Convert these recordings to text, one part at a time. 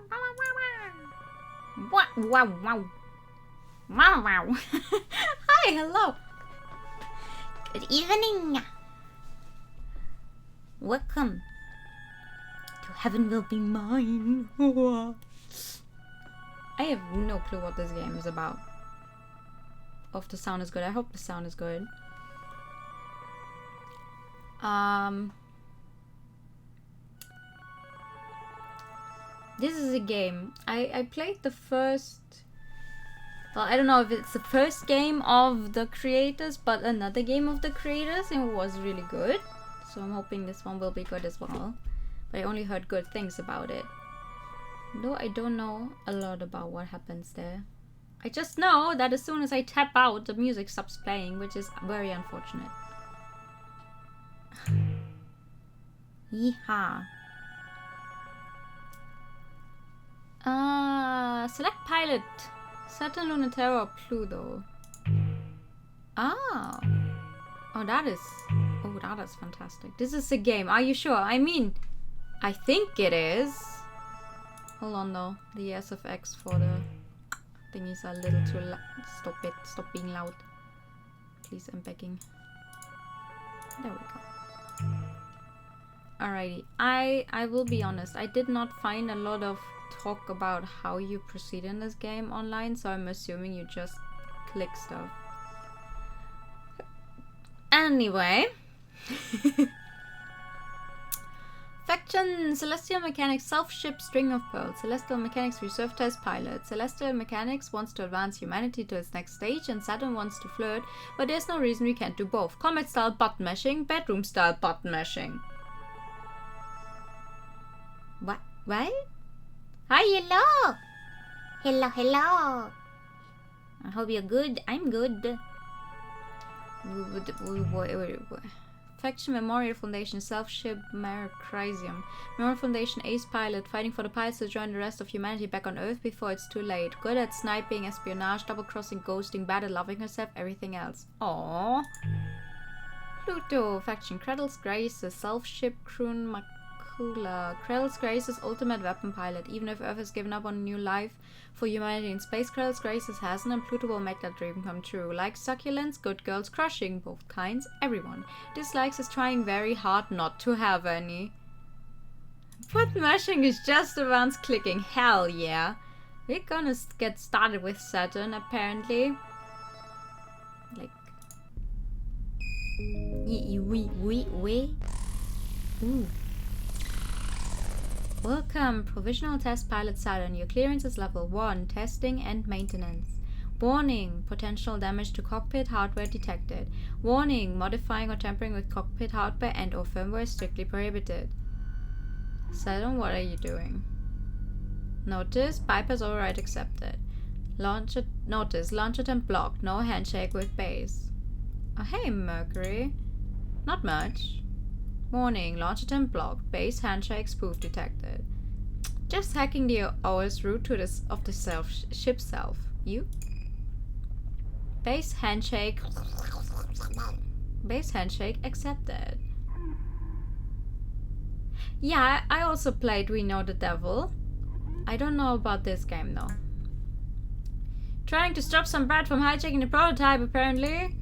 Wow, wow, wow. Wow, wow. Hi, hello. Good evening. Welcome to Heaven Will Be Mine. I have no clue what this game is about. If the sound is good, I hope the sound is good. This is a game. I played the first... Well, I don't know if it's the first game of the creators, but another game of the creators, and it was really good. So I'm hoping this one will be good as well. But I only heard good things about it. Though I don't know a lot about what happens there. I just know that as soon as I tap out, the music stops playing, which is very unfortunate. Yeehaw. Select pilot. Saturn, Lunatera, or Pluto. Oh, that is fantastic. This is a game. Are you sure? I mean, I think it is. Hold on though. The SFX for the thingies are a little too loud. Stop it. Stop being loud. Please, I'm begging. There we go. Alrighty. I will be honest. I did not find a lot of talk about how you proceed in this game online, so I'm assuming you just click stuff. Anyway. Faction Celestial Mechanics Self-Ship String of Pearls. Celestial Mechanics Reserve Test Pilot. Celestial Mechanics wants to advance humanity to its next stage, and Saturn wants to flirt, but there's no reason we can't do both. Comet style butt mashing, bedroom style butt mashing. What? Hi, hello! Hello! I hope you're good. I'm good. Faction Memorial Foundation Self-Ship Mercrysium. Memorial Foundation Ace Pilot fighting for the pilots to join the rest of humanity back on Earth before it's too late. Good at sniping, espionage, double-crossing, ghosting, bad at loving herself, everything else. Aww. Pluto Faction Cradle's Grace, the Self-Ship Croon Macula. Cradle's Grace's ultimate weapon pilot. Even if Earth has given up on a new life for humanity in space, Cradle's Grace hasn't, and Pluto will make that dream come true. Likes succulents, good girls, crushing, both kinds, everyone. Dislikes is trying very hard not to have any. Butt mashing is just around clicking. Hell yeah. We're gonna get started with Saturn, apparently. Like... Ooh. Welcome, Provisional Test Pilot Saturn. Your clearance is level 1, testing and maintenance. Warning, potential damage to cockpit hardware detected. Warning, modifying or tampering with cockpit hardware and or firmware is strictly prohibited. Saturn, what are you doing? Notice, bypass override accepted. Notice, launch attempt blocked. No handshake with base. Oh hey, Mercury. Not much. Warning, launch attempt blocked. Base handshake spoof detected. Just hacking the OS root to this of the ship self. You? Base handshake. Base handshake accepted. Yeah, I also played We Know the Devil. I don't know about this game though. Trying to stop some brat from hijacking the prototype, apparently.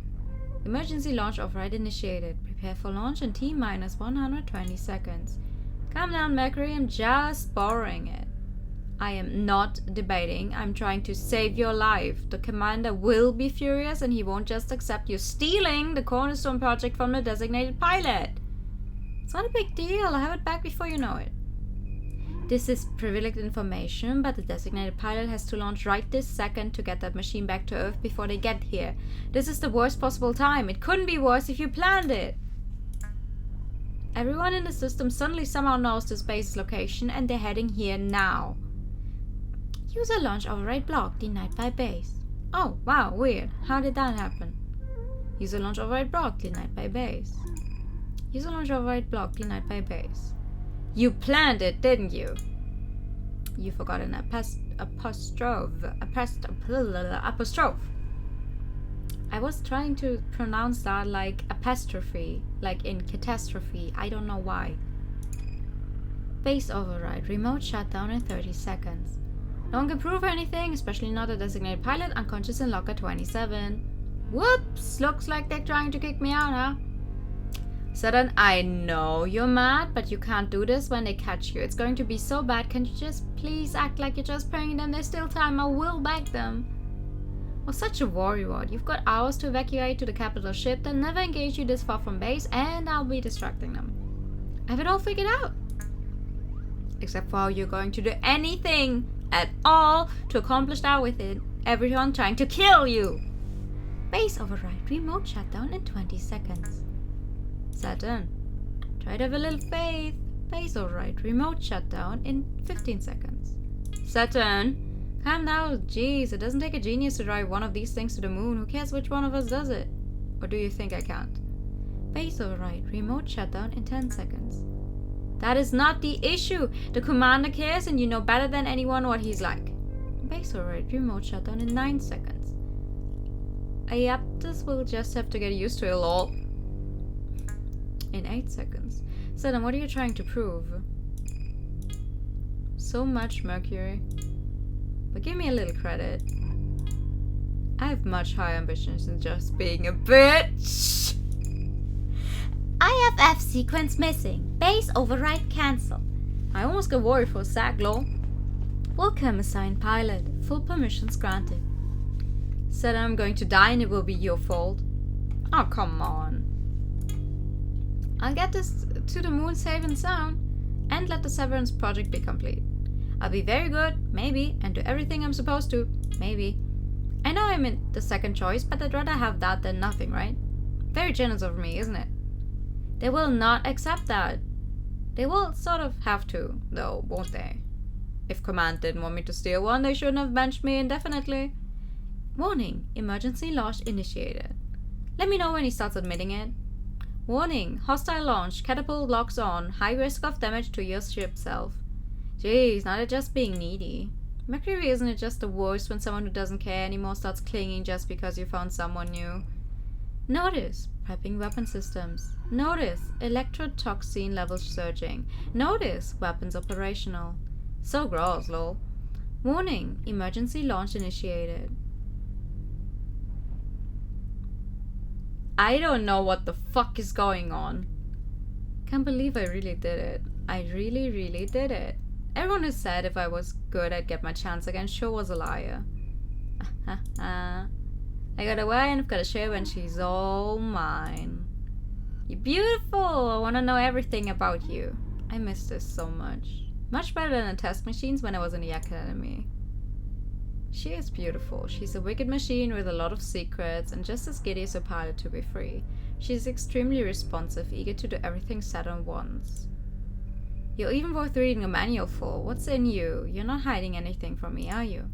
Emergency launch override initiated. Prepare for launch in T-minus 120 seconds. Calm down, Mercury. I'm just borrowing it. I am not debating. I'm trying to save your life. The commander will be furious and he won't just accept you stealing the Cornerstone project from the designated pilot. It's not a big deal. I'll have it back before you know it. This is privileged information, but the designated pilot has to launch right this second to get that machine back to Earth before they get here. This is the worst possible time. It couldn't be worse if you planned it. Everyone in the system suddenly somehow knows this base's location and they're heading here now. User launch override blocked, denied by base. Oh, wow, weird. How did that happen? User launch override blocked, denied by base. User launch override blocked, denied by base. You planned it, didn't you? You forgot an apostrophe. I was trying to pronounce that like apostrophe, like in catastrophe. I don't know why. Base override. Remote shutdown in 30 seconds. No one can prove anything, especially not a designated pilot, unconscious in locker 27. Whoops! Looks like they're trying to kick me out, huh? Saturn, I know you're mad, but you can't do this when they catch you. It's going to be so bad. Can you just please act like you're just praying them? There's still time. I will back them. Oh, such a worrywart. You've got hours to evacuate to the capital ship. They'll never engage you this far from base, and I'll be distracting them. I have it all figured out. Except for how you're going to do anything at all to accomplish that with it. Everyone trying to kill you. Base override. Remote shutdown in 20 seconds. Saturn, try to have a little faith. Base override. Remote shutdown in 15 seconds. Saturn, calm down. Jeez, it doesn't take a genius to drive one of these things to the moon. Who cares which one of us does it? Or do you think I can't? Base override. Remote shutdown in 10 seconds. That is not the issue. The commander cares and you know better than anyone what he's like. Base override. Remote shutdown in 9 seconds. Yep, this will just have to get used to it, lol. In 8 seconds. Saturn, what are you trying to prove? So much Mercury. But give me a little credit. I have much higher ambitions than just being a bitch. IFF sequence missing. Base override cancelled. I almost got worried for a sec, lol. Welcome, assigned pilot. Full permissions granted. Said I'm going to die and it will be your fault. Oh, come on. I'll get this to the moon safe and sound and let the Severance project be complete. I'll be very good, maybe, and do everything I'm supposed to, maybe. I know I'm in the second choice, but I'd rather have that than nothing, right? Very generous of me, isn't it? They will not accept that. They will sort of have to, though, won't they? If Command didn't want me to steal one, they shouldn't have benched me indefinitely. Warning, emergency launch initiated. Let me know when he starts admitting it. Warning, hostile launch, catapult locks on, high risk of damage to your ship self. Jeez, now they're just being needy. Mercury, isn't it just the worst when someone who doesn't care anymore starts clinging just because you found someone new? Notice, prepping weapon systems. Notice, electrotoxin levels surging. Notice, weapons operational. So gross, lol. Warning, emergency launch initiated. I don't know what the fuck is going on. Can't believe I really did it. I really, really did it. Everyone who said if I was good I'd get my chance again sure was a liar. I got away and I've got a ship and she's all mine. You're beautiful! I want to know everything about you. I miss this so much. Much better than the test machines when I was in the academy. She is beautiful. She's a wicked machine with a lot of secrets and just as giddy as her pilot to be free. She's extremely responsive, eager to do everything Saturn wants. You're even worth reading a manual for. What's in you? You're not hiding anything from me, are you?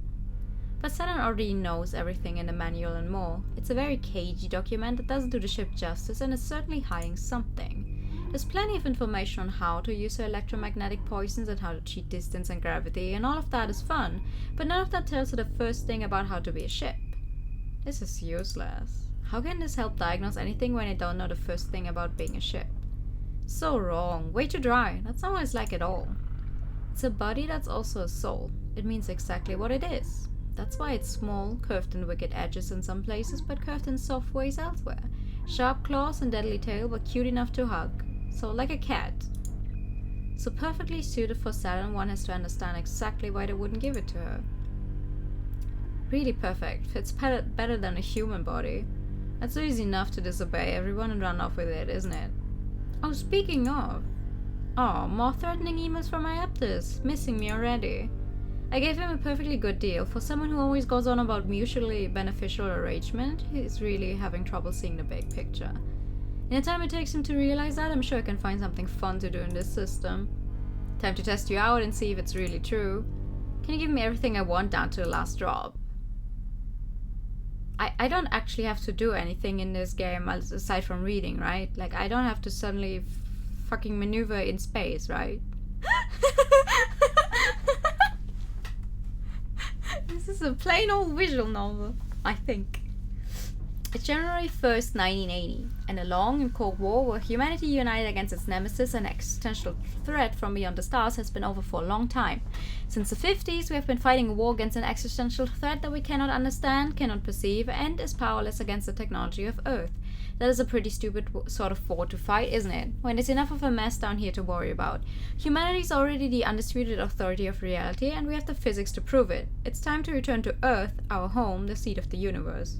But Saturn already knows everything in the manual and more. It's a very cagey document that doesn't do the ship justice and is certainly hiding something. There's plenty of information on how to use her electromagnetic poisons and how to cheat distance and gravity, and all of that is fun, but none of that tells her the first thing about how to be a ship. This is useless. How can this help diagnose anything when I don't know the first thing about being a ship? So wrong. Way too dry. That's not what it's like at all. It's a body that's also a soul. It means exactly what it is. That's why it's small, curved in wicked edges in some places, but curved in soft ways elsewhere. Sharp claws and deadly tail, but cute enough to hug. So like a cat. So perfectly suited for Saturn, one has to understand exactly why they wouldn't give it to her. Really perfect. Fits better than a human body. That's easy enough to disobey everyone and run off with it, isn't it? Oh, speaking of. Oh, more threatening emails from my Aptus, missing me already. I gave him a perfectly good deal. For someone who always goes on about mutually beneficial arrangement, he's really having trouble seeing the big picture. In the time it takes him to realize that, I'm sure I can find something fun to do in this system. Time to test you out and see if it's really true. Can you give me everything I want down to the last drop? I don't actually have to do anything in this game aside from reading, right? Like, I don't have to suddenly fucking maneuver in space, right? This is a plain old visual novel, I think. It's January 1st, 1980, and a long and cold war where humanity united against its nemesis and existential threat from beyond the stars has been over for a long time. Since the 50s, we have been fighting a war against an existential threat that we cannot understand, cannot perceive, and is powerless against the technology of Earth. That is a pretty stupid sort of war to fight, isn't it? When there's enough of a mess down here to worry about. Humanity is already the undisputed authority of reality, and we have the physics to prove it. It's time to return to Earth, our home, the seat of the universe.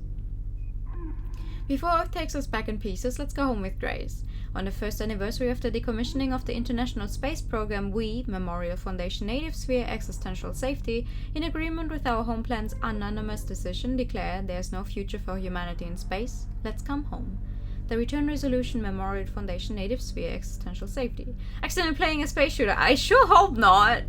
Before Earth takes us back in pieces, let's go home with grace. On the first anniversary of the decommissioning of the International Space Program, we, Memorial Foundation Native Sphere Existential Safety, in agreement with our home plan's unanimous decision, declare there's no future for humanity in space. Let's come home. The Return Resolution Memorial Foundation Native Sphere Existential Safety. Accidentally playing a space shooter. I sure hope not!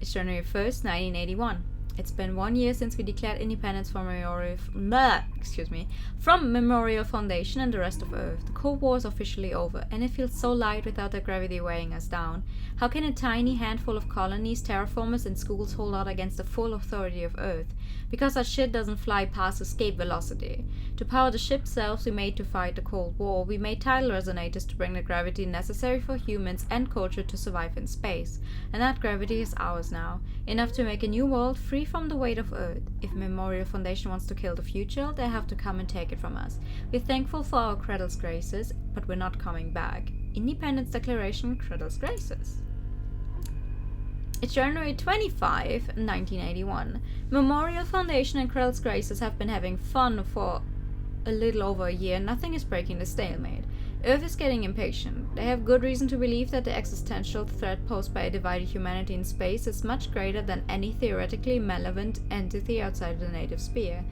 It's January 1st, 1981. It's been 1 year since we declared independence from Memorial Foundation and the rest of Earth. The Cold War is officially over, and it feels so light without the gravity weighing us down. How can a tiny handful of colonies, terraformers, and schools hold out against the full authority of Earth? Because that shit doesn't fly past escape velocity. To power the ship cells we made to fight the Cold War, we made tidal resonators to bring the gravity necessary for humans and culture to survive in space. And that gravity is ours now, enough to make a new world free from the weight of Earth. If Memorial Foundation wants to kill the future, they have to come and take it from us. We're thankful for our Cradle's graces, but we're not coming back. Independence Declaration, Cradle's graces. It's January 25, 1981. Memorial Foundation and Cradle's graces have been having fun for a little over a year. Nothing is breaking the stalemate. Earth is getting impatient. They have good reason to believe that the existential threat posed by a divided humanity in space is much greater than any theoretically malevolent entity outside the native sphere.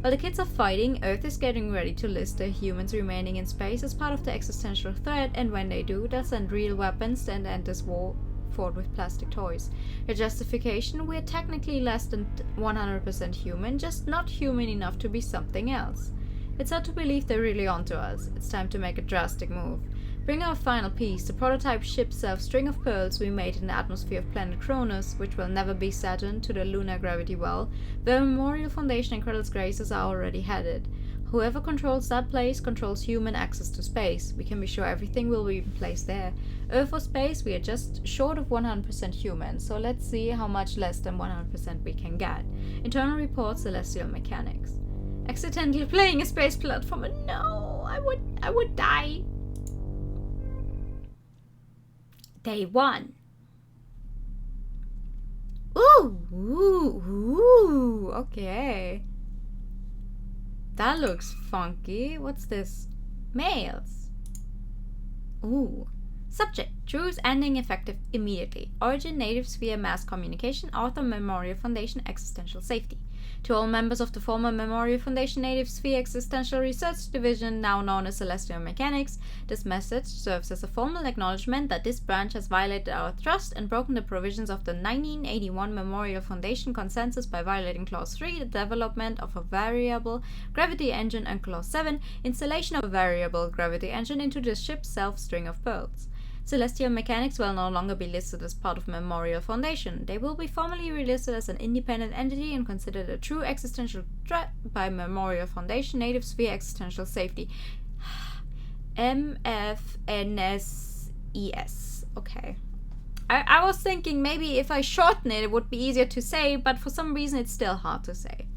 While the kids are fighting, Earth is getting ready to list the humans remaining in space as part of the existential threat, and when they do, they'll send real weapons and end this war fought with plastic toys. A justification: we're technically less than 100% human, just not human enough to be something else. It's hard to believe they're really onto us. It's time to make a drastic move. Bring our final piece, the prototype ship self-string of pearls we made in the atmosphere of planet Cronus, which will never be Saturn, to the lunar gravity well, where Memorial Foundation and Cradle's graces are already headed. Whoever controls that place controls human access to space. We can be sure everything will be placed there. Earth or space, we are just short of 100% human, so let's see how much less than 100% we can get. Internal report, celestial mechanics. Accidentally playing a space platformer. No, I would die. Day 1. Ooh, okay. That looks funky. What's this? Mails. Ooh. Subject: Truce ending effective immediately. Origin: Native Sphere Mass Communication. Author: Memorial Foundation Existential Safety. To all members of the former Memorial Foundation Native Sphere Existential Research Division, now known as Celestial Mechanics, this message serves as a formal acknowledgement that this branch has violated our trust and broken the provisions of the 1981 Memorial Foundation Consensus by violating Clause 3, the development of a variable gravity engine, and Clause 7, installation of a variable gravity engine into the ship's self-string of pearls. Celestial Mechanics will no longer be listed as part of Memorial Foundation. They will be formally relisted as an independent entity and considered a true existential threat by Memorial Foundation Native Sphere Existential Safety. MFNSES. Okay. I was thinking maybe if I shorten it, it would be easier to say, but for some reason it's still hard to say.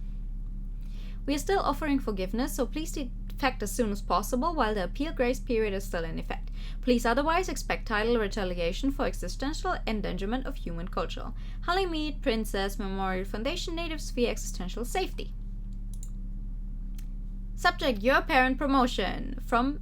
We are still offering forgiveness, so please defect as soon as possible while the appeal grace period is still in effect. Please otherwise expect tidal retaliation for existential endangerment of human culture. Halimede, Princess, Memorial Foundation Native Sphere Existential Safety. Subject: Your Parent Promotion. From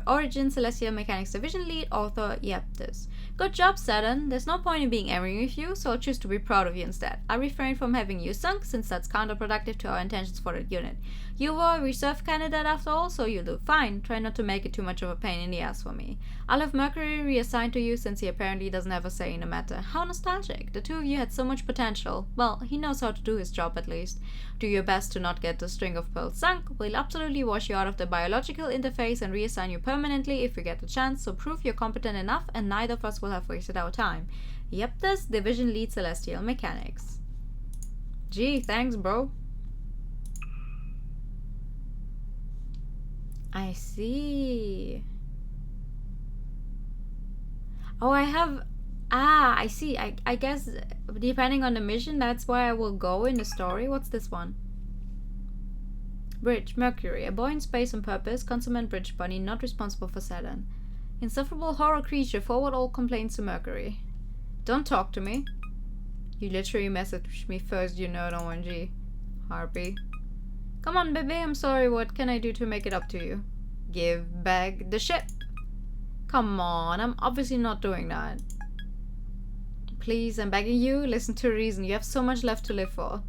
Origin Celestial Mechanics Division Lead, author Yeptis. Good job, Saturn. There's no point in being angry with you, so I'll choose to be proud of you instead. I refrain from having you sunk, since that's counterproductive to our intentions for that unit. You were a reserve candidate after all, so you'll do fine. Try not to make it too much of a pain in the ass for me. I'll have Mercury reassigned to you, since he apparently doesn't have a say in the matter. How nostalgic. The two of you had so much potential. Well, he knows how to do his job at least. Do your best to not get the string of pearls sunk. We'll absolutely wash you out of the biological interface and reassign you permanently if we get the chance, so prove you're competent enough and neither of us will have wasted our time. Yeptis, Division Lead Celestial Mechanics. Gee, thanks, bro. I see. Oh, I have... I see. I guess depending on the mission, that's where I will go in the story. What's this one? Bridge. Mercury. A boy in space on purpose. Consummate bridge bunny. Not responsible for Saturn. Insufferable horror creature. Forward all complaints to Mercury. Don't talk to me. You literally messaged me first, you nerd on 1G. Harpy. Come on, baby. I'm sorry. What can I do to make it up to you? Give back the ship. Come on. I'm obviously not doing that. Please, I'm begging you, listen to reason. You have so much left to live for.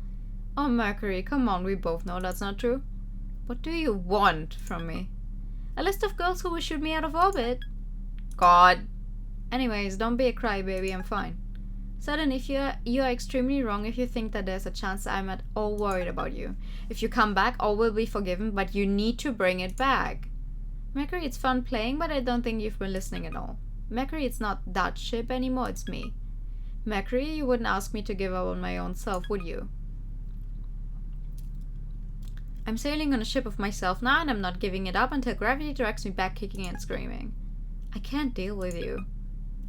Oh, Mercury, come on, we both know that's not true. What do you want from me? A list of girls who will shoot me out of orbit? God. Anyways, don't be a crybaby, I'm fine. Saturn, if you are extremely wrong if you think that there's a chance I'm at all worried about you. If you come back, all will be forgiven, but you need to bring it back. Mercury, it's fun playing, but I don't think you've been listening at all. Mercury, it's not that ship anymore, it's me. Mercury, you wouldn't ask me to give up on my own self, would you? I'm sailing on a ship of myself now, and I'm not giving it up until gravity drags me back kicking and screaming. I can't deal with you.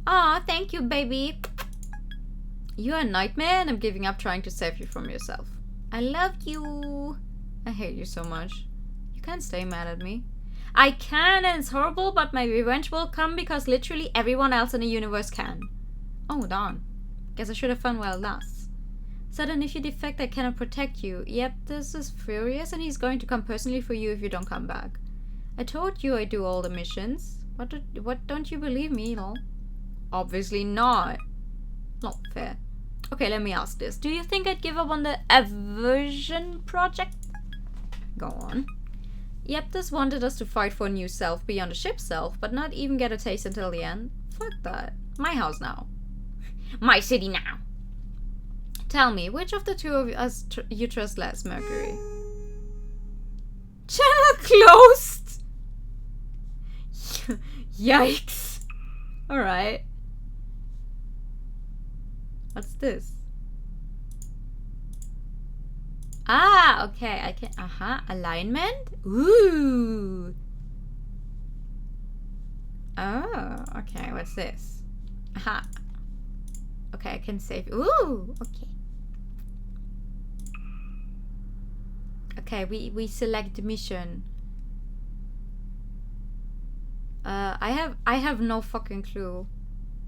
Aw, thank you, baby. You're a nightmare, and I'm giving up trying to save you from yourself. I love you. I hate you so much. You can't stay mad at me. I can, and it's horrible, but my revenge will come because literally everyone else in the universe can. Oh, darn. Guess I should have fun while it lasts. Saturn, if you defect, I cannot protect you. Yep, this is furious, and he's going to come personally for you if you don't come back. I told you I do all the missions. What don't you believe me, lol? Obviously not. Not fair. Okay, let me ask this. Do you think I'd give up on the aversion project? Go on. Yeptus wanted us to fight for a new self beyond the ship's self, but not even get a taste until the end. Fuck that. My house now. My city now. Tell me, which of the two of us you trust less, Mercury? Channel closed! Yikes. Alright. What's this? Ah, okay. I can... Alignment? Ooh. Oh, okay. What's this? Aha. Okay, I can save. Ooh, okay. Okay, we select the mission. I have no fucking clue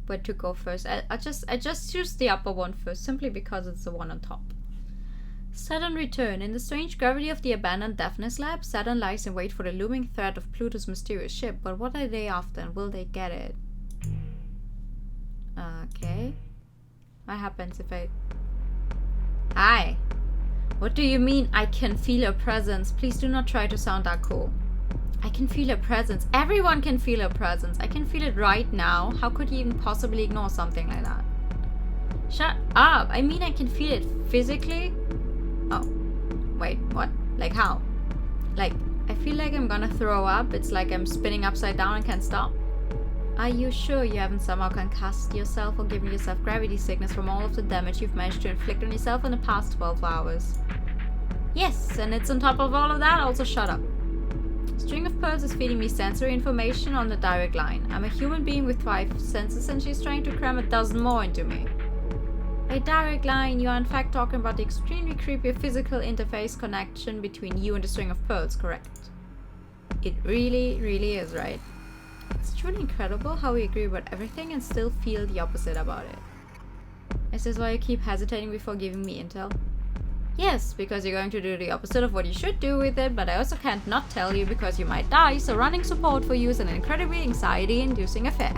where to go first. I just choose the upper one first, simply because it's the one on top. Saturn return. In the strange gravity of the abandoned Daphnis lab, Saturn lies in wait for the looming threat of Pluto's mysterious ship. But what are they after, and will they get it? Okay. What happens if I... Hi. What do you mean I can feel a presence? Please do not try to sound that cool. I can feel a presence. Everyone can feel a presence. I can feel it right now. How could you even possibly ignore something like that? Shut up. I mean I can feel it physically. Oh. Wait, what? Like how? Like, I feel like I'm gonna throw up. It's like I'm spinning upside down and can't stop. Are you sure you haven't somehow concussed yourself or given yourself gravity sickness from all of the damage you've managed to inflict on yourself in the past 12 hours? Yes, and it's on top of all of that, also shut up. String of Pearls is feeding me sensory information on the direct line. I'm a human being with 5 senses and she's trying to cram a dozen more into me. By direct line, you are in fact talking about the extremely creepy physical interface connection between you and the String of Pearls, correct? It really, really is, right? It's truly incredible how we agree about everything and still feel the opposite about it. Is this why you keep hesitating before giving me intel? Yes, because you're going to do the opposite of what you should do with it, but I also can't not tell you because you might die, so running support for you is an incredibly anxiety-inducing affair.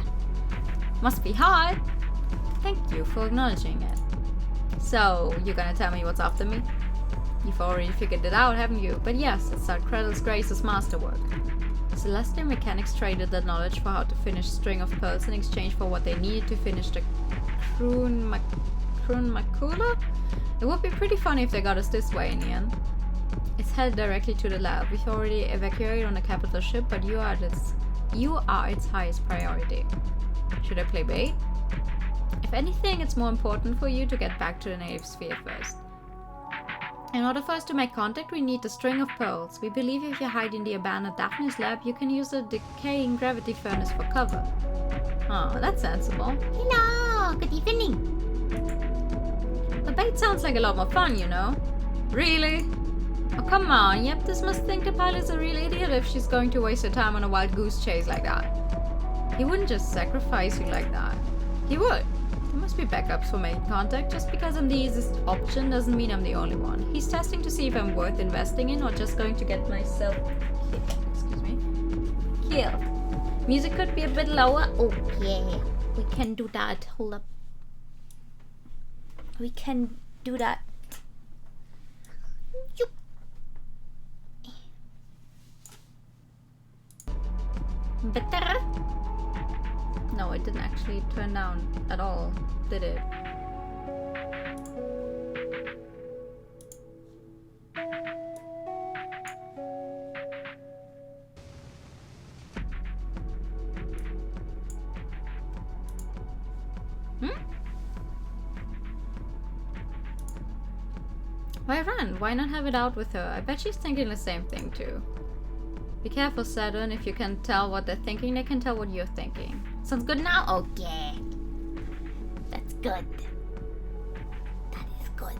Must be hard. Thank you for acknowledging it. So, you're gonna tell me what's after me? You've already figured it out, haven't you? But yes, it's our Cradle's Grace's masterwork. Celestial mechanics traded that knowledge for how to finish String of Pearls in exchange for what they needed to finish the Kroon Makula? It would be pretty funny if they got us this way in the end. It's headed directly to the lab. We've already evacuated on the capital ship, but you are its highest priority. Should I play bait? If anything, it's more important for you to get back to the native sphere first. In order for us to make contact, we need a string of pearls. We believe if you hide in the abandoned Daphne's lab, you can use a decaying gravity furnace for cover. Oh, that's sensible. Hello, good evening. The bait sounds like a lot more fun, you know? Really? Oh, come on. Yep, this must think the pilot's a real idiot if she's going to waste her time on a wild goose chase like that. He wouldn't just sacrifice you like that. He would. There must be backups for making contact. Just because I'm the easiest option doesn't mean I'm the only one. He's testing to see if I'm worth investing in or just going to get myself killed. Music could be a bit lower. Oh yeah, we can do that. Hold up. We can do that. Yoop. Better? No, it didn't actually turn down at all, did it? Why run? Why not have it out with her? I bet she's thinking the same thing too. Be careful, Saturn. If you can tell what they're thinking, they can tell what you're thinking. Sounds good now? Okay. That's good. That is good.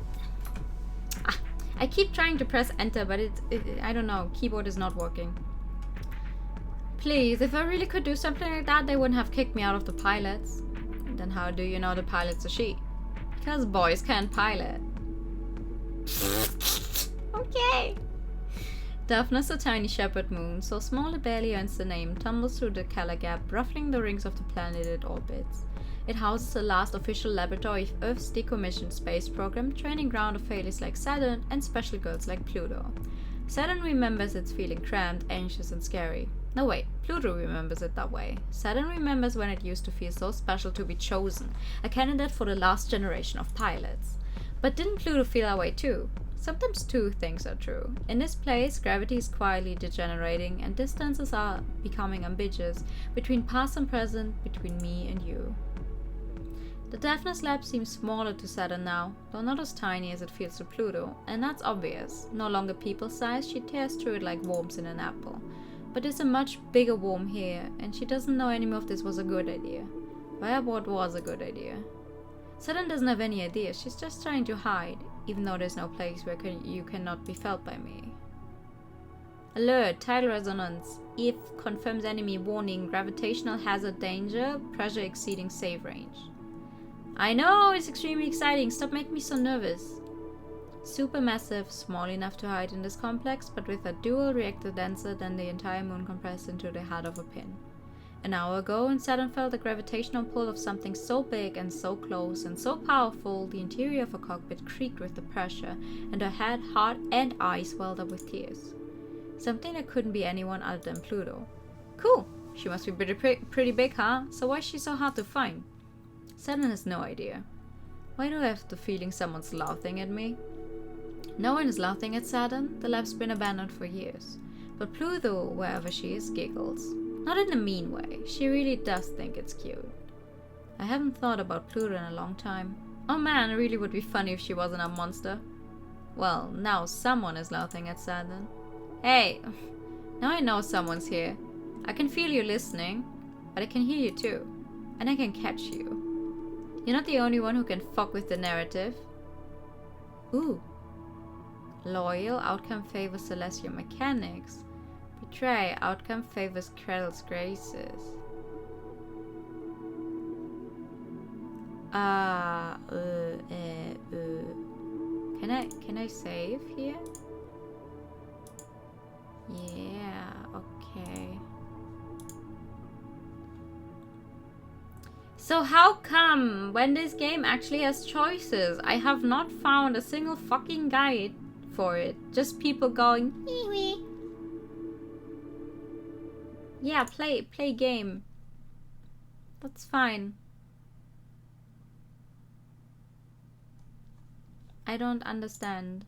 I keep trying to press enter, but I don't know. Keyboard is not working. Please, if I really could do something like that, they wouldn't have kicked me out of the pilots. Then how do you know the pilot's a she? Because boys can't pilot. Okay. Daphne's a tiny shepherd moon, so small it barely earns the name, tumbles through the Kala Gap, ruffling the rings of the planet it orbits. It houses the last official laboratory of Earth's decommissioned space program, training ground of failures like Saturn and special girls like Pluto. Saturn remembers it's feeling cramped, anxious, and scary. No, wait, Pluto remembers it that way. Saturn remembers when it used to feel so special to be chosen, a candidate for the last generation of pilots. But didn't Pluto feel that way too? Sometimes two things are true. In this place, gravity is quietly degenerating and distances are becoming ambiguous between past and present, between me and you. The Daphne's lab seems smaller to Saturn now, though not as tiny as it feels to Pluto, and that's obvious. No longer people-sized, she tears through it like worms in an apple. But there's a much bigger worm here, and she doesn't know anymore if this was a good idea. Why what was a good idea? Saturn doesn't have any idea, she's just trying to hide, even though there's no place where you cannot be felt by me. Alert, tidal resonance. If confirms enemy warning, gravitational hazard danger, pressure exceeding safe range. I know, it's extremely exciting, stop making me so nervous. Supermassive, small enough to hide in this complex, but with a dual reactor denser than the entire moon compressed into the head of a pin. An hour ago, and Saturn felt the gravitational pull of something so big and so close and so powerful, the interior of her cockpit creaked with the pressure, and her head, heart, and eyes welled up with tears. Something that couldn't be anyone other than Pluto. Cool! She must be pretty big, huh? So why is she so hard to find? Saturn has no idea. Why do I have the feeling someone's laughing at me? No one is laughing at Saturn. The lab's been abandoned for years. But Pluto, wherever she is, giggles. Not in a mean way. She really does think it's cute. I haven't thought about Pluto in a long time. Oh man, it really would be funny if she wasn't a monster. Well, now someone is laughing at Saturn. Hey! Now I know someone's here. I can feel you listening, but I can hear you too. And I can catch you. You're not the only one who can fuck with the narrative. Ooh. Loyal, outcome favors celestial mechanics. Betray, outcome favors Kreddle's graces. Can I save here? Yeah, okay. So how come when this game actually has choices, I have not found a single fucking guide for it? Just people going, wee wee. Yeah, play game. That's fine. I don't understand.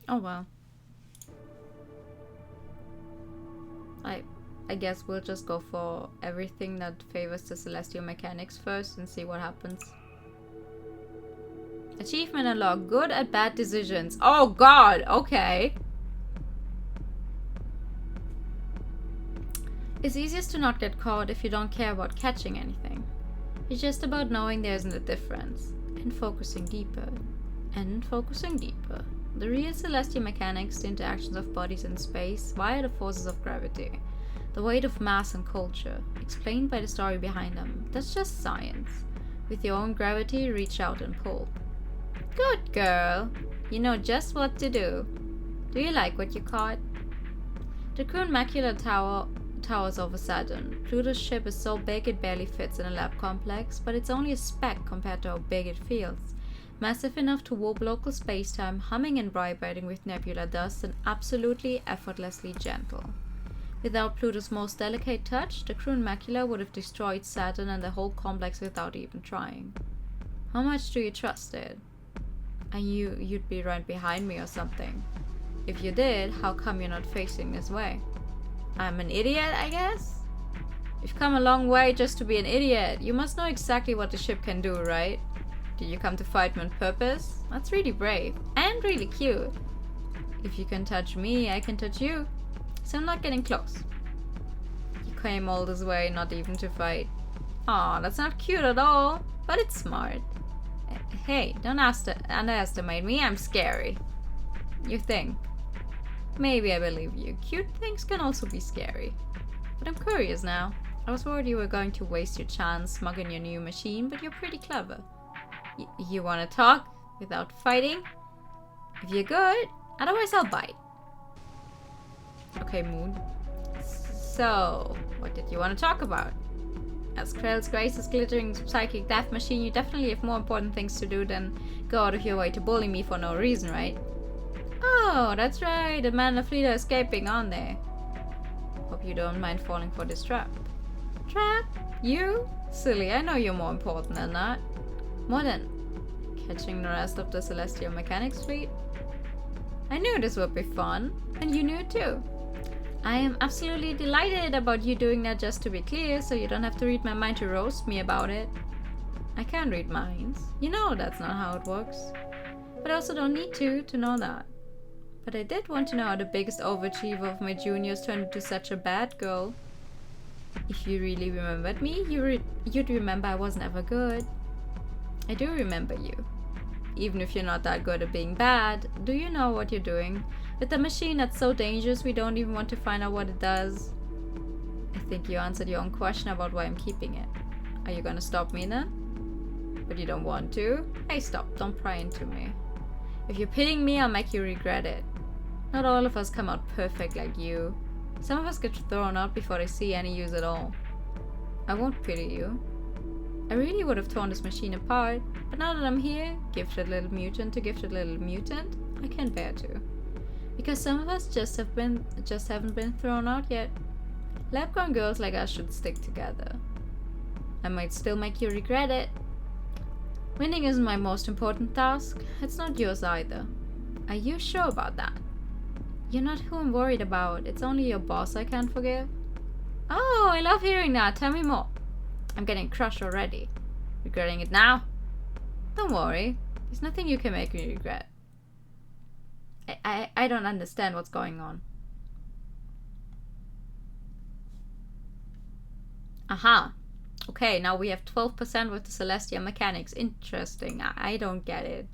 Oh well. I guess we'll just go for everything that favors the celestial mechanics first and see what happens. Achievement unlocked. Good at bad decisions. Oh god, okay. It's easiest to not get caught if you don't care about catching anything. It's just about knowing there isn't a difference. And focusing deeper. And focusing deeper. The real celestial mechanics, the interactions of bodies in space, via the forces of gravity. The weight of mass and culture, explained by the story behind them. That's just science. With your own gravity, reach out and pull. Good girl. You know just what to do. Do you like what you caught? The Croon Macula towers over Saturn. Pluto's ship is so big it barely fits in a lab complex, but it's only a speck compared to how big it feels. Massive enough to warp local spacetime, humming and vibrating with nebula dust, and absolutely effortlessly gentle. Without Pluto's most delicate touch, the Croon Macula would have destroyed Saturn and the whole complex without even trying. How much do you trust it? I knew you'd be right behind me or something. If you did, how come you're not facing this way? I'm an idiot, I guess? You've come a long way just to be an idiot. You must know exactly what the ship can do, right? Did you come to fight me on purpose? That's really brave. And really cute. If you can touch me, I can touch you. So I'm not getting close. You came all this way not even to fight. Aw, that's not cute at all. But it's smart. Hey, don't underestimate me. I'm scary. You think. Maybe I believe you. Cute things can also be scary. But I'm curious now. I was worried you were going to waste your chance smuggling your new machine, but you're pretty clever. You want to talk without fighting? If you're good, otherwise I'll bite. Okay, Moon. So, what did you want to talk about? As Krell's Grace's glittering psychic death machine, you definitely have more important things to do than go out of your way to bully me for no reason, right? Oh, that's right. The man and the fleet are escaping, aren't they? Hope you don't mind falling for this trap. Trap? You? Silly, I know you're more important than that. More than catching the rest of the Celestial Mechanics fleet? I knew this would be fun, and you knew it too. I am absolutely delighted about you doing that, just to be clear, so you don't have to read my mind to roast me about it. I can't read minds. You know that's not how it works. But I also don't need to know that. But I did want to know how the biggest overachiever of my juniors turned into such a bad girl. If you really remembered me, you'd remember I wasn't ever good. I do remember you. Even if you're not that good at being bad, do you know what you're doing? With a machine that's so dangerous we don't even want to find out what it does. I think you answered your own question about why I'm keeping it. Are you gonna stop me then? But you don't want to? Hey, stop, don't pry into me. If you're pitying me, I'll make you regret it. Not all of us come out perfect like you. Some of us get thrown out before they see any use at all. I won't pity you. I really would have torn this machine apart, but now that I'm here, gifted little mutant to gifted little mutant, I can bear to. Because some of us just haven't been thrown out yet. Lab-grown girls like us should stick together. I might still make you regret it. Winning isn't my most important task. It's not yours either. Are you sure about that? You're not who I'm worried about. It's only your boss I can't forgive. Oh, I love hearing that. Tell me more. I'm getting crushed already. Regretting it now? Don't worry. There's nothing you can make me regret. I don't understand what's going on. Aha. Okay, now we have 12% with the Celestial Mechanics. Interesting. I don't get it.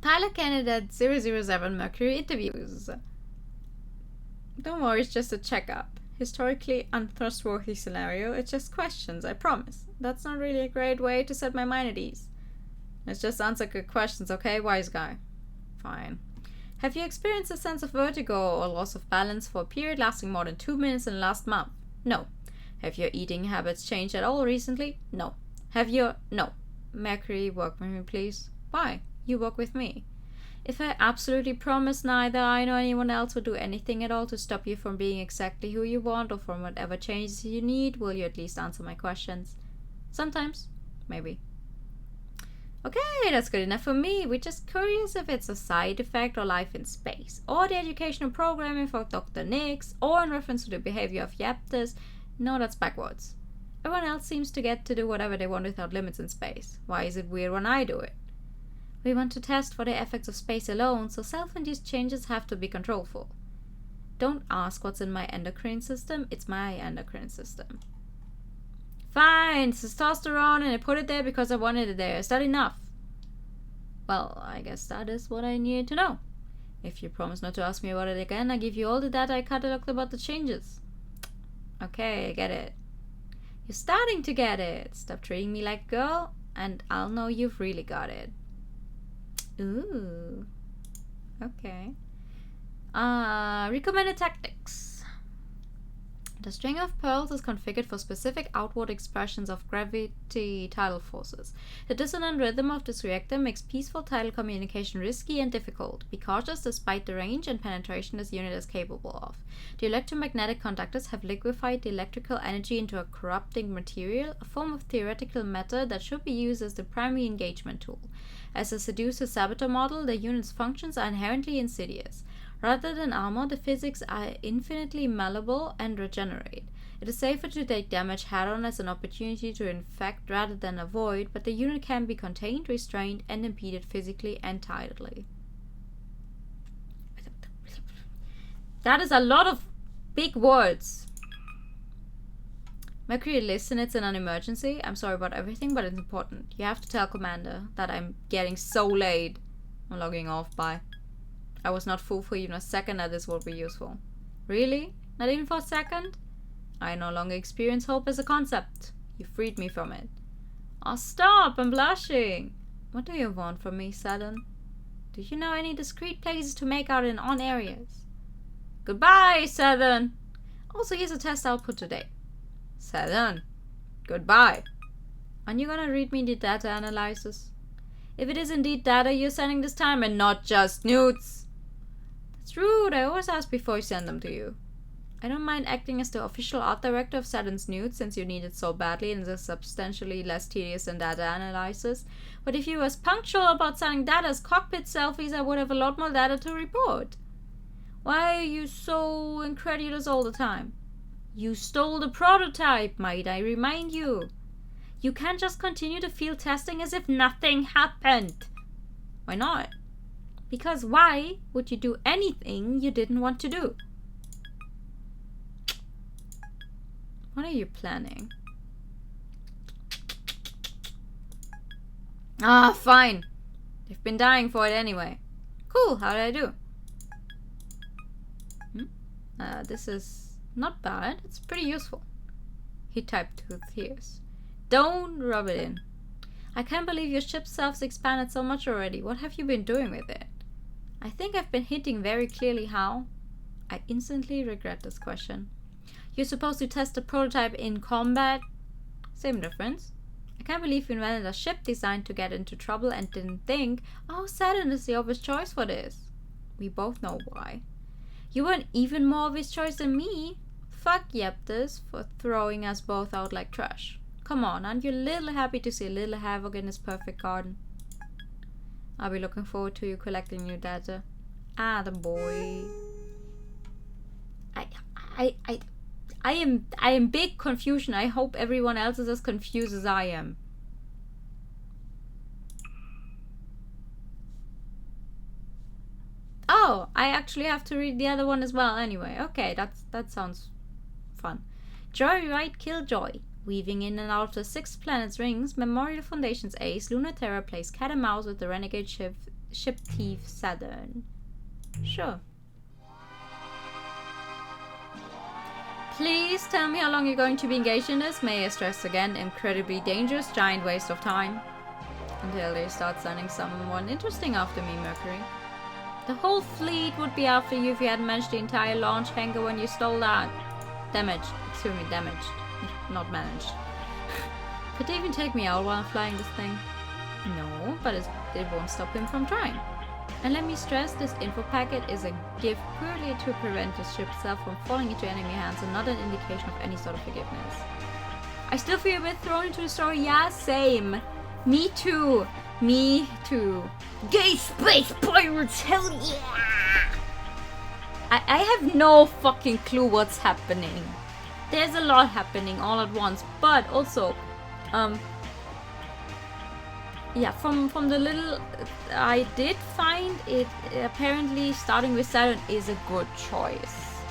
Pilot candidate 007 Mercury interviews. Don't worry, it's just a checkup. Historically untrustworthy scenario. It's just questions, I promise. That's not really a great way to set my mind at ease. Let's just answer good questions, okay, wise guy? Fine. Have you experienced a sense of vertigo or loss of balance for a period lasting more than 2 minutes in the last month? No. Have your eating habits changed at all recently? No. No. Mercury, work with me, please. Why? You work with me. If I absolutely promise neither I nor anyone else will do anything at all to stop you from being exactly who you want or from whatever changes you need, will you at least answer my questions? Sometimes. Maybe. Okay, that's good enough for me. We're just curious if it's a side effect or life in space, or the educational programming for Dr. Nix, or in reference to the behavior of Yaptors. No, that's backwards. Everyone else seems to get to do whatever they want without limits in space. Why is it weird when I do it? We want to test for the effects of space alone, so self-induced changes have to be controlled. Don't ask what's in my endocrine system, it's my endocrine system. Fine, it's testosterone and I put it there because I wanted it there. Is that enough? Well, I guess that is what I needed to know. If you promise not to ask me about it again, I give you all the data I cataloged about the changes. Okay, I get it. You're starting to get it. Stop treating me like a girl, and I'll know you've really got it. Ooh. Okay. Recommended tactics. The string of pearls is configured for specific outward expressions of gravity tidal forces. The dissonant rhythm of this reactor makes peaceful tidal communication risky and difficult. Be cautious despite the range and penetration this unit is capable of. The electromagnetic conductors have liquefied the electrical energy into a corrupting material, a form of theoretical matter that should be used as the primary engagement tool. As a seducer-saboteur model, the unit's functions are inherently insidious. Rather than armor, the physics are infinitely malleable and regenerate. It is safer to take damage head-on as an opportunity to infect rather than avoid, but the unit can be contained, restrained, and impeded physically and tidally. That is a lot of big words. Mercury, listen, it's an emergency. I'm sorry about everything, but it's important. You have to tell Commander that I'm getting so late. I'm logging off, bye. I was not fooled for even a second that this would be useful. Really? Not even for a second? I no longer experience hope as a concept. You freed me from it. Oh, stop! I'm blushing! What do you want from me, Saturn? Do you know any discreet places to make out in on areas? Goodbye, Saturn! Also, here's a test output today. Saturn! Goodbye! Aren't you gonna read me the data analysis? If it is indeed data you're sending this time and not just nudes. That's rude, I always ask before I send them to you. I don't mind acting as the official art director of Saturn's nudes since you need it so badly and is substantially less tedious than data analysis. But if you were as punctual about sending data as cockpit selfies, I would have a lot more data to report. Why are you so incredulous all the time? You stole the prototype, might I remind you. You can't just continue to field testing as if nothing happened. Why not? Because why would you do anything you didn't want to do? What are you planning? Ah, fine. They've been dying for it anyway. Cool, how did I do? This is not bad. It's pretty useful. He typed with tears. Don't rub it in. I can't believe your ship self's expanded so much already. What have you been doing with it? I think I've been hinting very clearly how. I instantly regret this question. You're supposed to test the prototype in combat? Same difference. I can't believe you invented a ship designed to get into trouble and didn't think, oh, Saturn is the obvious choice for this. We both know why. You were an even more obvious choice than me. Fuck Yaptors for throwing us both out like trash. Come on, aren't you a little happy to see a little havoc in this perfect garden? I'll be looking forward to you collecting new data. Ah, the boy. I am big confusion. I hope everyone else is as confused as I am. Oh, I actually have to read the other one as well anyway. Okay, that sounds fun. Joyride Killjoy. Weaving in and out of the 6 planets' rings, Memorial Foundation's ace, Lunar Terra plays cat and mouse with the renegade ship thief Saturn. Sure. Please tell me how long you're going to be engaged in this. May I stress again, incredibly dangerous, giant waste of time. Until they start sending someone interesting after me, Mercury. The whole fleet would be after you if you hadn't managed the entire launch hangar when you stole that. Damaged. Excuse me, damaged. Not managed. Could they even take me out while I'm flying this thing? No, but it won't stop him from trying. And let me stress, this info packet is a gift purely to prevent the ship itself from falling into enemy hands and not an indication of any sort of forgiveness. I still feel a bit thrown into the story. Yeah, same. Me too. Me too. Gay space pirates, hell yeah! I have no fucking clue what's happening. There's a lot happening all at once, but also, yeah, from the little I did find it, apparently starting with Saturn is a good choice.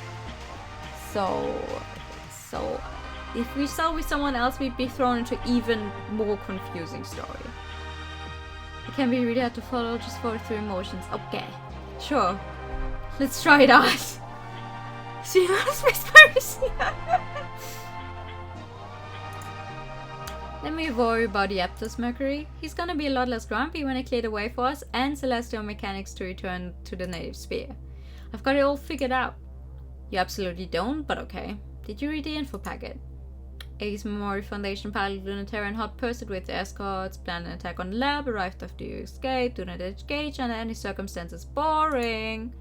So if we start with someone else, we'd be thrown into even more confusing story. It can be really hard to follow, just follow through emotions. Okay, sure. Let's try it out. See you Let me worry about the Aptus Mercury. He's gonna be a lot less grumpy when I clear the way for us and celestial mechanics to return to the native sphere. I've got it all figured out. You absolutely don't, but okay. Did you read the info packet? Ace Memory Foundation pilot Lunaterran hot pursued with the escorts, planned an attack on the lab, arrived after you escaped, do not engage under any circumstances. Boring.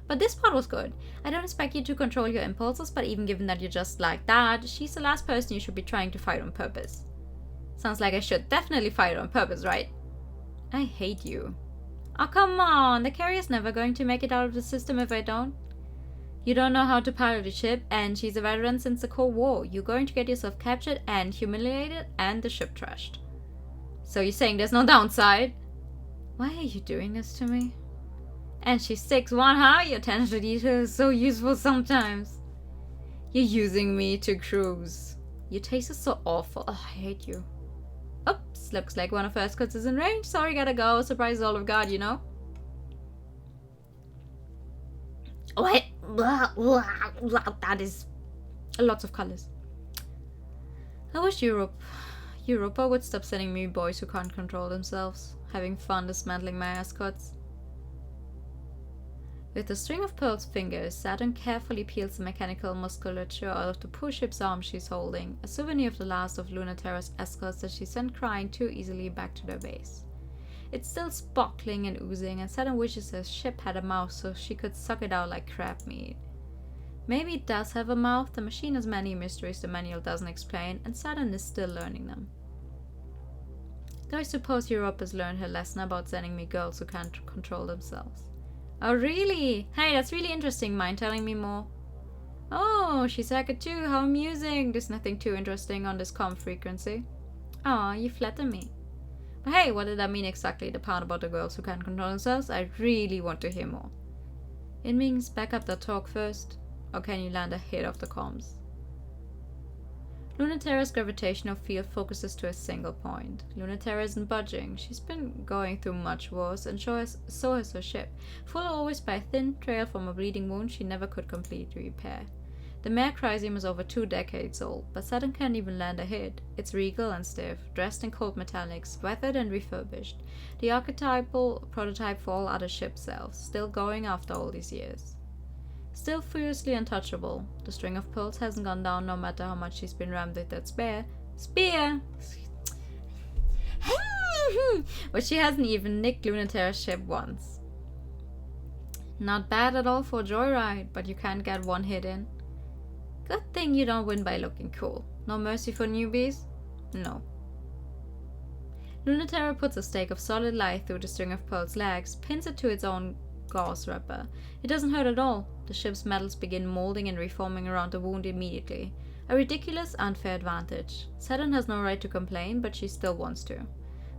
But this part was good. I don't expect you to control your impulses, but even given that you're just like that, she's the last person you should be trying to fight on purpose. Sounds like I should definitely fight on purpose, right? I hate you. Oh, come on. The carrier's never going to make it out of the system if I don't. You don't know how to pilot a ship, and she's a veteran since the Cold War. You're going to get yourself captured and humiliated and the ship trashed. So you're saying there's no downside? Why are you doing this to me? And she's 6'1", huh? Your attention to detail is so useful sometimes. You're using me to cruise. Your taste is so awful. Oh, I hate you. Oops, looks like one of our escorts is in range. Sorry, gotta go. Surprise all of God, you know? What? That is lots of colors. I wish Europa would stop sending me boys who can't control themselves, having fun dismantling my escorts. With a string of Pearl's fingers, Saturn carefully peels the mechanical musculature out of the poor ship's arm she's holding, a souvenir of the last of Lunaterra's escorts that she sent crying too easily back to their base. It's still sparkling and oozing, and Saturn wishes her ship had a mouth so she could suck it out like crab meat. Maybe it does have a mouth. The machine has many mysteries the manual doesn't explain, and Saturn is still learning them. Though I suppose Europe has learned her lesson about sending me girls who can't control themselves. Oh, really? Hey, that's really interesting. Mind telling me more? Oh, she's a hacker too. How amusing. There's nothing too interesting on this comm frequency. Aw, you flatter me. But hey, what did that mean exactly? The part about the girls who can't control themselves? I really want to hear more. It means back up that talk first. Or can you land ahead of the comms? Lunaterra's gravitational field focuses to a single point. Lunaterra isn't budging. She's been going through much worse, and so has her ship, full always by a thin trail from a bleeding wound she never could completely repair. The mare Chrysium is over 2 decades old, but Saturn can't even land ahead. It's regal and stiff, dressed in cold metallics, weathered and refurbished. The archetypal prototype for all other ship selves, still going after all these years. Still fiercely untouchable. The string of pearls hasn't gone down no matter how much she's been rammed with that spear. But she hasn't even nicked Lunaterra's ship once. Not bad at all for a joyride, but you can't get one hit in. Good thing you don't win by looking cool. No mercy for newbies? No. Lunaterra puts a stake of solid light through the string of pearl's legs, pins it to its own gauze wrapper. It doesn't hurt at all. The ship's metals begin molding and reforming around the wound immediately. A ridiculous, unfair advantage. Saturn has no right to complain, but she still wants to.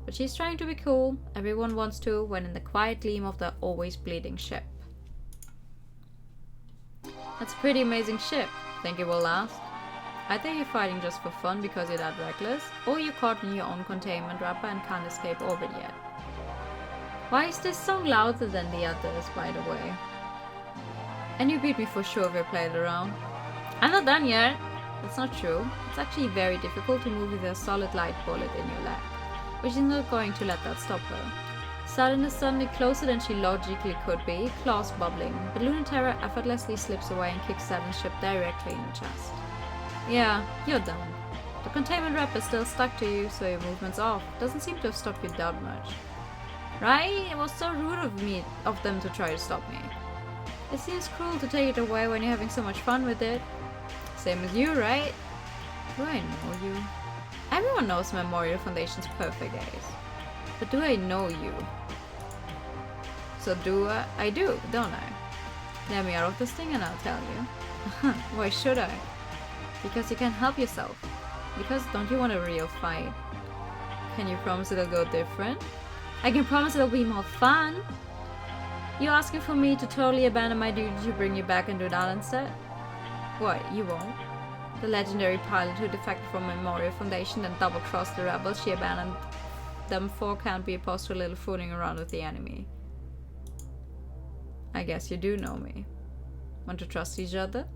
But she's trying to be cool. Everyone wants to when in the quiet gleam of the always bleeding ship. That's a pretty amazing ship. Think it will last? Either you're fighting just for fun because you're that reckless, or you're caught in your own containment wrapper and can't escape orbit yet. Why is this song louder than the others, by the way? And you beat me for sure if I play it around. I'm not done yet. That's not true. It's actually very difficult to move with a solid light bullet in your leg, but she's not going to let that stop her. Saturn is suddenly closer than she logically could be, claws bubbling, but Lunaterra effortlessly slips away and kicks Saturn's ship directly in the chest. Yeah, you're done. The containment wrap is still stuck to you, so your movement's off. Doesn't seem to have stopped you that much. Right? It was so rude of them to try to stop me. It seems cruel to take it away when you're having so much fun with it. Same as you, right? Do I know you? Everyone knows Memorial Foundation's perfect ace. But do I know you? So do I? I do, don't I? Let me out of this thing and I'll tell you. Why should I? Because you can't help yourself. Because don't you want a real fight? Can you promise it'll go different? I can promise it'll be more fun. You asking for me to totally abandon my duty to bring you back and do that instead? What, you won't? The legendary pilot who defected from Memorial Foundation and double-crossed the rebels she abandoned them for can't be opposed to a little fooling around with the enemy. I guess you do know me. Want to trust each other?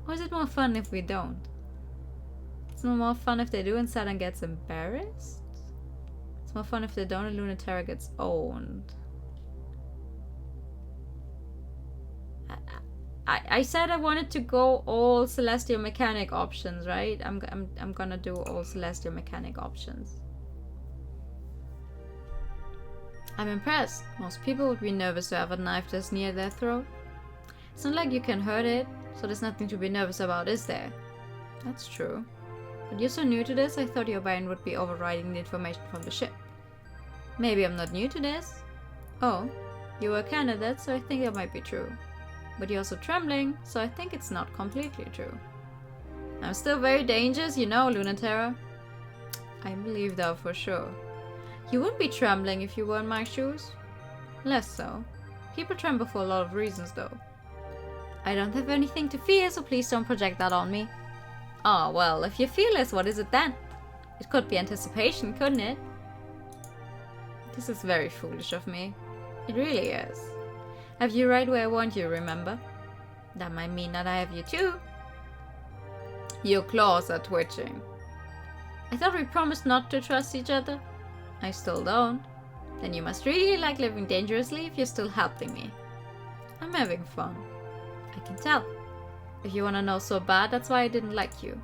Or is it more fun if we don't? It's more fun if they do and Saturn gets embarrassed? It's more fun if they don't and Lunatera gets owned. I said I wanted to go all Celestial Mechanic options, right? I'm gonna do all Celestial Mechanic options. I'm impressed. Most people would be nervous to have a knife that's near their throat. It's not like you can hurt it, so there's nothing to be nervous about, is there? That's true. But you're so new to this, I thought your brain would be overriding the information from the ship. Maybe I'm not new to this. Oh, you were a candidate, so I think that might be true. But you're also trembling, so I think it's not completely true. I'm still very dangerous, you know, Lunatera. I believe that for sure. You wouldn't be trembling if you were in my shoes. Less so. People tremble for a lot of reasons, though. I don't have anything to fear, so please don't project that on me. Oh, well, if you're fearless, what is it then? It could be anticipation, couldn't it? This is very foolish of me. It really is. I have you right where I want you, remember? That might mean that I have you too. Your claws are twitching. I thought we promised not to trust each other. I still don't. Then you must really like living dangerously if you're still helping me. I'm having fun. I can tell. If you wanna know so bad, that's why I didn't like you.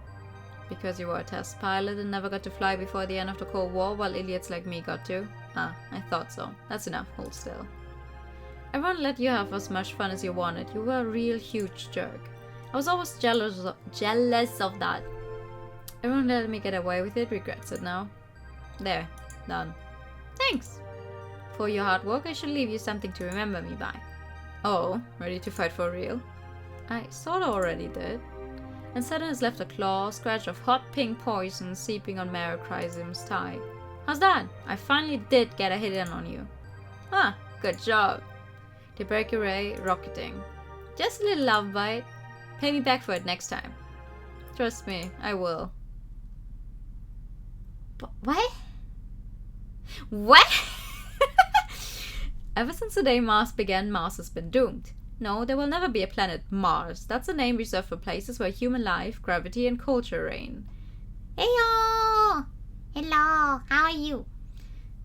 Because you were a test pilot and never got to fly before the end of the Cold War, while idiots like me got to. Ah, I thought so. That's enough, hold still. Everyone let you have as much fun as you wanted. You were a real huge jerk. I was always jealous of that. Everyone let me get away with it regrets it now. There, done. Thanks. For your hard work, I should leave you something to remember me by. Oh, ready to fight for real? I sorta already did. And Saturn has left a claw, scratch of hot pink poison seeping on Marachrysum's tie. How's that? I finally did get a hit in on you. Ah, good job. The break array rocketing. Just a little love bite. Pay me back for it next time. Trust me, I will. What? What? Ever since the day Mars began, Mars has been doomed. No, there will never be a planet Mars. That's a name reserved for places where human life, gravity, and culture reign. Heyo! Hello, how are you?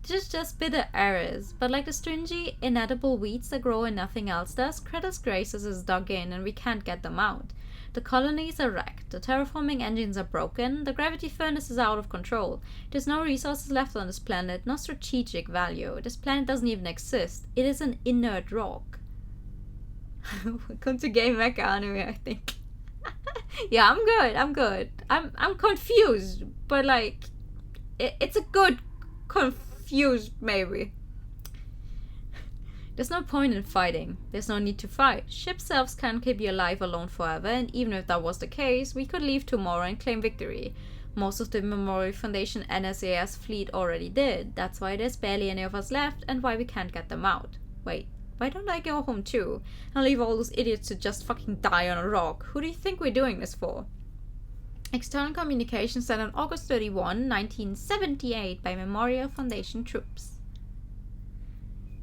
This is just bitter errors, but like the stringy, inedible weeds that grow and nothing else does, Kratos Graces is dug in and we can't get them out. The colonies are wrecked, the terraforming engines are broken, the gravity furnace is out of control. There's no resources left on this planet, no strategic value. This planet doesn't even exist. It is an inert rock. Welcome to Game Mecha Anime, I think. Yeah, I'm good. I'm confused, but like, it's a good confused maybe. There's no point in fighting. There's no need to fight. Ship selves can't keep you alive alone forever, and even if that was the case, we could leave tomorrow and claim victory. Most of the Memorial Foundation NSAS fleet already did. That's why there's barely any of us left, and why we can't get them out. Wait, why don't I go home too? And leave all those idiots to just fucking die on a rock? Who do you think we're doing this for? External communication sent on August 31, 1978 by Memorial Foundation troops.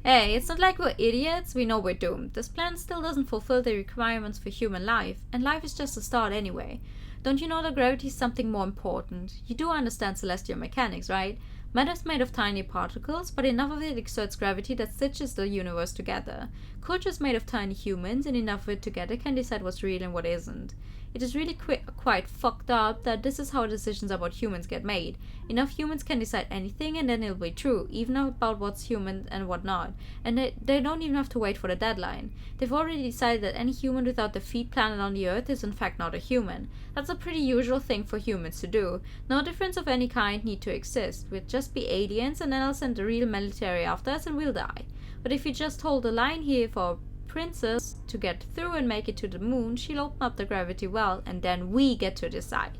Hey, it's not like we're idiots, we know we're doomed. This planet still doesn't fulfill the requirements for human life, and life is just a start anyway. Don't you know that gravity is something more important? You do understand celestial mechanics, right? Matter's made of tiny particles, but enough of it exerts gravity that stitches the universe together. Culture is made of tiny humans, and enough of it together can decide what's real and what isn't. It is really quite fucked up that this is how decisions about humans get made. Enough humans can decide anything and then it'll be true, even about what's human and what not. And they don't even have to wait for the deadline. They've already decided that any human without their feet planted on the earth is in fact not a human. That's a pretty usual thing for humans to do. No difference of any kind need to exist. We'll just be aliens and then I'll send the real military after us and we'll die. But if you just hold the line here for a princess to get through and make it to the moon, she'll open up the gravity well and then we get to decide.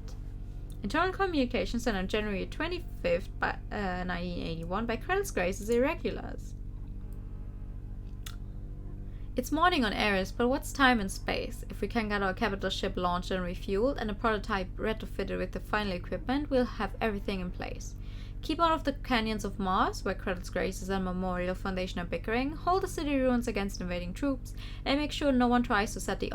Internal communications sent on January 25th, 1981 by Krell's Grace's Irregulars. It's morning on Eris, but what's time and space? If we can get our capital ship launched and refueled and a prototype retrofitted with the final equipment, we'll have everything in place. Keep out of the canyons of Mars, where Krell's Graces and Memorial Foundation are bickering, hold the city ruins against invading troops, and make sure no one tries to set the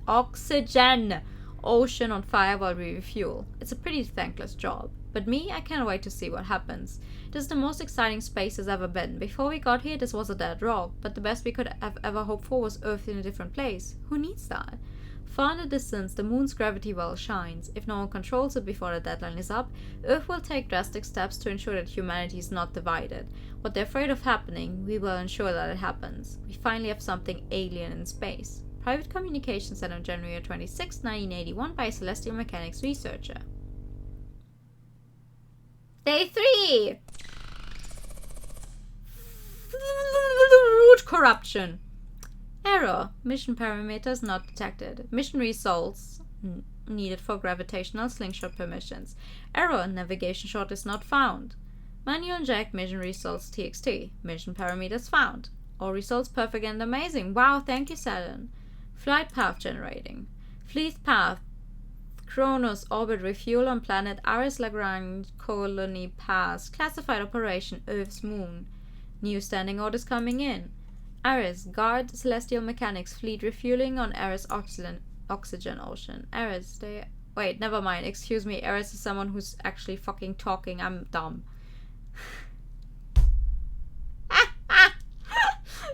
oxygen ocean on fire while we refuel. It's a pretty thankless job. But me, I can't wait to see what happens. This is the most exciting space has ever been. Before we got here, this was a dead rock, but the best we could have ever hoped for was Earth in a different place. Who needs that? Far in the distance, the moon's gravity well shines. If no one controls it before the deadline is up, Earth will take drastic steps to ensure that humanity is not divided. What they're afraid of happening, we will ensure that it happens. We finally have something alien in space. Private communication sent on January 26, 1981 by a celestial mechanics researcher. Day 3! Root corruption. Error. Mission parameters not detected. Mission results needed for gravitational slingshot permissions. Error. Navigation shot is not found. Manual inject mission results txt. Mission parameters found. All results perfect and amazing. Wow, thank you, Saturn. Flight path generating. Fleet path. Kronos orbit refuel on planet Ares Lagrange colony pass. Classified operation Earth's moon. New standing orders coming in. Ares guard celestial mechanics fleet refueling on Ares oxygen ocean. Ares stay. Wait, never mind. Excuse me. Ares is someone who's actually fucking talking. I'm dumb.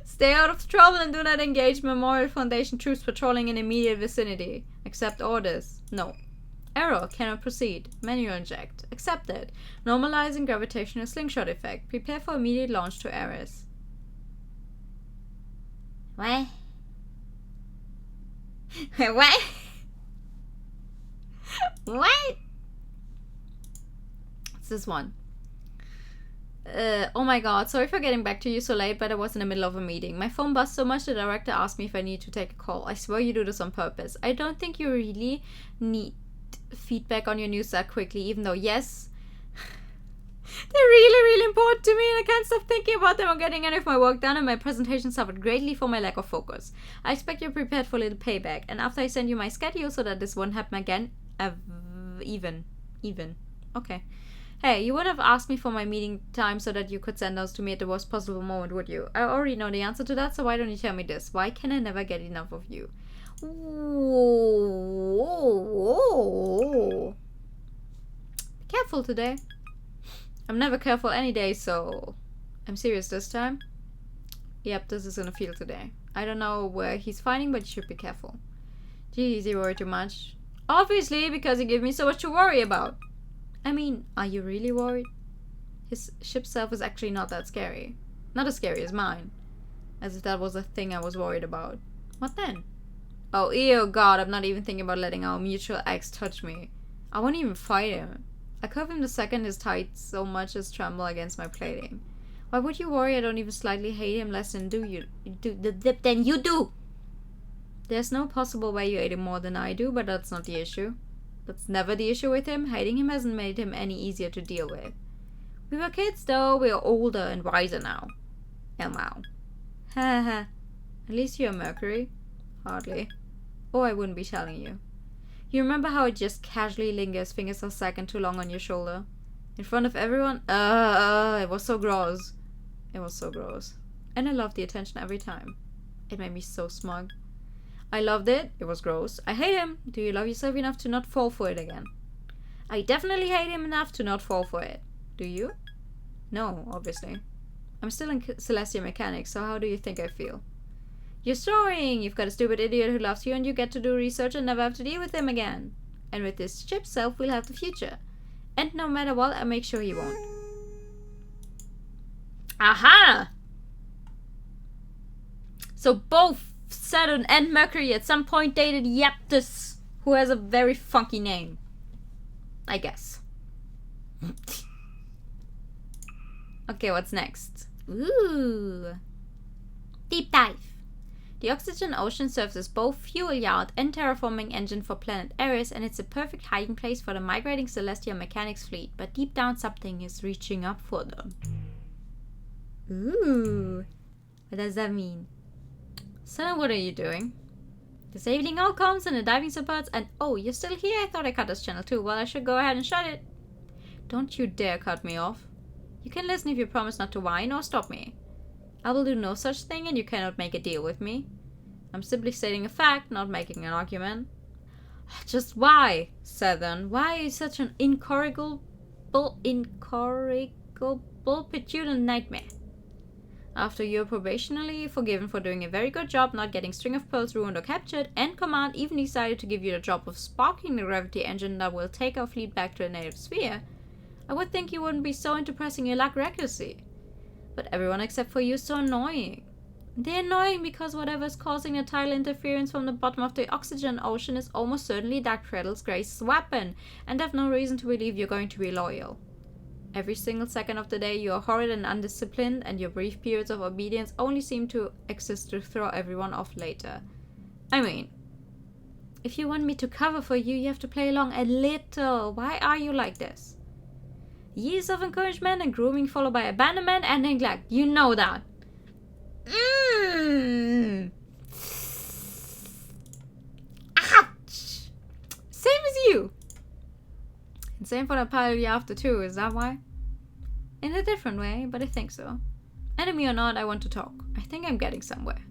Stay out of trouble and do not engage Memorial Foundation troops patrolling in immediate vicinity. Accept orders. No. Error. Cannot proceed. Manual inject. Accepted. Normalizing gravitational slingshot effect. Prepare for immediate launch to Ares. What? What? What? It's this one. Oh my god, sorry for getting back to you so late, but I was in the middle of a meeting. My phone buzzed so much the director asked me if I need to take a call. I swear you do this on purpose. I don't think you really need feedback on your news that quickly, even though, yes, they're really important to me and I can't stop thinking about them or getting any of my work done, and my presentation suffered greatly for my lack of focus. I expect you're prepared for a little payback, and after I send you my schedule so that this won't happen again, even. Okay. Hey, you would have asked me for my meeting time so that you could send those to me at the worst possible moment, would you? I already know the answer to that, so why don't you tell me this? Why can I never get enough of you? Ooh. Be careful today. I'm never careful any day, so I'm serious this time. Yep, this is gonna feel today. I don't know where he's fighting, but you should be careful. Geez, you worry too much. Obviously, because you give me so much to worry about. I mean, are you really worried? His ship self is actually not that scary. Not as scary as mine. As if that was a thing I was worried about. What then? Oh, ew, god, I'm not even thinking about letting our mutual ex touch me. I won't even fight him. I curve him the second his tights so much as tremble against my plating. Why would you worry I don't even slightly hate him less than you do? There's no possible way you hate him more than I do, but that's not the issue. That's never the issue with him. Hating him hasn't made him any easier to deal with. We were kids though, we are older and wiser now. Elmow. Haha. At least you're Mercury. Hardly. Or I wouldn't be telling you. You remember how it just casually lingers fingers a second too long on your shoulder? In front of everyone? It was so gross. It was so gross. And I loved the attention every time. It made me so smug. I loved it. It was gross. I hate him. Do you love yourself enough to not fall for it again? I definitely hate him enough to not fall for it. Do you? No, obviously. I'm still in celestial mechanics, so how do you think I feel? You're soaring! You've got a stupid idiot who loves you and you get to do research and never have to deal with him again. And with this chip self, we'll have the future. And no matter what, I'll make sure he won't. Aha! So both Saturn and Mercury at some point dated Yaptus, who has a very funky name. I guess. Okay, what's next? Ooh. Deep dive. The oxygen ocean serves as both fuel yard and terraforming engine for planet Ares, and it's a perfect hiding place for the migrating celestial mechanics fleet, but deep down something is reaching up for them. Ooh. What does that mean? So what are you doing? Disabling all comms and the diving supports, and oh, you're still here? I thought I cut this channel too. Well, I should go ahead and shut it. Don't you dare cut me off. You can listen if you promise not to whine or stop me. I will do no such thing and you cannot make a deal with me. I'm simply stating a fact, not making an argument. Just why, Southern? Why are you such an incorrigible, petulant nightmare? After you're probationally forgiven for doing a very good job not getting String of Pearls ruined or captured, and Command even decided to give you the job of sparking the gravity engine that will take our fleet back to the native sphere, I would think you wouldn't be so into pressing your luck recklessly. But everyone except for you is so annoying. They're annoying because whatever's causing the tidal interference from the bottom of the oxygen ocean is almost certainly Dark Cradle's Grace's weapon, and I've no reason to believe you're going to be loyal. Every single second of the day you are horrid and undisciplined, and your brief periods of obedience only seem to exist to throw everyone off later. I mean, if you want me to cover for you, you have to play along a little. Why are you like this? Years of encouragement and grooming followed by abandonment and neglect. You know that. Ouch! Same as you. And same for the pilot you're after too, is that why? In a different way, but I think so. Enemy or not, I want to talk. I think I'm getting somewhere.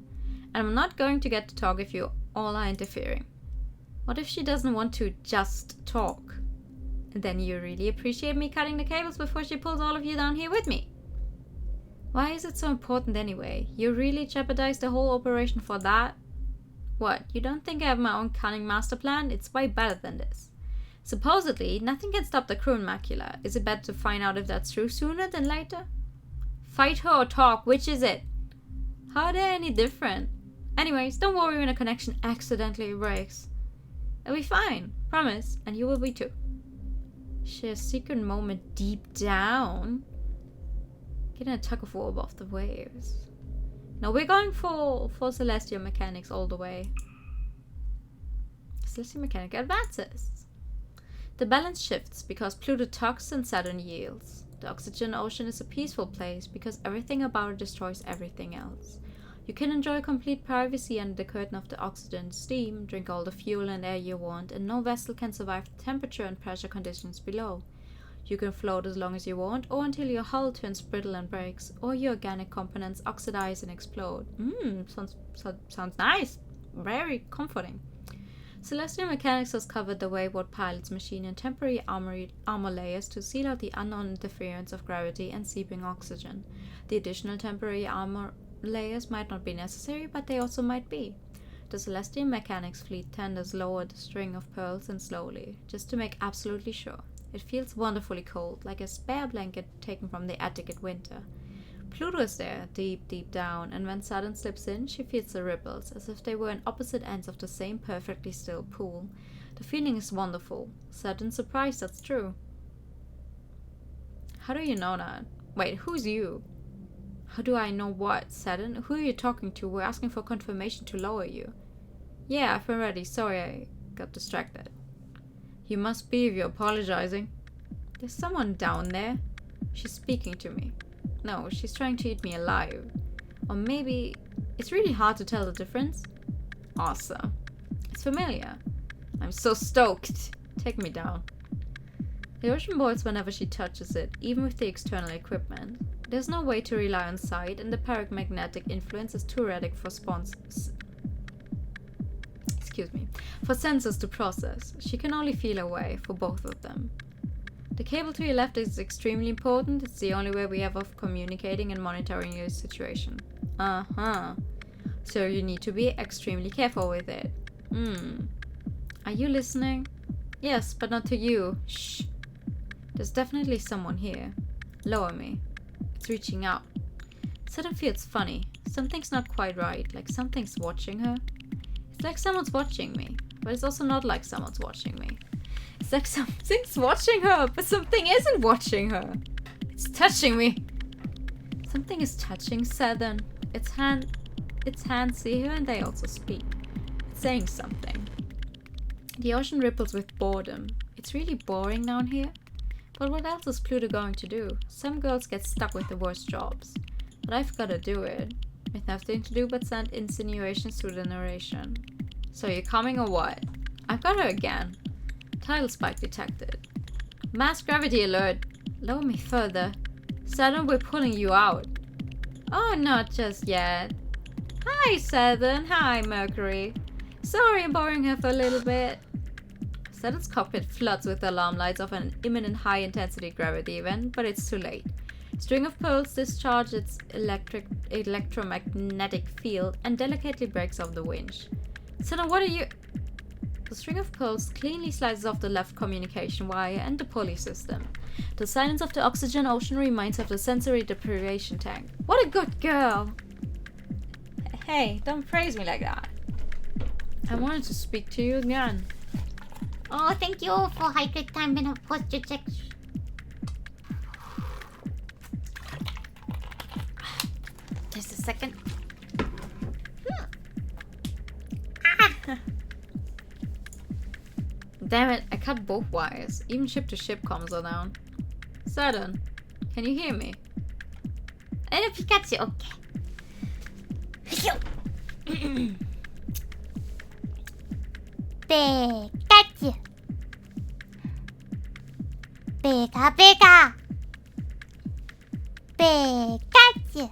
And I'm not going to get to talk if you all are interfering. What if she doesn't want to just talk? And then you really appreciate me cutting the cables before she pulls all of you down here with me. Why is it so important anyway? You really jeopardized the whole operation for that? What, you don't think I have my own cunning master plan? It's way better than this. Supposedly, nothing can stop the crew in Macula. Is it better to find out if that's true sooner than later? Fight her or talk, which is it? How are they any different? Anyways, don't worry when a connection accidentally breaks. It'll be fine, promise, and you will be too. Share a secret moment deep down. Getting a tug of war above the waves. No, we're going for celestial mechanics all the way. Celestial mechanic advances. The balance shifts because Pluto tugs and Saturn yields. The oxygen ocean is a peaceful place because everything about it destroys everything else. You can enjoy complete privacy under the curtain of the oxygen steam, drink all the fuel and air you want, and no vessel can survive the temperature and pressure conditions below. You can float as long as you want, or until your hull turns brittle and breaks, or your organic components oxidize and explode. Sounds nice. Very comforting. Celestial Mechanics has covered the wayward pilot's machine in temporary armor layers to seal out the unknown interference of gravity and seeping oxygen. The additional temporary armor layers might not be necessary, but they also might be. The Celestial Mechanics fleet tenders lower the string of pearls and slowly, just to make absolutely sure. It feels wonderfully cold, like a spare blanket taken from the attic in winter. Pluto is there, deep, deep down, and when Saturn slips in, she feels the ripples, as if they were in opposite ends of the same perfectly still pool. The feeling is wonderful. Saturn's surprised that's true. How do you know that? Wait, who's you? How do I know what, Saturn? Who are you talking to? We're asking for confirmation to lower you. Yeah, I've been ready. Sorry, I got distracted. You must be if you're apologizing. There's someone down there. She's speaking to me. No, she's trying to eat me alive. Or maybe... It's really hard to tell the difference. Awesome. It's familiar. I'm so stoked. Take me down. The ocean boils whenever she touches it, even with the external equipment. There's no way to rely on sight, and the paramagnetic influence is too erratic for for sensors to process. She can only feel her way for both of them. The cable to your left is extremely important. It's the only way we have of communicating and monitoring your situation. So you need to be extremely careful with it. Are you listening? Yes, but not to you. Shh. There's definitely someone here. Lower me. It's reaching out. Sudden feels funny. Something's not quite right, like something's watching her. It's like someone's watching me, but it's also not like someone's watching me. It's like something's watching her, but something isn't watching her. It's touching me. Something is touching Southern. Its hands see her and they also speak. It's saying something. The ocean ripples with boredom. It's really boring down here. But what else is Pluto going to do? Some girls get stuck with the worst jobs. But I've gotta do it. With nothing to do but send insinuations through the narration. So you're coming or what? I've got her again. Tidal spike detected. Mass gravity alert. Lower me further. Saturn, we're pulling you out. Oh, not just yet. Hi, Saturn. Hi, Mercury. Sorry I'm boring her for a little bit. Saturn's cockpit floods with the alarm lights of an imminent high-intensity gravity event, but it's too late. String of pearls discharge its electromagnetic field and delicately breaks off the winch. Saturn, what are you... The string of pearls cleanly slices off the left communication wire and the pulley system. The silence of the oxygen ocean reminds of the sensory deprivation tank. What a good girl! Hey, don't praise me like that. I wanted to speak to you again. Oh, thank you for hydrate time and a posture check. Just a second. Damn it, I cut both wires. Even ship-to-ship comms are down. Saturn, can you hear me? Pikachu, okay. Pikachu. Pika, Pika. Pikachu.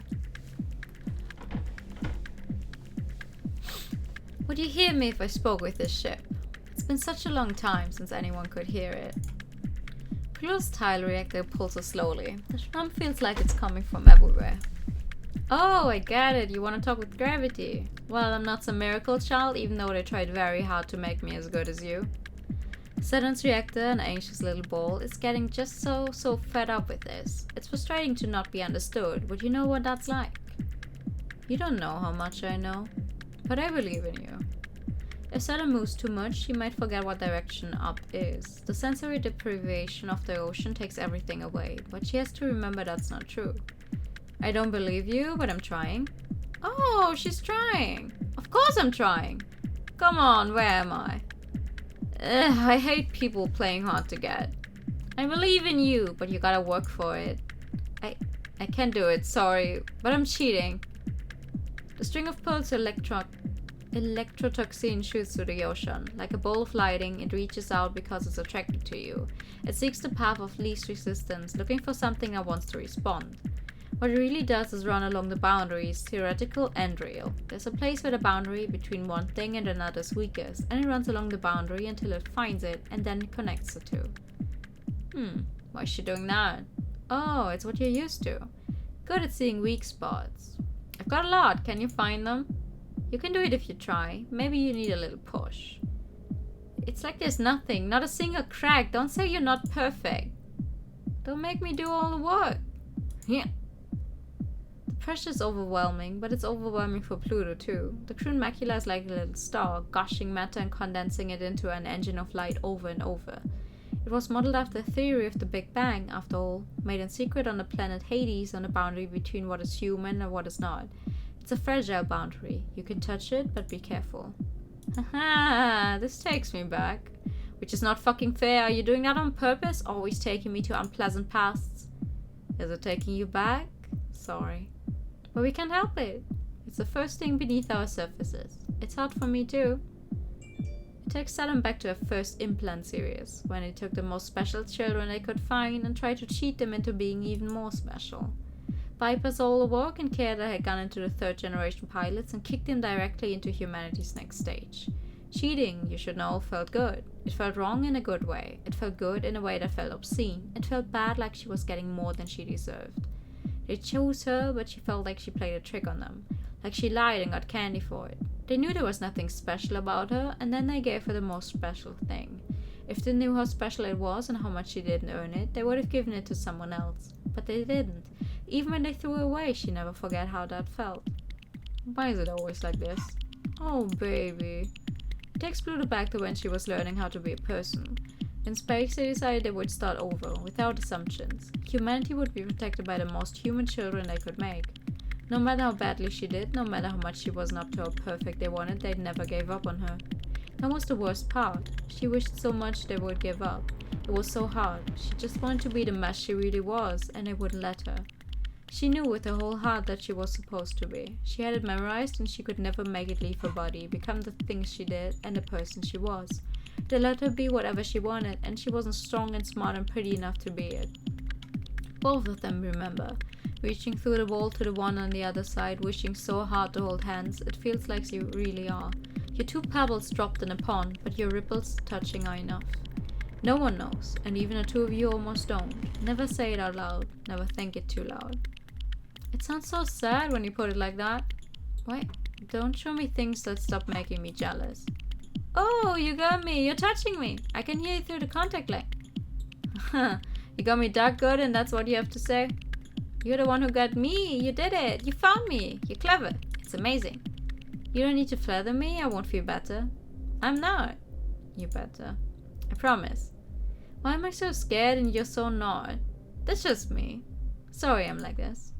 Would you hear me if I spoke with this ship? It's been such a long time since anyone could hear it. Pluto's tidal reactor pulses slowly. The strum feels like it's coming from everywhere. Oh, I get it. You want to talk with gravity. Well, I'm not some miracle child, even though they tried very hard to make me as good as you. Saturn's reactor, an anxious little ball, is getting just so fed up with this. It's frustrating to not be understood, but you know what that's like. You don't know how much I know, but I believe in you. If Saturn moves too much, she might forget what direction up is. The sensory deprivation of the ocean takes everything away, but she has to remember that's not true. I don't believe you, but I'm trying. Oh, she's trying. Of course I'm trying. Come on, where am I? I hate people playing hard to get. I believe in you, but you gotta work for it. I can't do it, sorry, but I'm cheating. The string of pearls electrotoxin shoots through the ocean. Like a bolt of lightning, it reaches out because it's attracted to you. It seeks the path of least resistance, looking for something that wants to respond. What it really does is run along the boundaries, theoretical and real. There's a place where the boundary between one thing and another is weakest, and it runs along the boundary until it finds it, and then it connects the two. Why is she doing that? Oh, it's what you're used to. Good at seeing weak spots. I've got a lot, can you find them? You can do it if you try. Maybe you need a little push. It's like there's nothing, not a single crack. Don't say you're not perfect. Don't make me do all the work. Yeah. The pressure is overwhelming, but it's overwhelming for Pluto too. The crude macula is like a little star, gushing matter and condensing it into an engine of light over and over. It was modeled after the theory of the Big Bang, after all, made in secret on the planet Hades on the boundary between what is human and what is not. It's a fragile boundary. You can touch it, but be careful. Haha, this takes me back. Which is not fucking fair. Are you doing that on purpose? Always taking me to unpleasant pasts? Is it taking you back? Sorry. But we can't help it. It's the first thing beneath our surfaces. It's hard for me too. It takes Saturn back to her first implant series, when he took the most special children they could find and tried to cheat them into being even more special. Bypass all the work and care that had gone into the third generation pilots and kicked them directly into humanity's next stage. Cheating, you should know, felt good. It felt wrong in a good way. It felt good in a way that felt obscene. It felt bad, like she was getting more than she deserved. They chose her, but she felt like she played a trick on them. like she lied and got candy for it. They knew there was nothing special about her, and then they gave her the most special thing. If they knew how special it was and how much she didn't earn it, they would have given it to someone else. But they didn't. Even when they threw it away, she never forgot how that felt. Why is it always like this? Oh, baby. It takes Pluto back to when she was learning how to be a person. In space, they decided they would start over, without assumptions. Humanity would be protected by the most human children they could make. No matter how badly she did, no matter how much she wasn't up to how perfect they wanted, they never gave up on her. That was the worst part. She wished so much they would give up. It was so hard. She just wanted to be the mess she really was, and they wouldn't let her. She knew with her whole heart that she was supposed to be. She had it memorized, and she could never make it leave her body, become the things she did, and the person she was. They let her be whatever she wanted, and she wasn't strong and smart and pretty enough to be it. Both of them remember. Reaching through the wall to the one on the other side, wishing so hard to hold hands, it feels like you really are. You're two pebbles dropped in a pond, but your ripples touching are enough. No one knows, and even the two of you almost don't. Never say it out loud, never think it too loud. It sounds so sad when you put it like that. Wait, don't show me things that stop making me jealous. Oh, you got me, you're touching me. I can hear you through the contact lens. You got me that good and that's what you have to say? You're the one who got me, you did it, you found me, you're clever, it's amazing. You don't need to flatter me, I won't feel better. I'm not. You better. I promise. Why am I so scared and you're so not? That's just me. Sorry I'm like this.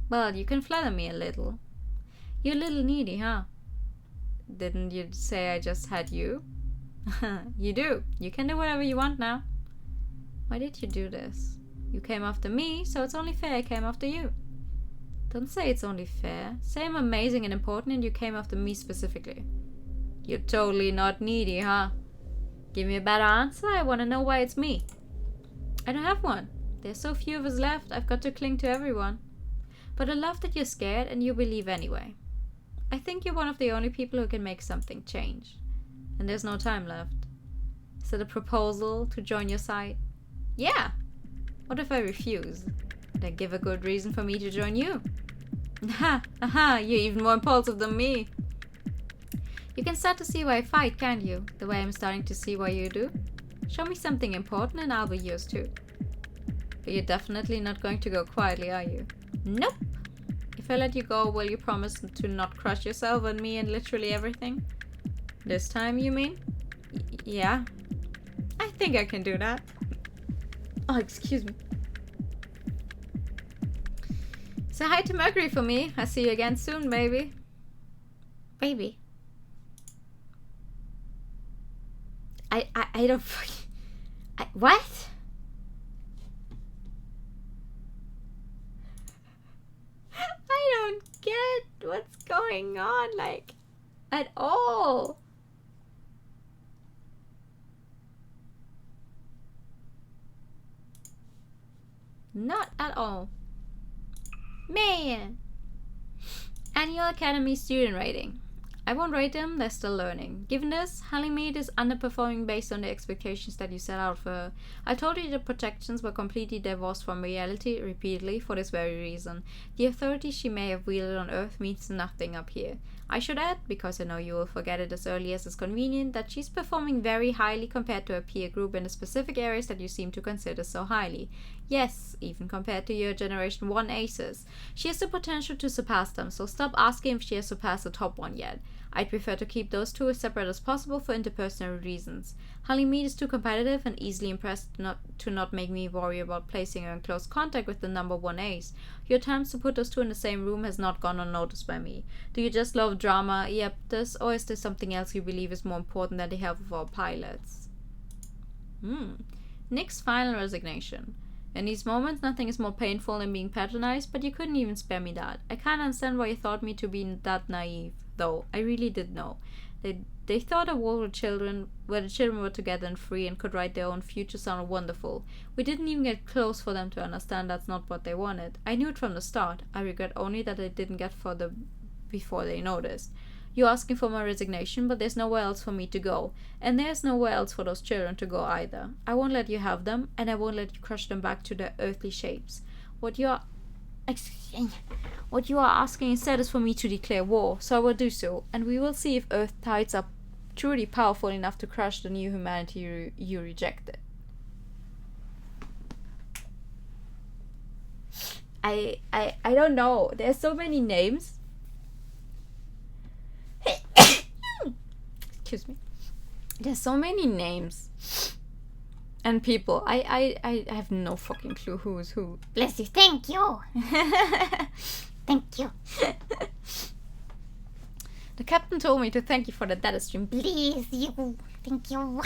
Well, you can flatter me a little. You're a little needy, huh? Didn't you say I just had you? You do. You can do whatever you want now. Why did you do this? You came after me, so it's only fair I came after you. Don't say it's only fair. Say I'm amazing and important and you came after me specifically. You're totally not needy, huh? Give me a better answer. I want to know why it's me. I don't have one. There's so few of us left, I've got to cling to everyone. But I love that you're scared and you believe anyway. I think you're one of the only people who can make something change. And there's no time left. Is it a proposal to join your side? Yeah. What if I refuse? Then give a good reason for me to join you. Aha, you're even more impulsive than me. You can start to see why I fight, can't you? The way I'm starting to see why you do. Show me something important and I'll be yours too. But you're definitely not going to go quietly, are you? Nope. If I let you go, will you promise to not crush yourself on me and literally everything? This time, you mean? Yeah. I think I can do that. Oh, excuse me. Say hi to Mercury for me. I'll see you again soon, baby. Baby. I don't... what? I don't get what's going on, like, at all. Not at all. Man. Annual Academy student rating. I won't rate them, they're still learning. Given this, Halimede is underperforming based on the expectations that you set out for her. I told you the projections were completely divorced from reality repeatedly for this very reason. The authority she may have wielded on Earth means nothing up here. I should add, because I know you will forget it as early as is convenient, that she's performing very highly compared to her peer group in the specific areas that you seem to consider so highly. Yes, even compared to your Generation 1 aces. She has the potential to surpass them, so stop asking if she has surpassed the top one yet. I'd prefer to keep those two as separate as possible for interpersonal reasons. Halimede is too competitive and easily impressed to not make me worry about placing her in close contact with the number 1 ace. Your attempts to put those two in the same room has not gone unnoticed by me. Do you just love drama, Ieptus, or is there something else you believe is more important than the health of our pilots? Nick's final resignation. In these moments, nothing is more painful than being patronized, but you couldn't even spare me that. I can't understand why you thought me to be that naive, though. I really did know. They thought a world where the children were together and free and could write their own future sounded wonderful. We didn't even get close for them to understand that's not what they wanted. I knew it from the start. I regret only that I didn't get further before they noticed. You're asking for my resignation, but there's nowhere else for me to go. And there's nowhere else for those children to go either. I won't let you have them, and I won't let you crush them back to their earthly shapes. What you're What you are asking instead is for me to declare war, so I will do so, and we will see if Earth tides are truly powerful enough to crush the new humanity you rejected. I don't know. There's so many names. Excuse me. There's so many names and people. I have no fucking clue who is who. Bless you. Thank you. Thank you. The captain told me to thank you for the data stream. Please, you. Thank you.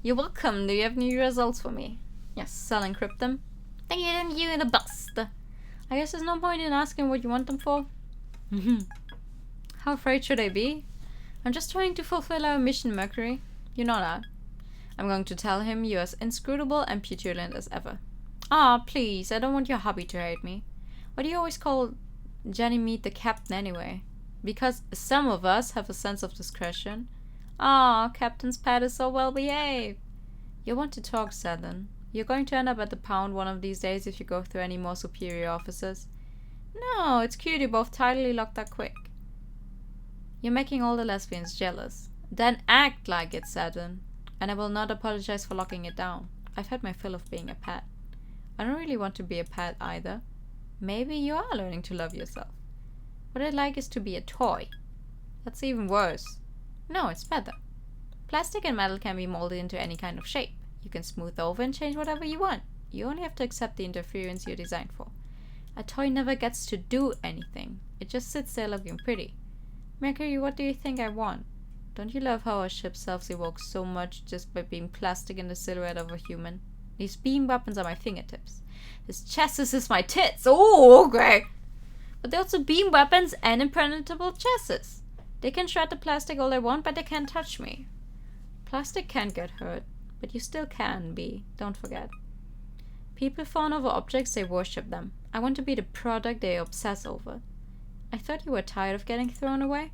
You're welcome. Do you have new results for me? Yes, I'll encrypt them. Thank you in the bust. I guess there's no point in asking what you want them for. How afraid should I be? I'm just trying to fulfill our mission, Mercury. You know that. I'm going to tell him you're as inscrutable and petulant as ever. Ah, please, I don't want your hubby to hate me. Why do you always call Ganymede the captain anyway? Because some of us have a sense of discretion. Ah, Captain's pet is so well behaved. You want to talk, Saturn. You're going to end up at the pound one of these days if you go through any more superior officers. No, it's cute you both tidily locked that quick. You're making all the lesbians jealous. Then act like it, Saturn. And I will not apologize for locking it down. I've had my fill of being a pet. I don't really want to be a pet either. Maybe you are learning to love yourself. What I'd like is to be a toy. That's even worse. No, it's better. Plastic and metal can be molded into any kind of shape. You can smooth over and change whatever you want. You only have to accept the interference you're designed for. A toy never gets to do anything. It just sits there looking pretty. Mercury, what do you think I want? Don't you love how our ship self-evokes so much just by being plastic in the silhouette of a human? These beam weapons are my fingertips. This chassis is my tits. Oh, okay. But they're also beam weapons and impenetrable chassis. They can shred the plastic all they want, but they can't touch me. Plastic can't get hurt. But you still can be, don't forget. People fawn over objects, they worship them. I want to be the product they obsess over. I thought you were tired of getting thrown away.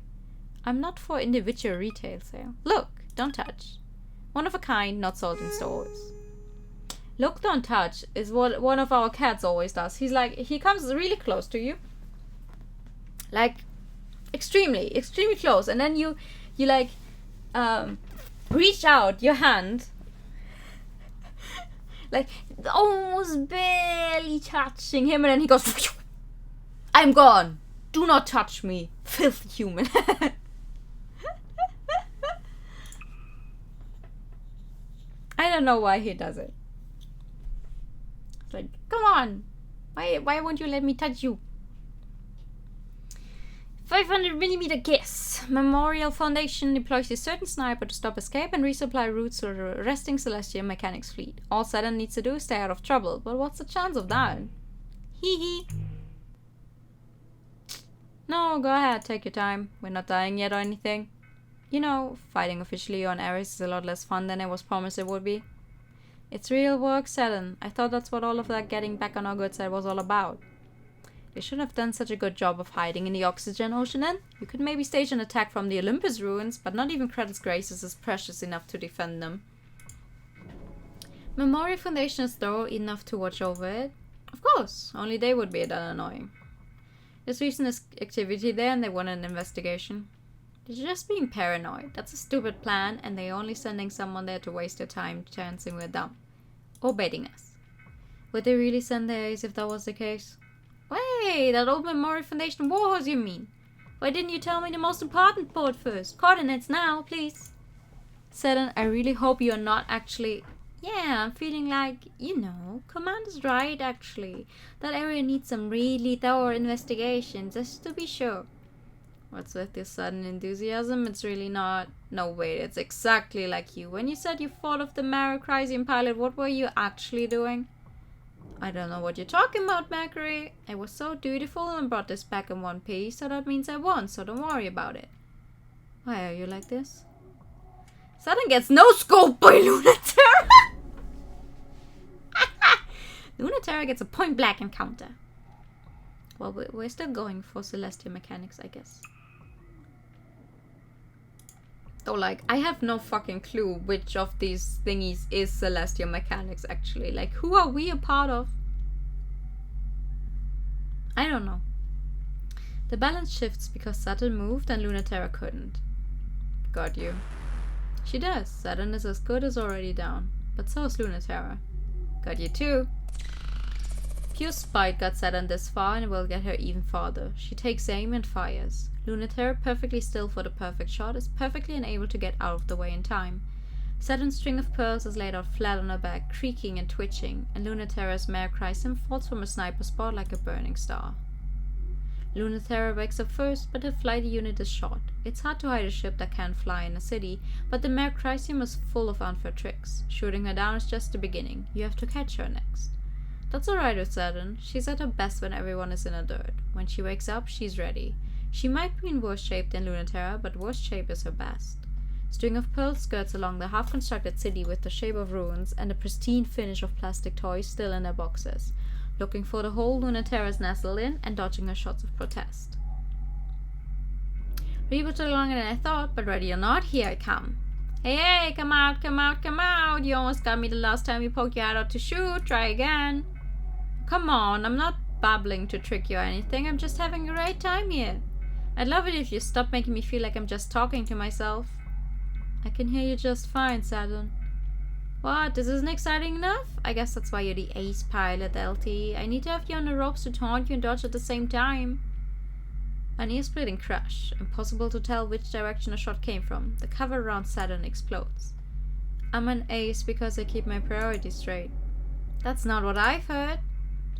I'm not for individual retail sale. Look, don't touch. One of a kind, not sold in stores. Look, don't touch is what one of our cats always does. He's like, he comes really close to you. Like, extremely close. And then you like, reach out your hand, like almost barely touching him, and then he goes, I'm gone. Do not touch me, filthy human. I don't know why he does it. It's like, come on. Why won't you let me touch you? 500mm kiss. Memorial Foundation deploys a certain sniper to stop escape and resupply routes to the resting Celestial Mechanics fleet. All Saturn needs to do is stay out of trouble, but what's the chance of that? Hee hee. No, go ahead, take your time. We're not dying yet or anything. You know, fighting officially on Ares is a lot less fun than I was promised it would be. It's real work, Saturn. I thought that's what all of that getting back on our good side was all about. They shouldn't have done such a good job of hiding in the oxygen ocean then. You could maybe stage an attack from the Olympus ruins, but not even Kratos' Graces is precious enough to defend them. Memorial Foundation is thorough enough to watch over it. Of course, only they would be that annoying. There's recent activity there and they want an investigation. They're just being paranoid. That's a stupid plan and they're only sending someone there to waste their time chancing we're dumb. Or baiting us. Would they really send their ace if that was the case? Wait, that old Memorial Foundation warhorse you mean? Why didn't you tell me the most important part first? Coordinates now, please. Saturn, I really hope you're not actually... Yeah, I'm feeling like, you know, Commander's right actually. That area needs some really thorough investigation, just to be sure. What's with this sudden enthusiasm? It's really not... No, wait, it's exactly like you. When you said you fought off the Maracrysian pilot, what were you actually doing? I don't know what you're talking about, Mercury. I was so dutiful and brought this back in one piece, so that means I won, so don't worry about it. Why are you like this? Saturn gets no scope by Lunatera! Lunatera gets a point-blank encounter. Well, we're still going for Celestial Mechanics, I guess. Though, like, I have no fucking clue which of these thingies is Celestial Mechanics, actually. Like, who are we a part of? I don't know. The balance shifts because Saturn moved and Lunaterra couldn't. Got you. She does. Saturn is as good as already down. But so is Lunaterra. Got you too. Pure spite got Saturn this far and will get her even farther. She takes aim and fires. Lunaterra, perfectly still for the perfect shot, is perfectly unable to get out of the way in time. Saturn's string of pearls is laid out flat on her back, creaking and twitching, and Lunaterra's mare Chrysum falls from a sniper spot like a burning star. Lunaterra wakes up first, but her flighty unit is shot. It's hard to hide a ship that can't fly in a city, but the mare Chrysum is full of unfair tricks. Shooting her down is just the beginning. You have to catch her next. That's alright with Saturn. She's at her best when everyone is in her dirt. When she wakes up, she's ready. She might be in worse shape than Lunaterra, but worse shape is her best. String of pearls skirts along the half-constructed city with the shape of ruins and a pristine finish of plastic toys still in their boxes, looking for the hole Lunaterra's nestled in and dodging her shots of protest. Reaper took longer than I thought, but ready or not, here I come. Hey, come out, come out, come out! You almost got me the last time you poked your head out to shoot. Try again. Come on, I'm not babbling to trick you or anything. I'm just having a great time here. I'd love it if you stopped making me feel like I'm just talking to myself. I can hear you just fine, Saturn. What? This isn't exciting enough? I guess that's why you're the ace pilot, LT. I need to have you on the ropes to taunt you and dodge at the same time. An ear-splitting crash. Impossible to tell which direction a shot came from. The cover around Saturn explodes. I'm an ace because I keep my priorities straight. That's not what I've heard.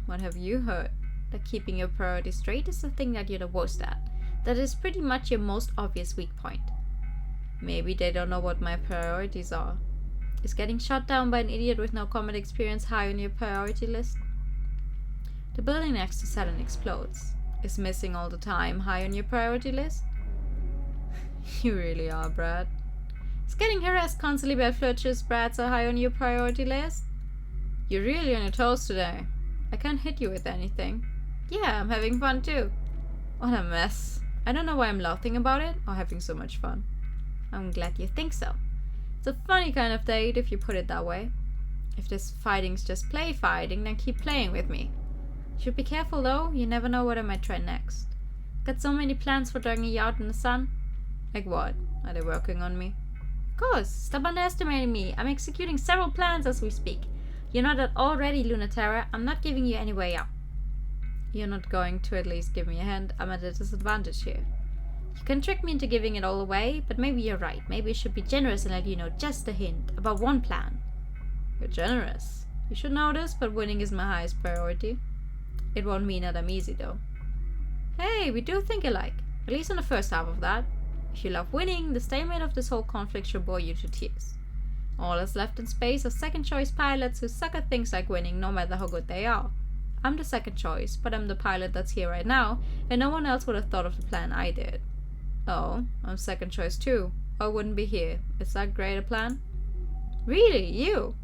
What have you heard? That keeping your priorities straight is the thing that you're the worst at. That is pretty much your most obvious weak point. Maybe they don't know what my priorities are. Is getting shot down by an idiot with no combat experience high on your priority list? The building next to Saturn explodes. Is missing all the time high on your priority list? You really are, Brad. Is getting harassed constantly by flirtatious brats are high on your priority list? You're really on your toes today. I can't hit you with anything. Yeah, I'm having fun too. What a mess. I don't know why I'm laughing about it or having so much fun. I'm glad you think so. It's a funny kind of date if you put it that way. If this fighting's just play fighting, then keep playing with me. Should be careful though, you never know what I might try next. Got so many plans for dragging you out in the sun. Like what? Are they working on me? Of course, stop underestimating me. I'm executing several plans as we speak. You're not at all ready, Lunaterra. I'm not giving you any way out. You're not going to at least give me a hand. I'm at a disadvantage here. You can trick me into giving it all away, but maybe you're right. Maybe I should be generous and let you know just a hint about one plan. You're generous. You should know this, but winning is my highest priority. It won't mean that I'm easy though. Hey, we do think alike. At least in the first half of that. If you love winning, the stalemate of this whole conflict should bore you to tears. All that's left in space are second choice pilots who suck at things like winning no matter how good they are. I'm the second choice, but I'm the pilot that's here right now, and no one else would have thought of the plan I did. Oh, I'm second choice too. I wouldn't be here. Is that great a plan? Really? You?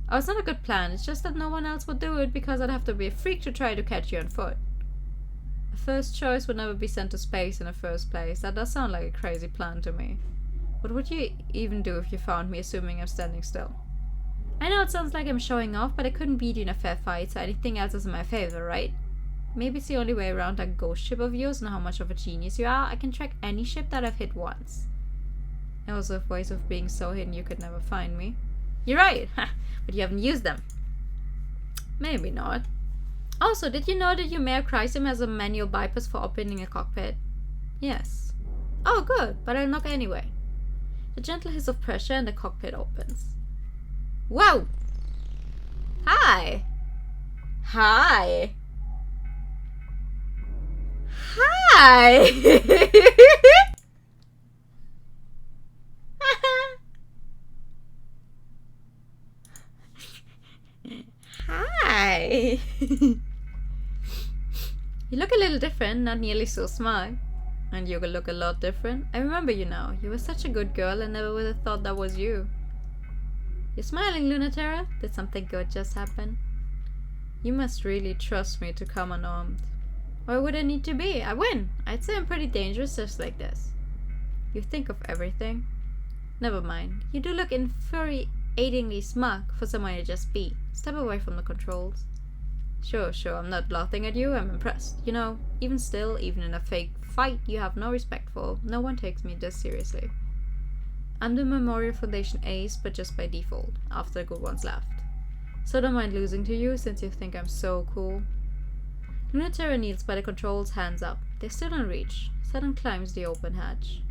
Oh, it's not a good plan. It's just that no one else would do it because I'd have to be a freak to try to catch you on foot. A first choice would never be sent to space in the first place. That does sound like a crazy plan to me. What would you even do if you found me assuming I'm standing still? I know it sounds like I'm showing off, but I couldn't beat you in a fair fight, so anything else is in my favor, right? Maybe it's the only way around that ghost ship of yours and how much of a genius you are. I can track any ship that I've hit once. I also have ways of being so hidden you could never find me. You're right, but you haven't used them. Maybe not. Also, did you know that your mare Chrysum has a manual bypass for opening a cockpit? Yes. Oh, good, but I'll knock anyway. A gentle hiss of pressure and the cockpit opens. Whoa! Hi! Hi! Hi! Hi! You look a little different, not nearly so smart. And you look a lot different. I remember you now. You were such a good girl and never would have thought that was you. You're smiling, Lunaterra? Did something good just happen? You must really trust me to come unarmed. Why would I need to be? I win! I'd say I'm pretty dangerous just like this. You think of everything. Never mind. You do look infuriatingly smug for someone to just be. Step away from the controls. Sure, I'm not laughing at you, I'm impressed. You know, even still, even in a fake fight you have no respect for, no one takes me this seriously. I'm the Memorial Foundation ace, but just by default, after the good ones left. So don't mind losing to you, since you think I'm so cool. Lunatera kneels by the controls, hands up. They're still in reach. Sudden climbs the open hatch.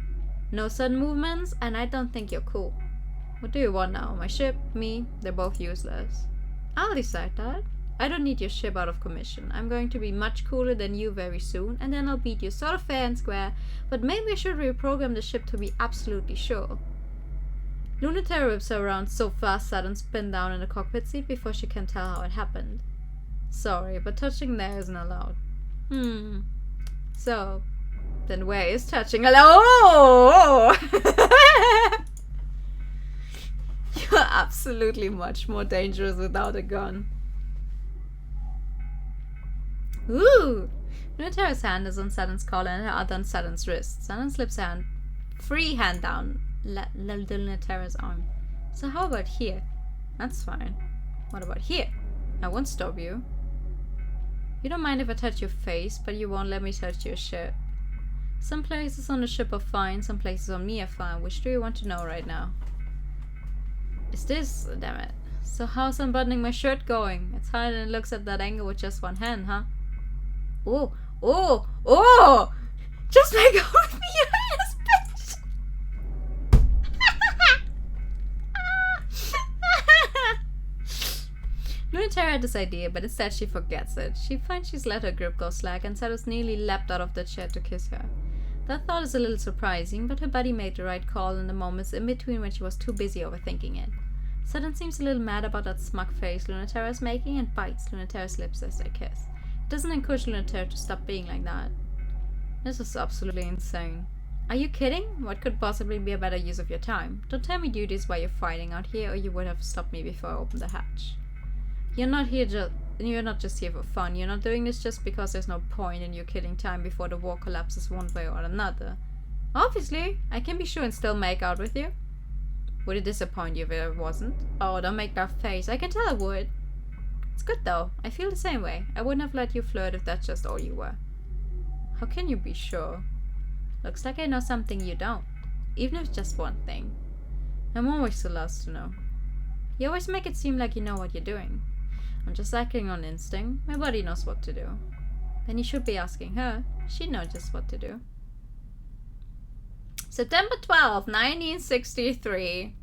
No sudden movements, and I don't think you're cool. What do you want now? My ship? Me? They're both useless. I'll decide that. I don't need your ship out of commission. I'm going to be much cooler than you very soon, and then I'll beat you sort of fair and square, but maybe I should reprogram the ship to be absolutely sure. Lunatera whips her around so fast Saturn spin down in the cockpit seat before she can tell how it happened. Sorry, but touching there isn't allowed. So, then where is touching allowed? Oh! You're absolutely much more dangerous without a gun. Ooh! Lunatera's hand is on Saturn's collar and her other on Saturn's wrist. Saturn slips her free hand down Lunatera's arm. So how about here? That's fine. What about here? I won't stop you. You don't mind if I touch your face, but you won't let me touch your ship. Some places on the ship are fine, some places on me are fine. Which do you want to know right now? Is this... damn it. So how's unbuttoning my shirt going? It's harder than it looks at that angle with just one hand, huh? Oh! Oh! Oh! Just make out with me, you ass bitch! Lunatera had this idea, but instead she forgets it. She finds she's let her grip go slack, and Satos nearly leapt out of the chair to kiss her. That thought is a little surprising, but her buddy made the right call in the moments in between when she was too busy overthinking it. Saturn seems a little mad about that smug face Lunatera is making and bites Lunatera's lips as they kiss. It doesn't encourage Lunatera to stop being like that. This is absolutely insane. Are you kidding? What could possibly be a better use of your time? Don't tell me duties while you're fighting out here, or you would have stopped me before I opened the hatch. You're not just here for fun. You're not doing this just because there's no point in you killing time before the war collapses one way or another. Obviously, I can be sure and still make out with you. Would it disappoint you if it wasn't? Oh, don't make that face. I can tell it would. It's good though. I feel the same way. I wouldn't have let you flirt if that's just all you were. How can you be sure? Looks like I know something you don't. Even if it's just one thing. I'm always the last to know. You always make it seem like you know what you're doing. I'm just acting on instinct. My body knows what to do. Then you should be asking her. She'd know just what to do. September 12, 1963.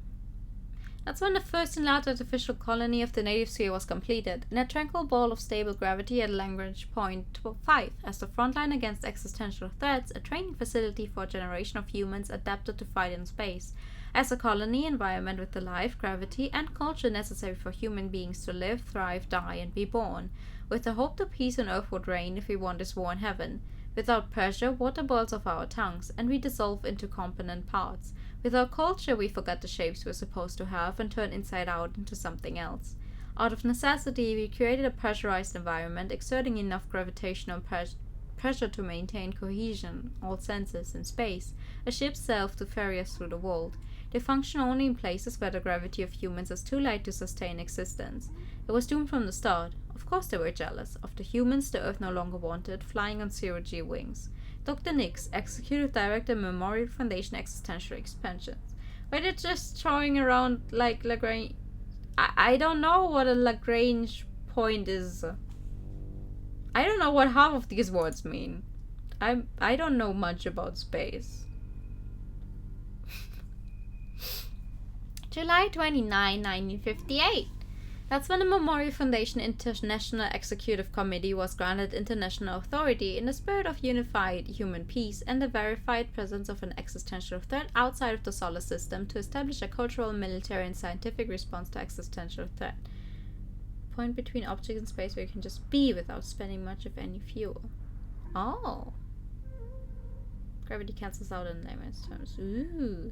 That's when the first enlarged artificial colony of the native sphere was completed, in a tranquil ball of stable gravity at Lagrange point 5, as the frontline against existential threats, a training facility for a generation of humans adapted to fight in space, as a colony environment with the life, gravity, and culture necessary for human beings to live, thrive, die, and be born, with the hope that peace on earth would reign if we won this war in heaven. Without pressure, water boils off our tongues, and we dissolve into component parts. Without culture, we forget the shapes we're supposed to have and turn inside out into something else. Out of necessity, we created a pressurized environment, exerting enough gravitational pressure to maintain cohesion, all senses, in space, a ship's self to ferry us through the world. They function only in places where the gravity of humans is too light to sustain existence. It was doomed from the start. Of course they were jealous. Of the humans the Earth no longer wanted, flying on zero-G wings. Dr. Nix, Executive Director, Memorial Foundation Existential Expansions. Why they're just throwing around like Lagrange... I don't know what a Lagrange point is. I don't know what half of these words mean. I don't know much about space. July 29, 1958. That's when the Memorial Foundation International Executive Committee was granted international authority in the spirit of unified human peace and the verified presence of an existential threat outside of the solar system to establish a cultural, military, and scientific response to existential threat. Point between objects in space where you can just be without spending much of any fuel. Oh. Gravity cancels out in layman's terms. Ooh.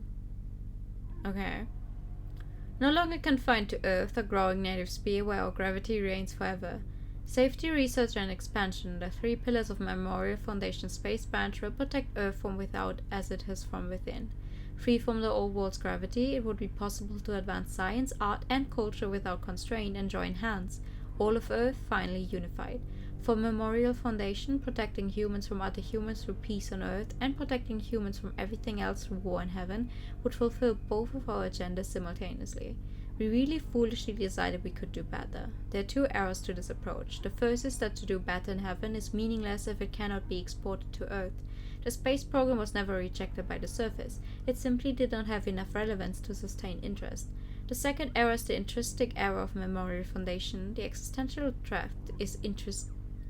Okay. No longer confined to Earth, a growing native sphere where our gravity reigns forever. Safety, research, and expansion, the three pillars of Memorial Foundation Space Branch, will protect Earth from without as it is from within. Free from the old world's gravity, it would be possible to advance science, art, and culture without constraint and join hands. all of Earth finally unified. For Memorial Foundation, protecting humans from other humans through peace on Earth and protecting humans from everything else through war in heaven would fulfill both of our agendas simultaneously. We really foolishly decided we could do better. There are two errors to this approach. The first is that to do better in heaven is meaningless if it cannot be exported to Earth. The space program was never rejected by the surface. It simply did not have enough relevance to sustain interest. The second error is the intrinsic error of Memorial Foundation. The existential threat is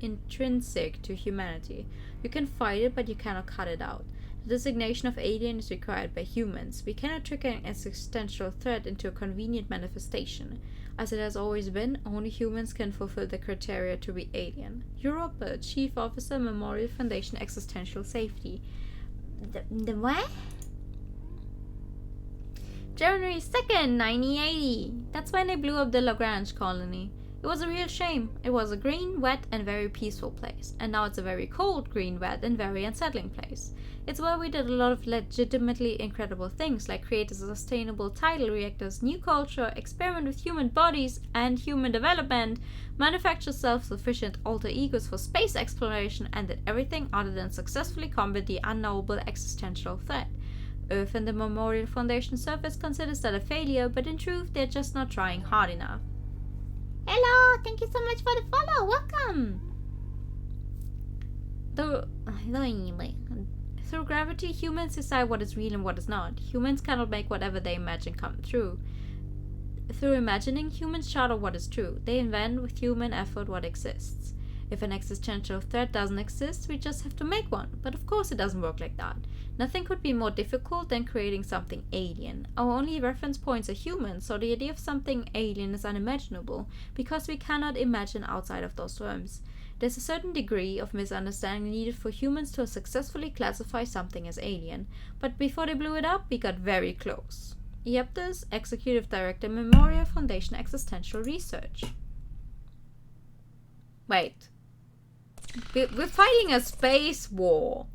intrinsic to humanity. You can fight it, but you cannot cut it out. The designation of alien is required by humans. We cannot trick an existential threat into a convenient manifestation. As it has always been, only humans can fulfill the criteria to be alien. Europa, Chief Officer, Memorial Foundation, Existential Safety. The what? January 2nd, 1980. That's when they blew up the Lagrange colony. It was a real shame. It was a green, wet, and very peaceful place. And now it's a very cold, green, wet, and very unsettling place. It's where we did a lot of legitimately incredible things, like create a sustainable tidal reactors, new culture, experiment with human bodies and human development, manufacture self-sufficient alter egos for space exploration, and did everything other than successfully combat the unknowable existential threat. Earth and the Memorial Foundation Service considers that a failure, but in truth, they're just not trying hard enough. Hello, thank you so much for the follow. Welcome. Through gravity, humans decide what is real and what is not. Humans cannot make whatever they imagine come true. Through imagining, humans charter what is true. They invent with human effort what exists. If an existential threat doesn't exist, we just have to make one. But of course it doesn't work like that. Nothing could be more difficult than creating something alien. Our only reference points are humans, so the idea of something alien is unimaginable, because we cannot imagine outside of those terms. There's a certain degree of misunderstanding needed for humans to successfully classify something as alien. But before they blew it up, we got very close. Yeptes, Executive Director, Memorial Foundation Existential Research. Wait. We're fighting a space war.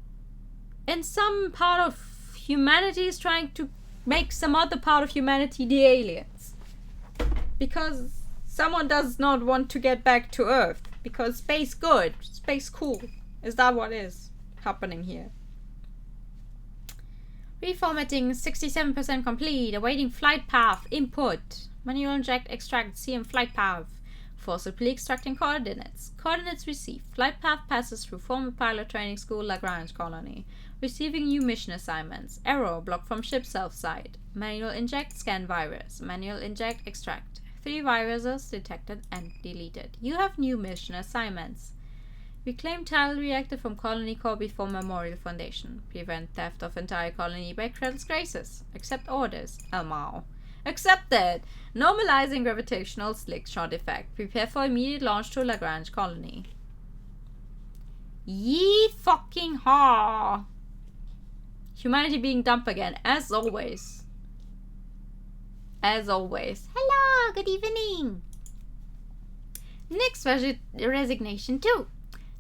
And some part of humanity is trying to make some other part of humanity the aliens. Because someone does not want to get back to Earth. Because space good, space cool. Is that what is happening here? Reformatting 67% complete. Awaiting flight path input. Manual inject extract CM flight path. Forcibly extracting coordinates. Coordinates received. Flight path passes through former pilot training school Lagrange colony. Receiving new mission assignments. Error blocked from ship self side. Manual inject scan virus. Manual inject extract. 3 viruses detected and deleted. You have new mission assignments. Reclaim tidal reactor from colony core before Memorial Foundation. Prevent theft of entire colony by Kreddle's graces. Accept orders. Elmao. Accepted! Normalizing gravitational slick shot effect. Prepare for immediate launch to Lagrange colony. Yee fucking ha! Humanity being dumped again, as always. As always. Hello, good evening. Nick's resignation too.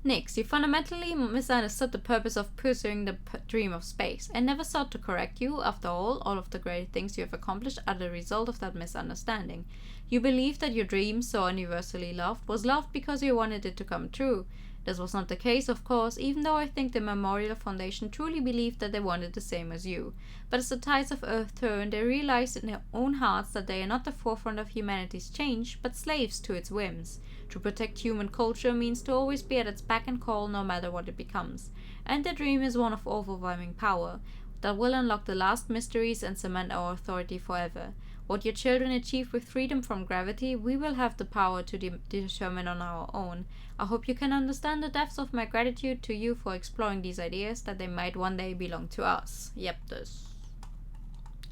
Nix, you fundamentally misunderstood the purpose of pursuing the dream of space. I never sought to correct you. After all of the great things you have accomplished are the result of that misunderstanding. You believed that your dream, so universally loved, was loved because you wanted it to come true. This was not the case, of course, even though I think the Memorial Foundation truly believed that they wanted the same as you. But as the tides of Earth turn, they realized in their own hearts that they are not the forefront of humanity's change, but slaves to its whims. To protect human culture means to always be at its beck and call no matter what it becomes. And their dream is one of overwhelming power that will unlock the last mysteries and cement our authority forever. What your children achieve with freedom from gravity, we will have the power to determine on our own. I hope you can understand the depths of my gratitude to you for exploring these ideas, that they might one day belong to us. Yeptes.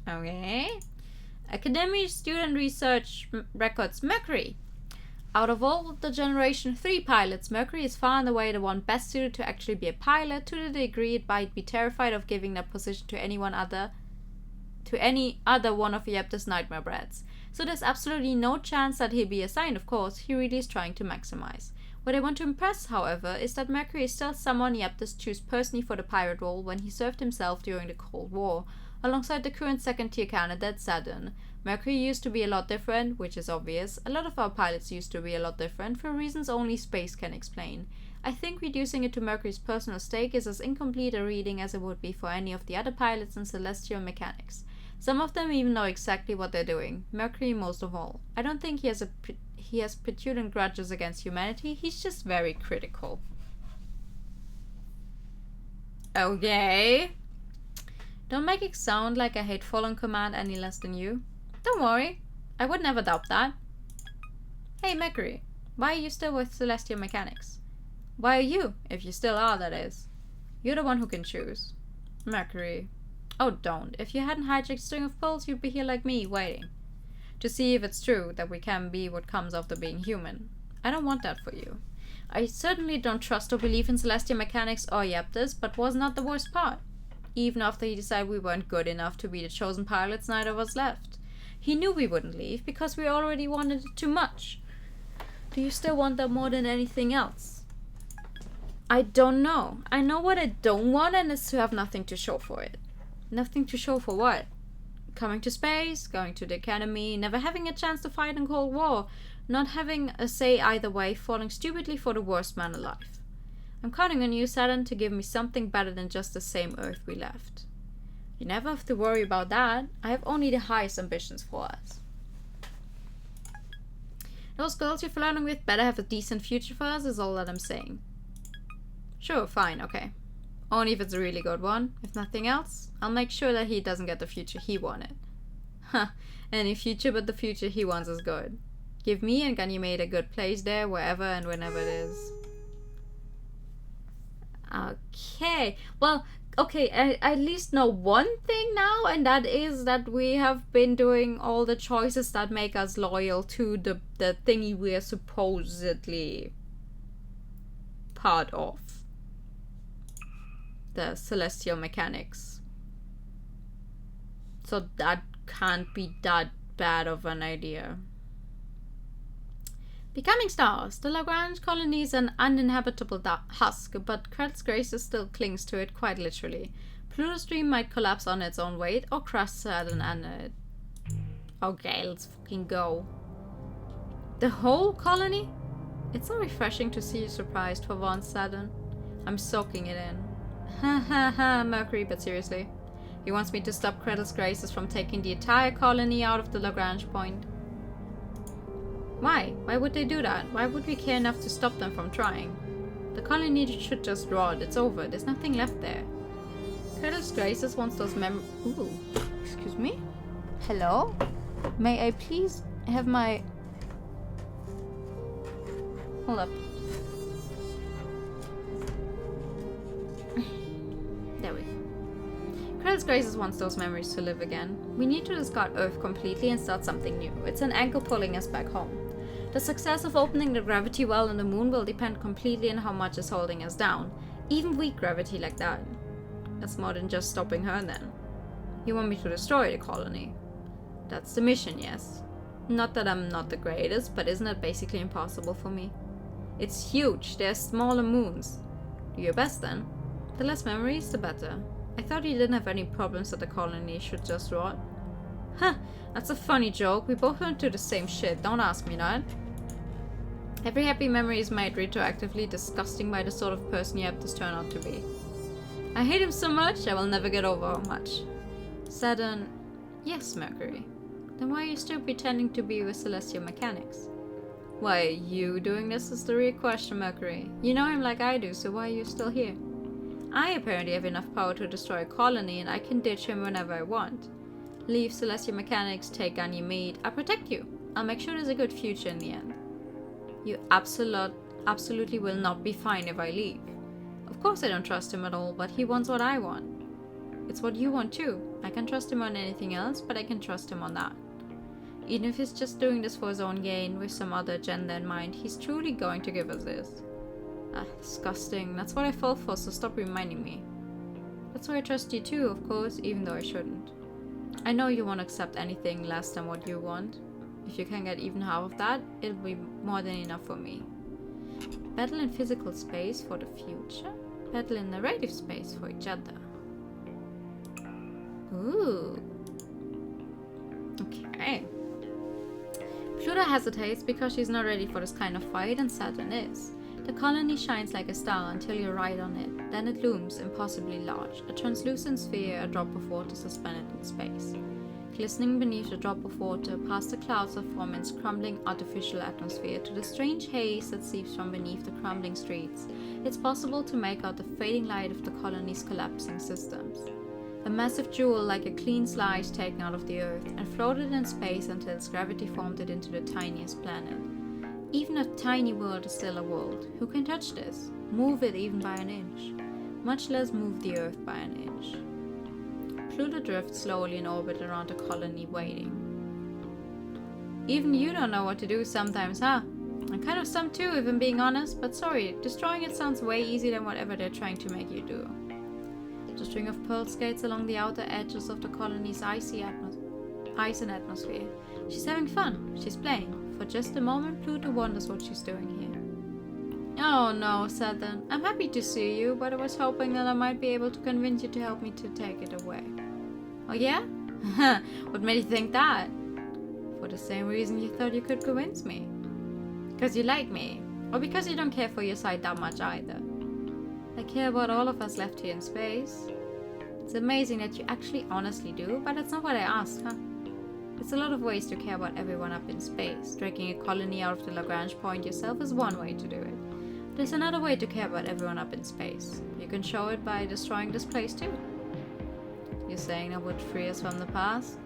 Okay. Academy Student Research Records Mercury. Out of all the Generation 3 pilots, Mercury is far and away the one best suited to actually be a pilot, to the degree it might be terrified of giving that position to any other one of Yeptes' nightmare brats. So there's absolutely no chance that he'll be assigned, of course. He really is trying to maximize. What I want to impress, however, is that Mercury is still someone Yeptes chose personally for the pirate role when he served himself during the Cold War. alongside the current second-tier candidate, Saturn. Mercury used to be a lot different, which is obvious. A lot of our pilots used to be a lot different, for reasons only space can explain. I think reducing it to Mercury's personal stake is as incomplete a reading as it would be for any of the other pilots in celestial mechanics. Some of them even know exactly what they're doing. Mercury most of all. I don't think he has petulant grudges against humanity, he's just very critical. Okay. Don't make it sound like I hate Fallen Command any less than you. Don't worry, I would never doubt that. Hey Mercury, why are you still with Celestial Mechanics? Why are you, if you still are, that is? You're the one who can choose. Mercury. Oh, don't. If you hadn't hijacked String of Pearls, you'd be here like me, waiting. To see if it's true that we can be what comes after being human. I don't want that for you. I certainly don't trust or believe in Celestial Mechanics or Yaptis, but was not the worst part. Even after he decided we weren't good enough to be the chosen pilots, neither of us left. He knew we wouldn't leave because we already wanted it too much. Do you still want that more than anything else? I don't know. I know what I don't want, and it's to have nothing to show for it. Nothing to show for what? Coming to space, going to the academy, never having a chance to fight in Cold War, not having a say either way, falling stupidly for the worst man alive. I'm counting on you, Saturn, to give me something better than just the same Earth we left. You never have to worry about that. I have only the highest ambitions for us. Those girls you're flirting with better have a decent future for us, is all that I'm saying. Sure, fine, okay. Only if it's a really good one. If nothing else, I'll make sure that he doesn't get the future he wanted. Huh, any future but the future he wants is good. Give me and Ganymede a good place there, wherever and whenever it is. Okay, well, okay, I at least know one thing now, and that is that we have been doing all the choices that make us loyal to the thingy we are supposedly part of. The Celestial Mechanics. So that can't be that bad of an idea. Becoming stars. The Lagrange colony is an uninhabitable husk, but Kretl's Graces still clings to it quite literally. Pluto's dream might collapse on its own weight, or crush Saturn and it. Okay, let's fucking go. The whole colony? It's so refreshing to see you surprised for once, Saturn. I'm soaking it in. Ha ha ha, Mercury, but seriously. He wants me to stop Kretl's Graces from taking the entire colony out of the Lagrange point. Why? Why would they do that? Why would we care enough to stop them from trying? The colony should just rot. It's over. There's nothing left there. Kretl's Graces wants those Ooh. Excuse me? Hello? May I please have my... Hold up. There we go. Kretl's Graces wants those memories to live again. We need to discard Earth completely and start something new. It's an anchor pulling us back home. The success of opening the gravity well on the moon will depend completely on how much is holding us down. Even weak gravity like that. That's more than just stopping her then. You want me to destroy the colony? That's the mission, yes. Not that I'm not the greatest, but isn't it basically impossible for me? It's huge. There's smaller moons. Do your best then. The less memories, the better. I thought you didn't have any problems that the colony should just rot. Huh, that's a funny joke. We both went through the same shit. Don't ask me that. Every happy memory is made retroactively disgusting by the sort of person you have to turn out to be. I hate him so much, I will never get over how much. Saturn. Yes, Mercury. Then why are you still pretending to be with Celestial Mechanics? Why are you doing this is the real question, Mercury. You know him like I do, so why are you still here? I apparently have enough power to destroy a colony, and I can ditch him whenever I want. Leave Celestial Mechanics, take Ganymede. I'll protect you. I'll make sure there's a good future in the end. You absolutely will not be fine if I leave. Of course I don't trust him at all, but he wants what I want. It's what you want too. I can trust him on anything else, but I can trust him on that. Even if he's just doing this for his own gain, with some other agenda in mind, he's truly going to give us this. Ah, disgusting. That's what I fell for, so stop reminding me. That's why I trust you too, of course, even though I shouldn't. I know you won't accept anything less than what you want. If you can get even half of that, it'll be more than enough for me. Battle in physical space for the future. Battle in narrative space for each other. Ooh. Okay. Pluto hesitates because she's not ready for this kind of fight, and Saturn is. The colony shines like a star until you ride on it. Then it looms impossibly large, a translucent sphere, a drop of water suspended in space. Glistening beneath the drop of water, past the clouds that form its crumbling artificial atmosphere, to the strange haze that seeps from beneath the crumbling streets, it's possible to make out the fading light of the colony's collapsing systems. A massive jewel like a clean slice taken out of the earth and floated in space until its gravity formed it into the tiniest planet. Even a tiny world is still a world. Who can touch this? Move it even by an inch. Much less move the earth by an inch. Pluto drifts slowly in orbit around the colony, waiting. Even you don't know what to do sometimes, huh? I'm kind of stumped too, if I'm being honest, but sorry, destroying it sounds way easier than whatever they're trying to make you do. The string of pearl skates along the outer edges of the colony's ice and atmosphere. She's having fun. She's playing. For just a moment, Pluto wonders what she's doing here. Oh no, Saturn. I'm happy to see you, but I was hoping that I might be able to convince you to help me to take it away. Oh yeah? What made you think that? For the same reason you thought you could convince me. Because you like me. Or because you don't care for your side that much either. I care about all of us left here in space. It's amazing that you actually honestly do, but that's not what I asked, huh? There's a lot of ways to care about everyone up in space. Dragging a colony out of the Lagrange point yourself is one way to do it. There's another way to care about everyone up in space. You can show it by destroying this place too. You're saying that would free us from the past?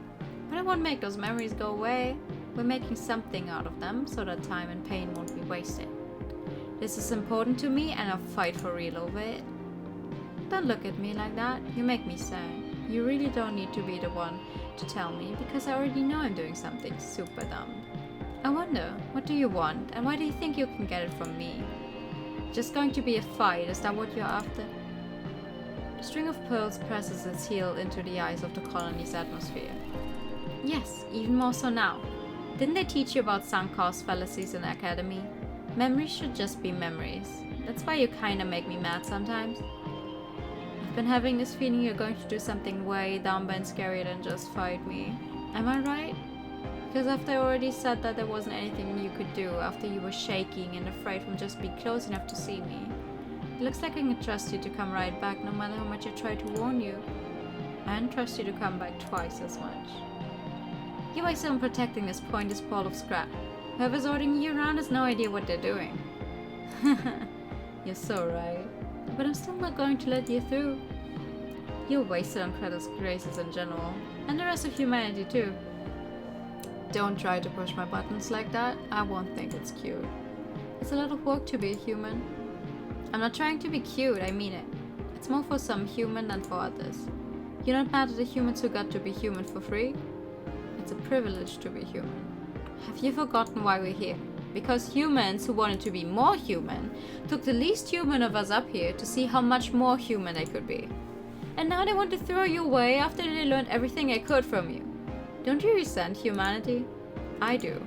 But I won't make those memories go away. We're making something out of them so that time and pain won't be wasted. This is important to me and I'll fight for real over it. Don't look at me like that. You make me sad. You really don't need to be the one to tell me because I already know I'm doing something super dumb. I wonder, what do you want and why do you think you can get it from me? Just going to be a fight, is that what you're after? The string of pearls presses its heel into the ice of the colony's atmosphere. Yes, even more so now. Didn't they teach you about sunk cost fallacies in academy? Memories should just be memories. That's why you kinda make me mad sometimes. I've been having this feeling you're going to do something way dumber and scarier than just fight me. Am I right? Because after I already said that there wasn't anything you could do, after you were shaking and afraid from just being close enough to see me, it looks like I can trust you to come right back no matter how much I try to warn you. And trust you to come back twice as much. You waste on protecting this pointless ball of scrap. Whoever's ordering you around has no idea what they're doing. You're so right. But I'm still not going to let you through. You're wasted on Kratos' graces in general, and the rest of humanity too. Don't try to push my buttons like that, I won't think it's cute. It's a lot of work to be a human. I'm not trying to be cute, I mean it. It's more for some human than for others. You're not mad at the humans who got to be human for free? It's a privilege to be human. Have you forgotten why we're here? Because humans who wanted to be more human took the least human of us up here to see how much more human they could be. And now they want to throw you away after they learned everything they could from you. Don't you resent humanity? I do.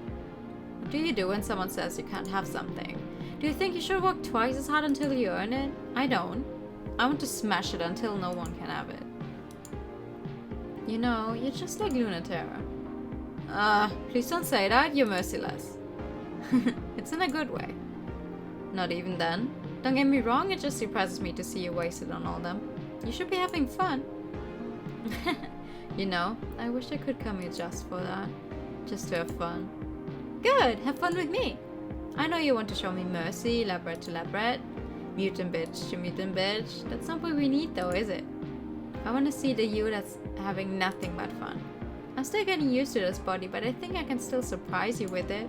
What do you do when someone says you can't have something? Do you think you should work twice as hard until you earn it? I don't. I want to smash it until no one can have it. You know, you're just like Lunatera. Please don't say that, you're merciless. It's in a good way. Not even then. Don't get me wrong, it just surprises me to see you wasted on all them. You should be having fun. You know, I wish I could come here just for that. Just to have fun. Good, have fun with me. I know you want to show me mercy, labret to labret, mutant bitch to mutant bitch. That's not what we need though, is it? I want to see the you that's having nothing but fun. I'm still getting used to this body, but I think I can still surprise you with it.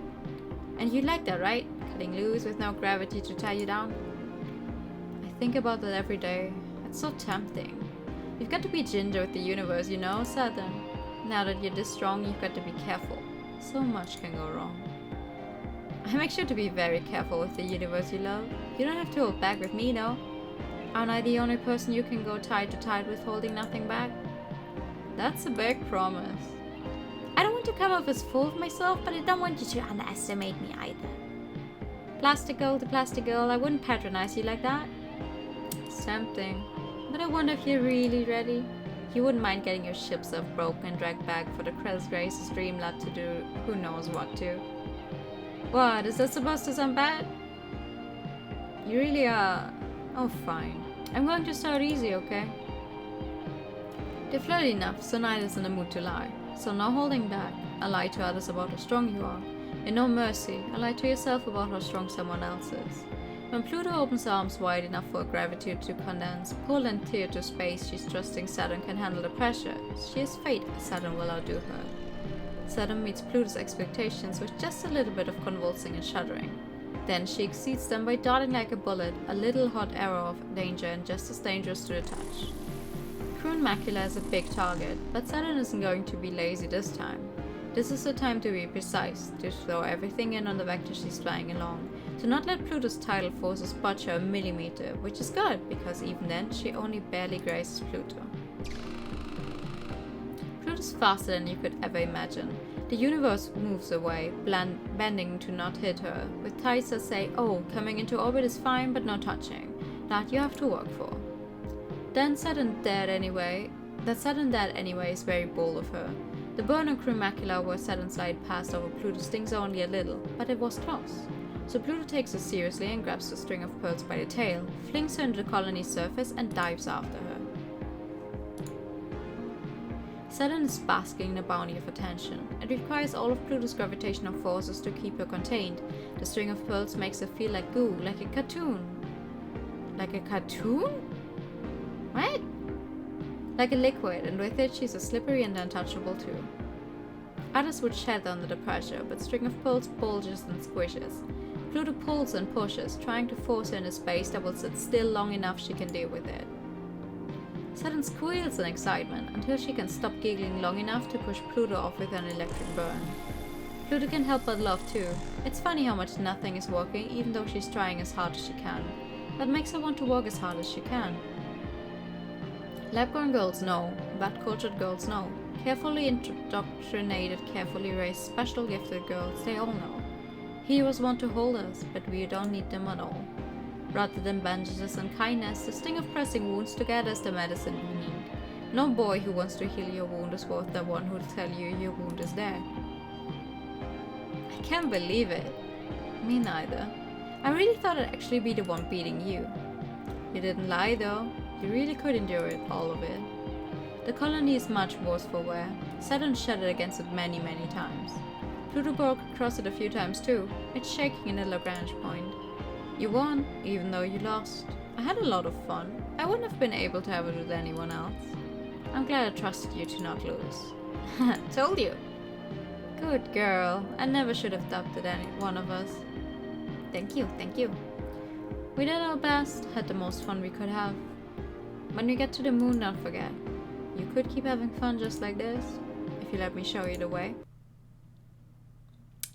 And you like that, right? Cutting loose with no gravity to tie you down? I think about that every day. It's so tempting. You've got to be ginger with the universe, you know, Saturn. Now that you're this strong, you've got to be careful. So much can go wrong. I make sure to be very careful with the universe you love. You don't have to hold back with me, no? Aren't I the only person you can go tide to tide with, holding nothing back? That's a big promise. I don't want to come off as full of myself, but I don't want you to underestimate me either. Plastic girl to plastic girl, I wouldn't patronize you like that. It's tempting, but I wonder if you're really ready. You wouldn't mind getting your ship self broken and dragged back for the Grace's dream lab to do who knows what to. What, is that supposed to sound bad? You really are... Oh, fine. I'm going to start easy, okay? They're flirty enough, so neither's in the mood to lie. So no holding back. A lie to others about how strong you are. And no mercy. A lie to yourself about how strong someone else is. When Pluto opens her arms wide enough for gravity to condense, pull and tear to space, she's trusting Saturn can handle the pressure. She has faith Saturn will outdo her. Saturn meets Pluto's expectations with just a little bit of convulsing and shuddering. Then she exceeds them by darting like a bullet, a little hot arrow of danger and just as dangerous to the touch. Prune Macula is a big target, but Saturn isn't going to be lazy this time. This is the time to be precise, to throw everything in on the vector she's flying along, to not let Pluto's tidal forces budge her a millimeter, which is good, because even then she only barely grazes Pluto. Pluto's faster than you could ever imagine. The universe moves away, bending to not hit her, with tides that say, oh, coming into orbit is fine, but no touching. That you have to work for. Then Saturn dead anyway is very bold of her. The burn on Crew Macula where Saturn's light passed over Pluto stings only a little, but it was close. So Pluto takes her seriously and grabs the string of pearls by the tail, flings her into the colony's surface and dives after her. Saturn is basking in the bounty of attention. It requires all of Pluto's gravitational forces to keep her contained. The string of pearls makes her feel like goo, like a cartoon. Like a cartoon? What? Like a liquid, and with it she's as slippery and untouchable too. Others would shed under the pressure, but string of pearls bulges and squishes. Pluto pulls and pushes, trying to force her in a space that will sit still long enough she can deal with it. Saturn squeals in excitement until she can stop giggling long enough to push Pluto off with an electric burn. Pluto can help but love too. It's funny how much nothing is working even though she's trying as hard as she can. That makes her want to work as hard as she can. Lab-grown girls know, bad-cultured girls know, carefully indoctrinated, carefully raised, special gifted girls, they all know. Heroes want to hold us, but we don't need them at all. Rather than bandages and kindness, the sting of pressing wounds together is the medicine we need. No boy who wants to heal your wound is worth the one who'll tell you your wound is there. I can't believe it. Me neither. I really thought I'd actually be the one beating you. You didn't lie though. You really could endure it, all of it. The colony is much worse for wear. Saturn shattered against it many, many times. Pluto broke across it a few times too. It's shaking in the Lagrange point. You won, even though you lost. I had a lot of fun. I wouldn't have been able to have it with anyone else. I'm glad I trusted you to not lose. Told you. Good girl. I never should have doubted any one of us. Thank you, thank you. We did our best, had the most fun we could have. When we get to the moon, don't forget. You could keep having fun just like this, if you let me show you the way.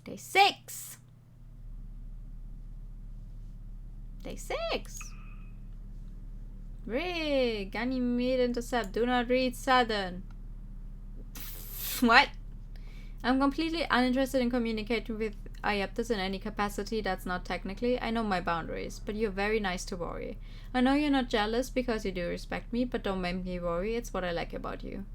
Day 6! Day 6! Rig! Ganymede intercept. Do not read Saturn. What? I'm completely uninterested in communicating with Iaptus in any capacity that's not technically. I know my boundaries, but you're very nice to worry. I know you're not jealous because you do respect me, but don't make me worry. It's what I like about you.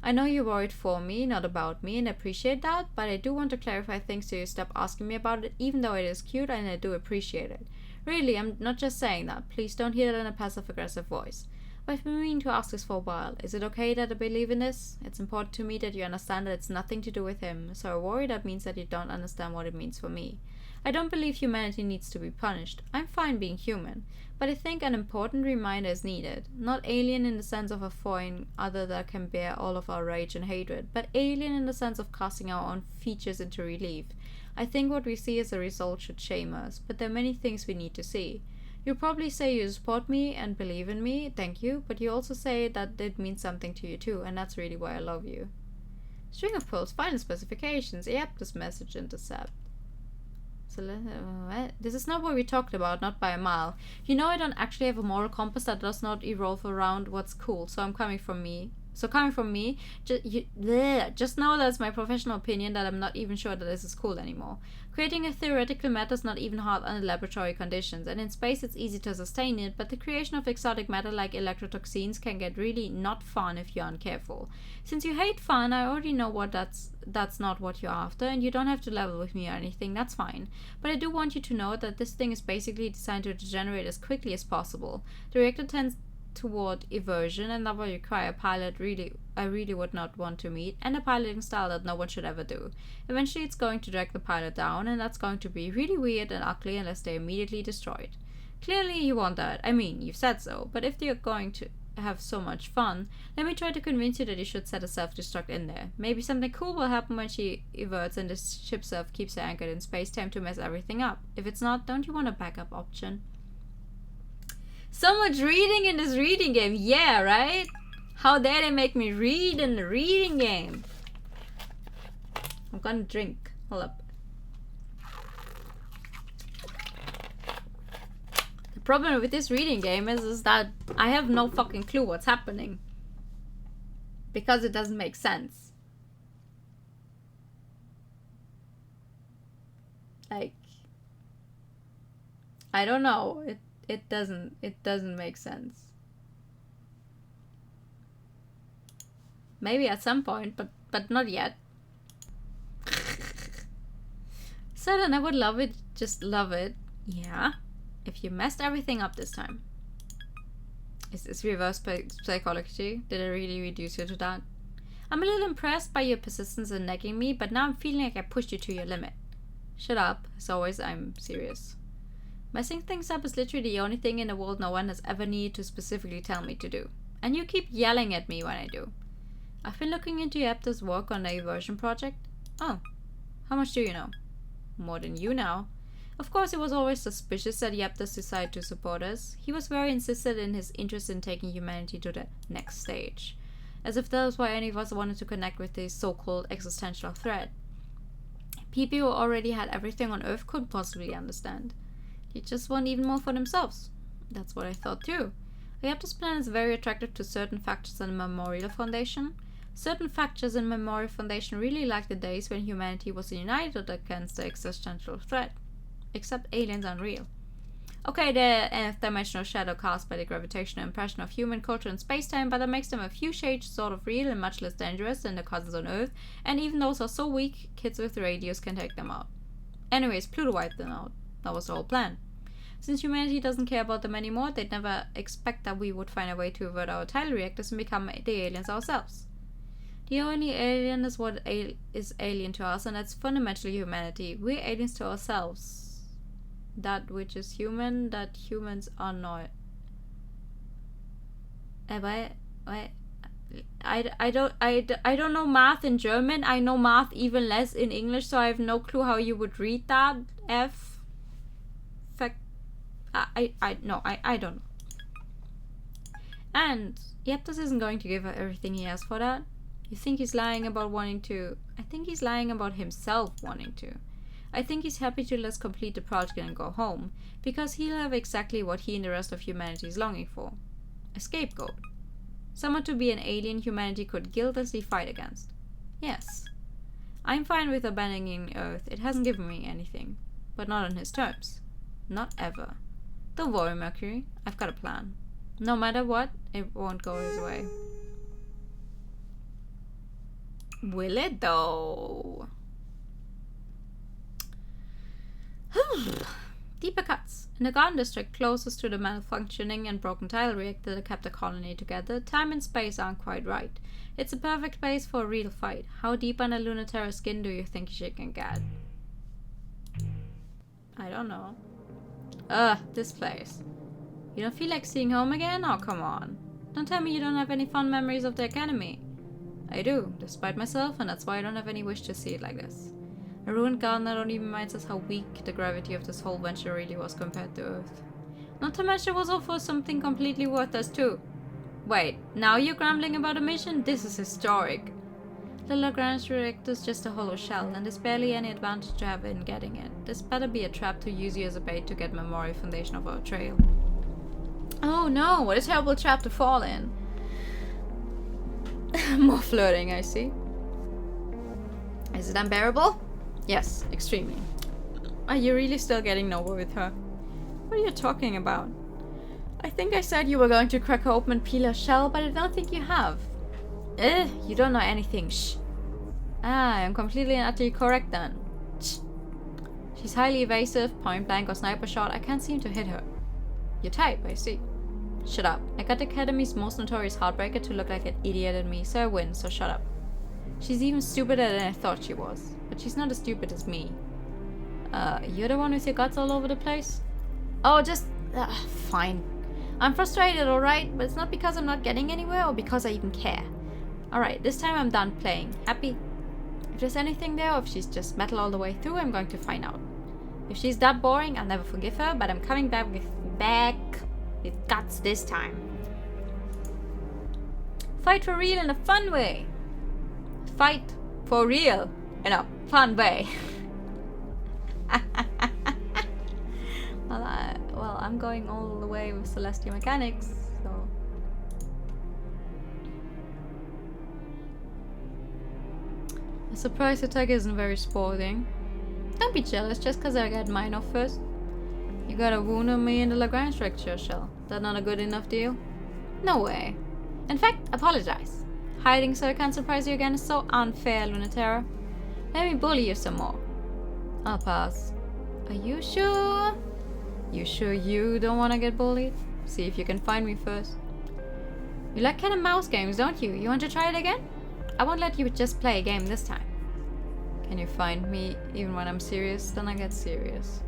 I know you're worried for me, not about me, and I appreciate that, but I do want to clarify things so you stop asking me about it, even though it is cute and I do appreciate it. Really, I'm not just saying that. Please don't hear that in a passive-aggressive voice. I've been meaning to ask this for a while. Is it okay that I believe in this? It's important to me that you understand that it's nothing to do with him, so I worry that means that you don't understand what it means for me. I don't believe humanity needs to be punished. I'm fine being human, but I think an important reminder is needed. Not alien in the sense of a foreign other that can bear all of our rage and hatred, but alien in the sense of casting our own features into relief. I think what we see as a result should shame us, but there are many things we need to see. You probably say you support me and believe in me, thank you, but you also say that it means something to you too, and that's really why I love you. String of pearls, final specifications, yep, this message intercept. So this is not what we talked about, not by a mile. You know I don't actually have a moral compass that does not evolve around what's cool, so I'm coming from me. So coming from me, just know that's my professional opinion that I'm not even sure that this is cool anymore. Creating a theoretical matter is not even hard under laboratory conditions, and in space it's easy to sustain it, but the creation of exotic matter like electrotoxins can get really not fun if you aren't careful. Since you hate fun, I already know what that's not what you're after, and you don't have to level with me or anything, that's fine. But I do want you to know that this thing is basically designed to degenerate as quickly as possible. The reactor tends toward eversion, and that will require a pilot I really would not want to meet, and a piloting style that no one should ever do. Eventually it's going to drag the pilot down, and that's going to be really weird and ugly unless they're immediately destroyed. Clearly you want that. I mean, you've said so, but if you're going to have so much fun, let me try to convince you that you should set a self-destruct in there. Maybe something cool will happen when she everts and the ship self keeps her anchored in space-time to mess everything up. If it's not, don't you want a backup option? So much reading in this reading game, yeah, right? How dare they make me read in the reading game? I'm gonna drink. Hold up. The problem with this reading game is that I have no fucking clue what's happening. Because it doesn't make sense. Like, I don't know. It doesn't make sense. Maybe at some point, but not yet. So then I would love it, just love it. Yeah. If you messed everything up this time. Is this reverse psychology? Did I really reduce you to that? I'm a little impressed by your persistence in nagging me, but now I'm feeling like I pushed you to your limit. Shut up. As always, I'm serious. Messing things up is literally the only thing in the world no one has ever needed to specifically tell me to do. And you keep yelling at me when I do. I've been looking into Yapta's work on the Eversion project. Oh, how much do you know? More than you now. Of course, it was always suspicious that Yapta decided to support us. He was very insistent in his interest in taking humanity to the next stage. As if that was why any of us wanted to connect with this so-called existential threat. People who already had everything on Earth could possibly understand. They just want even more for themselves. That's what I thought too. Yapta's plan is very attractive to certain factions in the Memorial Foundation. Certain factions in the Memorial Foundation really like the days when humanity was united against the existential threat. Except aliens aren't real. Okay, they're nth dimensional shadow cast by the gravitational impression of human culture and space-time, but that makes them a few shades sort of real and much less dangerous than the cousins on Earth, and even those are so weak, kids with radios can take them out. Anyways, Pluto wiped them out. That was the whole plan. Since humanity doesn't care about them anymore, they'd never expect that we would find a way to avert our tidal reactors and become the aliens ourselves. The only alien is what is alien to us, and that's fundamentally humanity. We're aliens to ourselves. That which is human, that humans are not. I don't know math in German. I know math even less in English, so I have no clue how you would read that. I don't know. And Yaptas isn't going to give her everything he has for that. You think he's lying about wanting to? I think he's lying about himself wanting to. I think he's happy to let us complete the project and go home, because he'll have exactly what he and the rest of humanity is longing for. A scapegoat. Someone to be an alien humanity could guiltlessly fight against. Yes. I'm fine with abandoning Earth. It hasn't given me anything. But not on his terms. Not ever. Don't worry, Mercury. I've got a plan. No matter what, it won't go his way. Will it, though? Deeper cuts. In the garden district closest to the malfunctioning and broken tidal reactor that kept the colony together, time and space aren't quite right. It's a perfect place for a real fight. How deep under Lunatera's skin do you think she can get? I don't know. This place. You don't feel like seeing home again? Oh, come on. Don't tell me you don't have any fond memories of the academy. I do, despite myself, and that's why I don't have any wish to see it like this. A ruined garden that only reminds us how weak the gravity of this whole venture really was compared to Earth. Not to mention it was all for something completely worthless too. Wait, now you're grumbling about a mission? This is historic. The Lagrange reactor is just a hollow shell, and there's barely any advantage to have in getting it. This better be a trap to use you as a bait to get Memorial Foundation off our trail. Oh no, what a terrible trap to fall in. More flirting, I see. Is it unbearable? Yes, extremely. Are you really still getting nowhere with her? What are you talking about? I think I said you were going to crack her open and peel her shell, but I don't think you have. You don't know anything. Shh. Ah, I'm completely and utterly correct then. Shh. She's highly evasive, point blank or sniper shot. I can't seem to hit her. You type, I see. Shut up. I got the Academy's most notorious heartbreaker to look like an idiot at me, so I win, so shut up. She's even stupider than I thought she was. But she's not as stupid as me. You're the one with your guts all over the place? Oh, just... fine. I'm frustrated, alright? But it's not because I'm not getting anywhere or because I even care. Alright, this time I'm done playing. Happy? If there's anything there or if she's just metal all the way through, I'm going to find out. If she's that boring, I'll never forgive her, but I'm coming back with guts this time. Fight for real in a fun way. Fight for real in a fun way. Well, I'm going all the way with Celestial Mechanics, so... A surprise attack isn't very sporting. Don't be jealous just because I got mine off first. You got a wound on me in the Lagrange structure shell. That not a good enough deal? No way. In fact, apologize. Hiding so I can't surprise you again is so unfair, Lunatera. Let me bully you some more. I'll pass. Are you sure? You sure you don't want to get bullied? See if you can find me first. You like cat and mouse games, don't you? You want to try it again? I won't let you just play a game this time. Can you find me even when I'm serious? Then I get serious.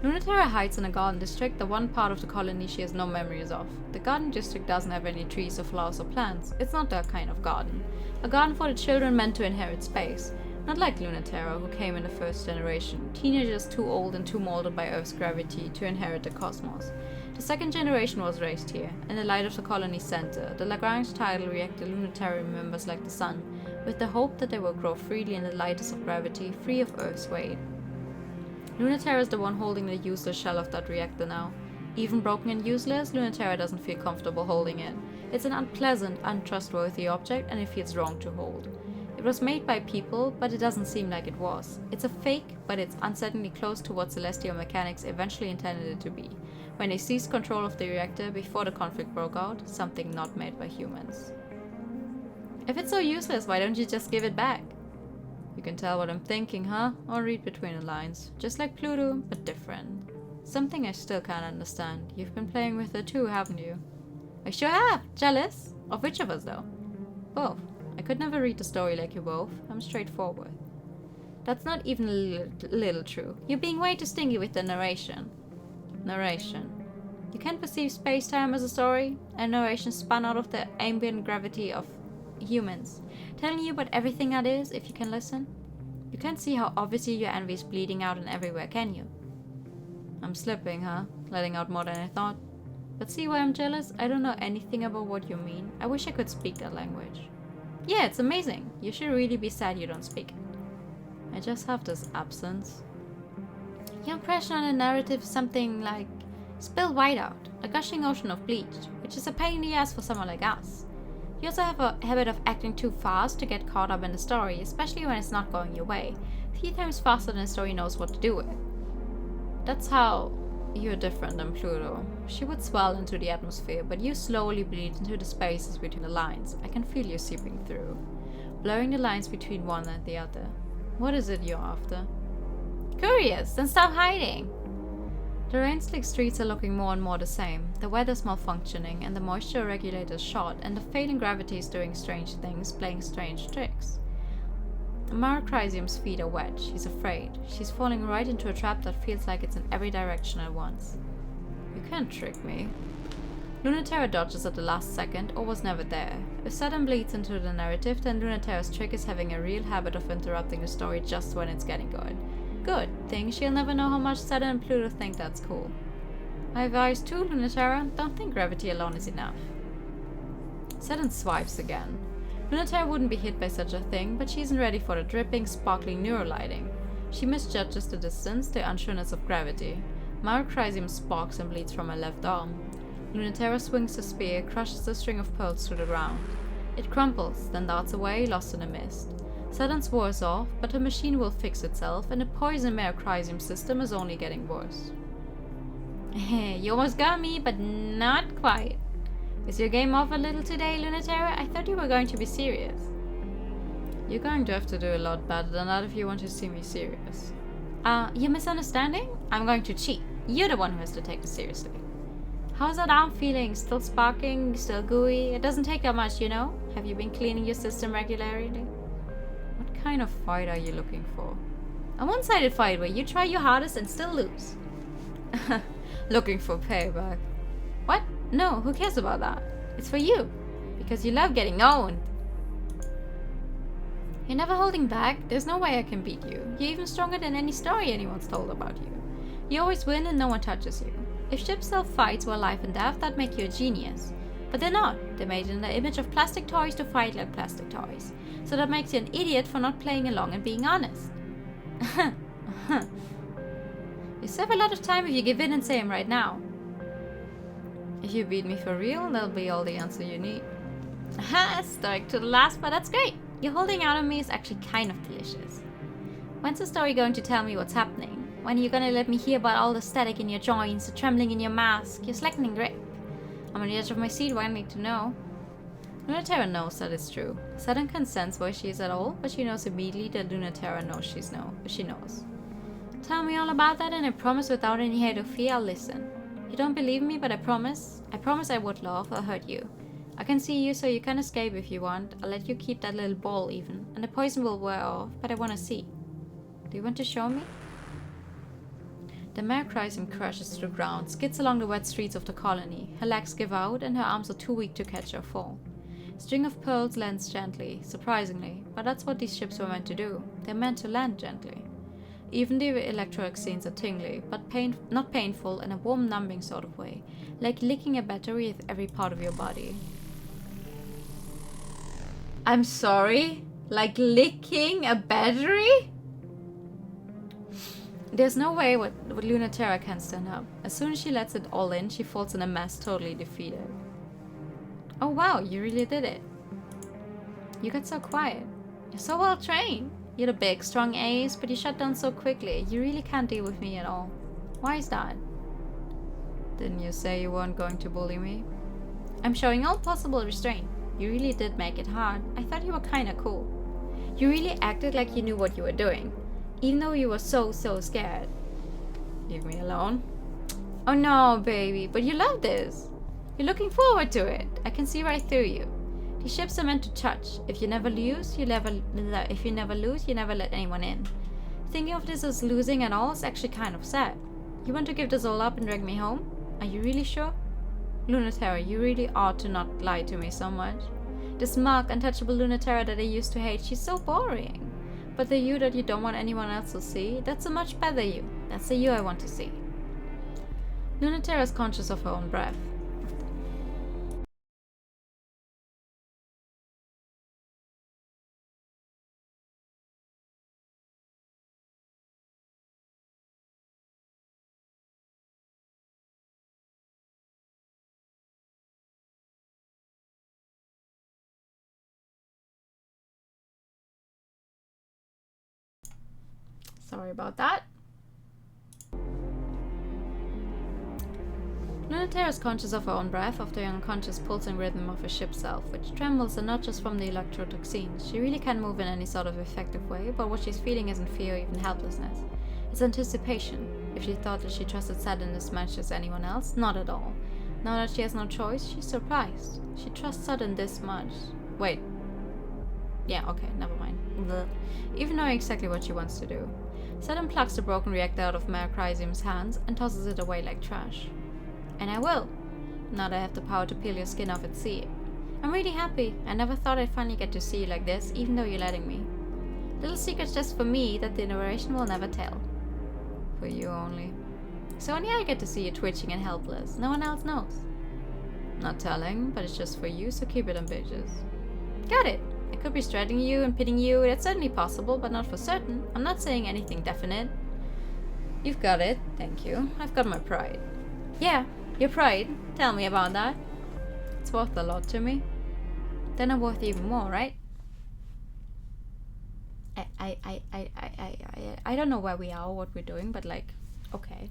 Lunatera hides in a garden district, the one part of the colony she has no memories of. The garden district doesn't have any trees or flowers or plants. It's not that kind of garden. A garden for the children meant to inherit space. Not like Lunatera, who came in the first generation. Teenagers too old and too molded by Earth's gravity to inherit the cosmos. The second generation was raised here, in the light of the colony's center. The Lagrange tidal reactor Lunatera remembers like the sun, with the hope that they will grow freely in the lightest of gravity, free of Earth's weight. Lunatera is the one holding the useless shell of that reactor now. Even broken and useless, Lunatera doesn't feel comfortable holding it. It's an unpleasant, untrustworthy object, and it feels wrong to hold. It was made by people, but it doesn't seem like it was. It's a fake, but it's uncertainly close to what Celestial Mechanics eventually intended it to be, when they seized control of the reactor before the conflict broke out, something not made by humans. If it's so useless, why don't you just give it back? You can tell what I'm thinking, huh? Or read between the lines. Just like Pluto, but different. Something I still can't understand. You've been playing with her too, haven't you? I sure have. Jealous? Of which of us, though? Both. I could never read the story like you both. I'm straightforward. That's not even a little true. You're being way too stingy with the narration. Narration. You can't perceive space-time as a story, and narration spun out of the ambient gravity of humans, telling you about everything that is, if you can listen. You can't see how obviously your envy is bleeding out and everywhere, can you? I'm slipping, huh? Letting out more than I thought. But see why I'm jealous? I don't know anything about what you mean. I wish I could speak that language. Yeah, it's amazing. You should really be sad you don't speak it. I just have this absence. Your impression on the narrative is something like spill white out, a gushing ocean of bleach, which is a pain in the ass for someone like us. You also have a habit of acting too fast to get caught up in the story, especially when it's not going your way. 3 times faster than the story knows what to do with. That's how you're different than Pluto. She would swell into the atmosphere, but you slowly bleed into the spaces between the lines. I can feel you seeping through, blurring the lines between one and the other. What is it you're after? Curious, then stop hiding! The rain-slick streets are looking more and more the same. The weather's malfunctioning, and the moisture regulator's shot, and the failing gravity is doing strange things, playing strange tricks. Maracrysium's feet are wet. She's afraid. She's falling right into a trap that feels like it's in every direction at once. You can't trick me. Lunatera dodges at the last second, or was never there. If Saturn bleeds into the narrative, then Lunatera's trick is having a real habit of interrupting the story just when it's getting good. Good thing she'll never know how much Saturn and Pluto think that's cool. I have eyes too, Lunatera. Don't think gravity alone is enough. Saturn swipes again. Lunatera wouldn't be hit by such a thing, but she isn't ready for the dripping, sparkling neurolighting. She misjudges the distance, the unsureness of gravity. Maracrysium sparks and bleeds from her left arm. Lunatera swings the spear, crushes the string of pearls to the ground. It crumples, then darts away, lost in a mist. Sudden wears off, but her machine will fix itself, and the poison mercrysium system is only getting worse. You almost got me, but not quite. Is your game off a little today, Lunatera? I thought you were going to be serious. You're going to have to do a lot better than that if you want to see me serious. You're misunderstanding? I'm going to cheat. You're the one who has to take this seriously. How's that arm feeling? Still sparking? Still gooey? It doesn't take that much, you know? Have you been cleaning your system regularly? What kind of fight are you looking for? A one-sided fight where you try your hardest and still lose. Looking for payback. What? No, who cares about that? It's for you. Because you love getting owned. You're never holding back. There's no way I can beat you. You're even stronger than any story anyone's told about you. You always win and no one touches you. If ships sell fights were life and death, that'd make you a genius. But they're not. They're made in the image of plastic toys to fight like plastic toys. So that makes you an idiot for not playing along and being honest. You save a lot of time if you give in and say I'm right now. If you beat me for real, that'll be all the answer you need. Aha, stoic to the last, but that's great. Your holding out on me is actually kind of delicious. When's the story going to tell me what's happening? When are you gonna let me hear about all the static in your joints, the trembling in your mask, your slackening grip? I'm on the edge of my seat wanting to know. Lunatera knows that it's true. Saturn can't sense where she is at all, but she knows immediately that Lunatera knows she knows. Tell me all about that and I promise without any hate or fear I'll listen. You don't believe me, but I promise I would laugh or hurt you. I can see you so you can escape if you want. I'll let you keep that little ball even, and the poison will wear off, but I want to see. Do you want to show me? The mercrysium crashes to the ground, skids along the wet streets of the colony. Her legs give out, and her arms are too weak to catch her fall. A string of pearls lands gently, surprisingly, but that's what these ships were meant to do. They're meant to land gently. Even the electric scenes are tingly, but not painful in a warm, numbing sort of way, like licking a battery with every part of your body. I'm sorry? Like licking a battery? There's no way what Lunatera can stand up. As soon as she lets it all in, she falls in a mess, totally defeated. Oh wow, you really did it. You got so quiet. You're so well trained. You're the big, strong ace, but you shut down so quickly. You really can't deal with me at all. Why is that? Didn't you say you weren't going to bully me? I'm showing all possible restraint. You really did make it hard. I thought you were kinda cool. You really acted like you knew what you were doing, even though you were so scared. Leave me alone. Oh no, baby, but you love this. You're looking forward to it. I can see right through you. These ships are meant to touch. If you never lose, you never let anyone in. Thinking of this as losing at all is actually kind of sad. You want to give this all up and drag me home? Are you really sure? Lunatera, you really ought to not lie to me so much. This smug, untouchable Lunatera that I used to hate, she's so boring. But the you that you don't want anyone else to see, that's a much better you. That's the you I want to see. Lunatera is conscious of her own breath. Sorry about that. Lunatera is conscious of her own breath, of the unconscious pulsing rhythm of her ship's self, which trembles and not just from the electrotoxins. She really can't move in any sort of effective way, but what she's feeling isn't fear or even helplessness. It's anticipation. If she thought that she trusted Saturn as much as anyone else, not at all. Now that she has no choice, she's surprised. She trusts Saturn this much. Wait. Yeah, okay, never mind. Blech. Even knowing exactly what she wants to do. Saturn plucks the broken reactor out of mercrysium's hands and tosses it away like trash. And I will. Now that I have the power to peel your skin off and see it. I'm really happy. I never thought I'd finally get to see you like this, even though you're letting me. Little secrets just for me that the narration will never tell. For you only. So only I get to see you twitching and helpless. No one else knows. Not telling, but it's just for you, so keep it ambitious. Got it. I could be straddling you and pitting you. That's certainly possible, but not for certain. I'm not saying anything definite. You've got it. Thank you. I've got my pride. Yeah, your pride. Tell me about that. It's worth a lot to me. then are worth even more, right? I don't know where we are or what we're doing, but like, okay.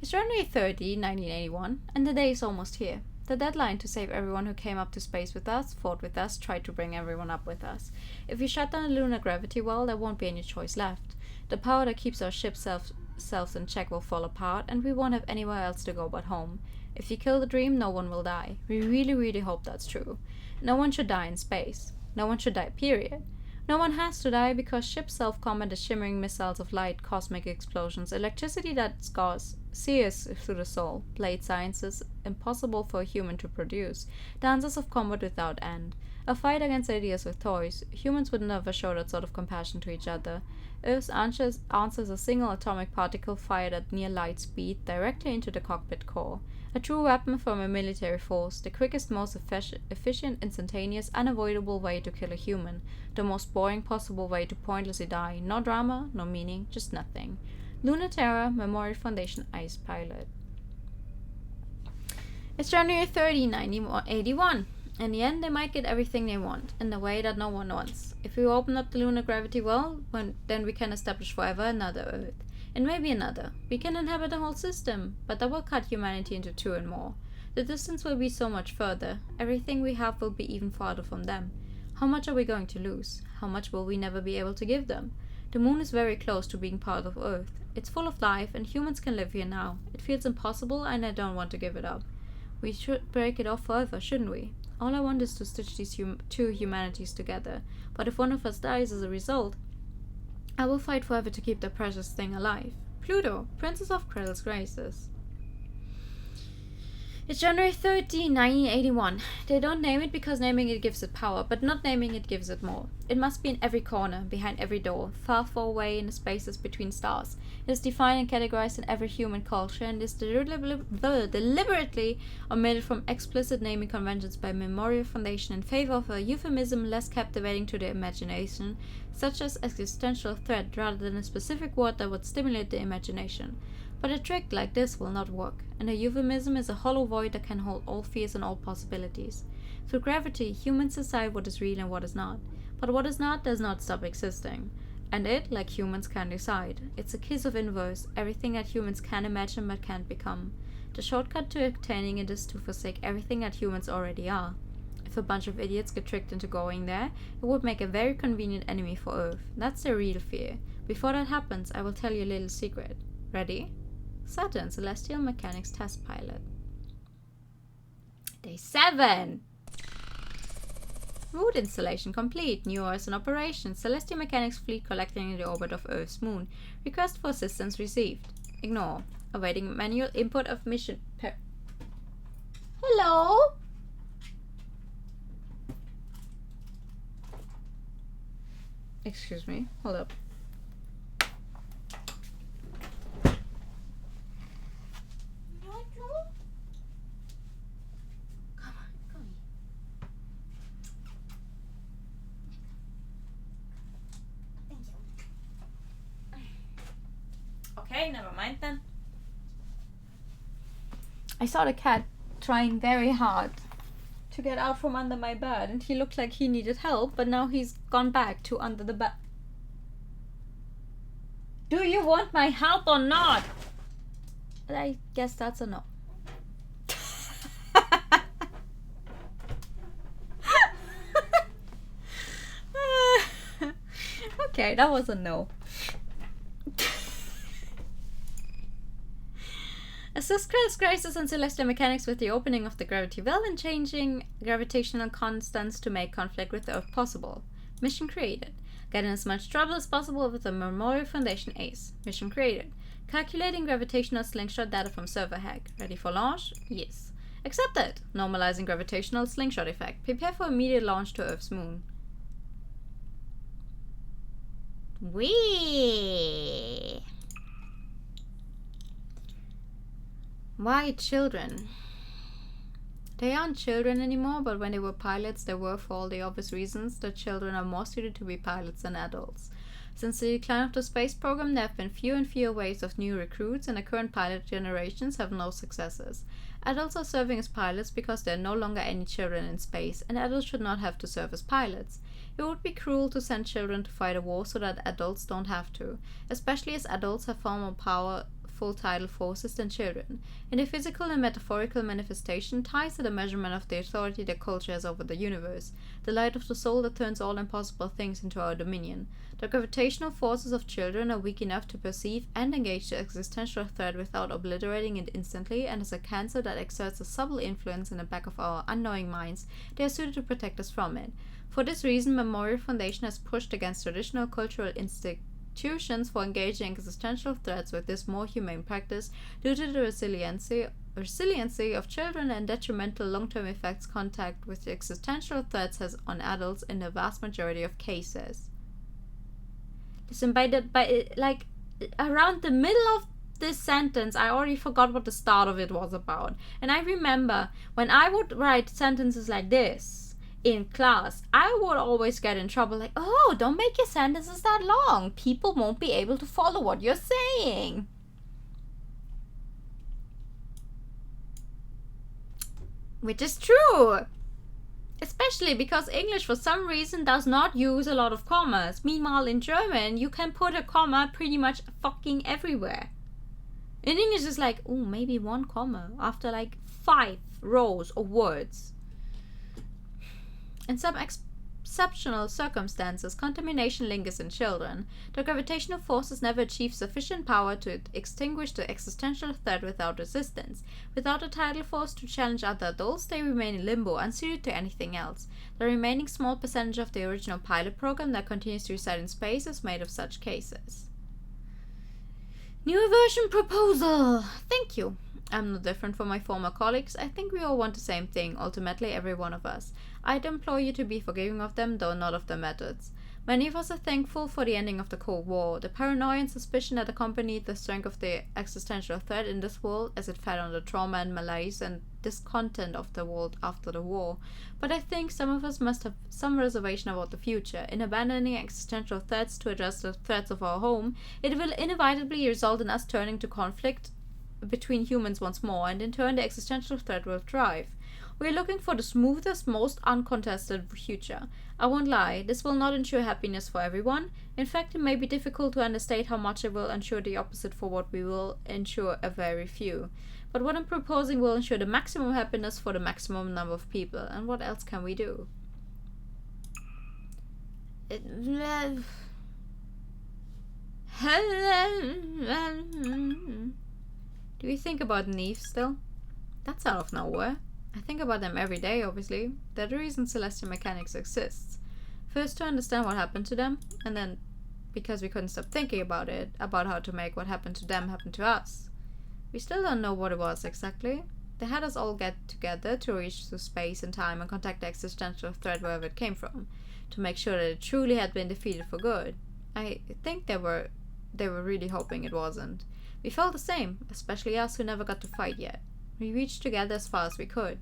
It's January 30, 1981, and the day is almost here. The deadline to save everyone who came up to space with us, fought with us, tried to bring everyone up with us. If we shut down the lunar gravity well, there won't be any choice left. The power that keeps our ship selves in check will fall apart, and we won't have anywhere else to go but home. If you kill the dream, no one will die. We really, really hope that's true. No one should die in space. No one should die, period. No one has to die because ships self-combat as shimmering missiles of light, cosmic explosions, electricity that scars, sears through the soul, blade sciences impossible for a human to produce, dances of combat without end, a fight against ideas with toys. Humans would never show that sort of compassion to each other. Earth's answers a single atomic particle fired at near light speed directly into the cockpit core. A true weapon from a military force, the quickest, most efficient, instantaneous, unavoidable way to kill a human, the most boring possible way to pointlessly die. No drama, no meaning, just nothing. Lunar Terror, Memorial Foundation Ice Pilot. It's January 30, 1981. In the end, they might get everything they want, in the way that no one wants. If we open up the lunar gravity well, then we can establish forever another Earth. And maybe another. We can inhabit the whole system, but that will cut humanity into two and more. The distance will be so much further. Everything we have will be even farther from them. How much are we going to lose? How much will we never be able to give them? The moon is very close to being part of Earth. It's full of life, and humans can live here now. It feels impossible, and I don't want to give it up. We should break it off forever, shouldn't we? All I want is to stitch these two humanities together. But if one of us dies as a result, I will fight forever to keep the precious thing alive. Pluto, Princess of Krell's Graces. It's January 13, 1981. They don't name it because naming it gives it power, but not naming it gives it more. It must be in every corner, behind every door, far, far away in the spaces between stars. It is defined and categorized in every human culture and is deliberately omitted from explicit naming conventions by Memorial Foundation in favor of a euphemism less captivating to the imagination, such as existential threat, rather than a specific word that would stimulate the imagination. But a trick like this will not work, and a euphemism is a hollow void that can hold all fears and all possibilities. Through gravity, humans decide what is real and what is not, but what is not does not stop existing. And it, like humans, can decide. It's a kiss of inverse, everything that humans can imagine but can't become. The shortcut to attaining it is to forsake everything that humans already are. If a bunch of idiots get tricked into going there, it would make a very convenient enemy for Earth. That's their real fear. Before that happens, I will tell you a little secret. Ready? Saturn, Celestial Mechanics Test Pilot. Day 7! Route installation complete. New Earth in operation. Celestial Mechanics fleet collecting in the orbit of Earth's moon. Request for assistance received. Ignore. Awaiting manual input of mission. Hello? Excuse me. Hold up. Okay, never mind then. I saw the cat trying very hard to get out from under my bed, and he looked like he needed help, but now he's gone back to under the bed. Do you want my help or not? I guess that's a no. Okay, that was a no. Assist Krell's Graces and Celestial Mechanics with the opening of the gravity well and changing gravitational constants to make conflict with the Earth possible. Mission created. Get in as much trouble as possible with the Memorial Foundation ACE. Mission created. Calculating gravitational slingshot data from server hack. Ready for launch? Yes. Accepted. Normalizing gravitational slingshot effect. Prepare for immediate launch to Earth's moon. Wee. Why children? They aren't children anymore, but when they were pilots, they were, for all the obvious reasons, that children are more suited to be pilots than adults. Since the decline of the space program, there have been fewer and fewer waves of new recruits, and the current pilot generations have no successors. Adults are serving as pilots because there are no longer any children in space, and adults should not have to serve as pilots. It would be cruel to send children to fight a war so that adults don't have to, especially as adults have far more powerful tidal forces than children. In their physical and metaphorical manifestation, ties to the measurement of the authority their culture has over the universe, the light of the soul that turns all impossible things into our dominion. The gravitational forces of children are weak enough to perceive and engage the existential threat without obliterating it instantly, and as a cancer that exerts a subtle influence in the back of our unknowing minds, they are suited to protect us from it. For this reason, Memorial Foundation has pushed against traditional cultural institutions for engaging in existential threats with this more humane practice due to the resiliency of children and detrimental long-term effects contact with existential threats has on adults in the vast majority of cases. Listen, like around the middle of this sentence, I already forgot what the start of it was about. And I remember when I would write sentences like this in class, I would always get in trouble, like, oh, don't make your sentences that long. People won't be able to follow what you're saying. Which is true. Especially because English for some reason does not use a lot of commas. Meanwhile in German, you can put a comma pretty much fucking everywhere. In English it's like, oh, maybe one comma after like 5 rows of words. In some exceptional circumstances, contamination lingers in children. The gravitational forces never achieve sufficient power to extinguish the existential threat without resistance. Without a tidal force to challenge other adults, they remain in limbo, unsuited to anything else. The remaining small percentage of the original pilot program that continues to reside in space is made of such cases. New aversion proposal! Thank you. I'm no different from my former colleagues. I think we all want the same thing, ultimately every one of us. I'd implore you to be forgiving of them, though not of their methods. Many of us are thankful for the ending of the Cold War. The paranoia and suspicion that accompanied the strength of the existential threat in this world as it fed on the trauma and malaise and discontent of the world after the war. But I think some of us must have some reservation about the future. In abandoning existential threats to address the threats of our home, it will inevitably result in us turning to conflict between humans once more, and in turn the existential threat will thrive. We are looking for the smoothest, most uncontested future. I won't lie, this will not ensure happiness for everyone. In fact, it may be difficult to understate how much it will ensure the opposite for what we will ensure a very few. But what I'm proposing will ensure the maximum happiness for the maximum number of people, and what else can we do? Do you think about Neve still? That's out of nowhere. I think about them every day, obviously. They're the reason celestial mechanics exists. First to understand what happened to them, and then because we couldn't stop thinking about it, about how to make what happened to them happen to us. We still don't know what it was exactly. They had us all get together to reach through space and time and contact the existential threat wherever it came from, to make sure that it truly had been defeated for good. I think they were really hoping it wasn't. We felt the same, especially us who never got to fight yet. We reached together as far as we could,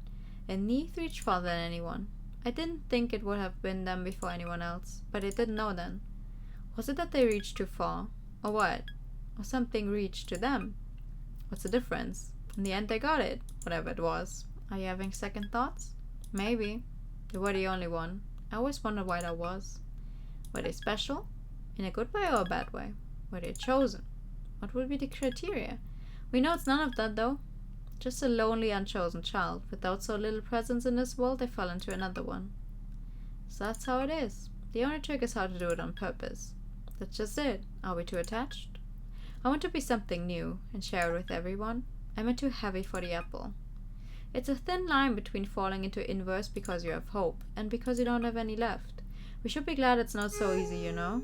and Neith reached farther than anyone. I didn't think it would have been them before anyone else, but I didn't know then. Was it that they reached too far? Or what? Or something reached to them? What's the difference? In the end they got it, whatever it was. Are you having second thoughts? Maybe. They were the only one. I always wondered why that was. Were they special? In a good way or a bad way? Were they chosen? What would be the criteria? We know it's none of that, though. Just a lonely, unchosen child. Without so little presence in this world, they fell into another one. So that's how it is. The only trick is how to do it on purpose. That's just it. Are we too attached? I want to be something new and share it with everyone. Am I too heavy for the apple? It's a thin line between falling into inverse because you have hope and because you don't have any left. We should be glad it's not so easy, you know?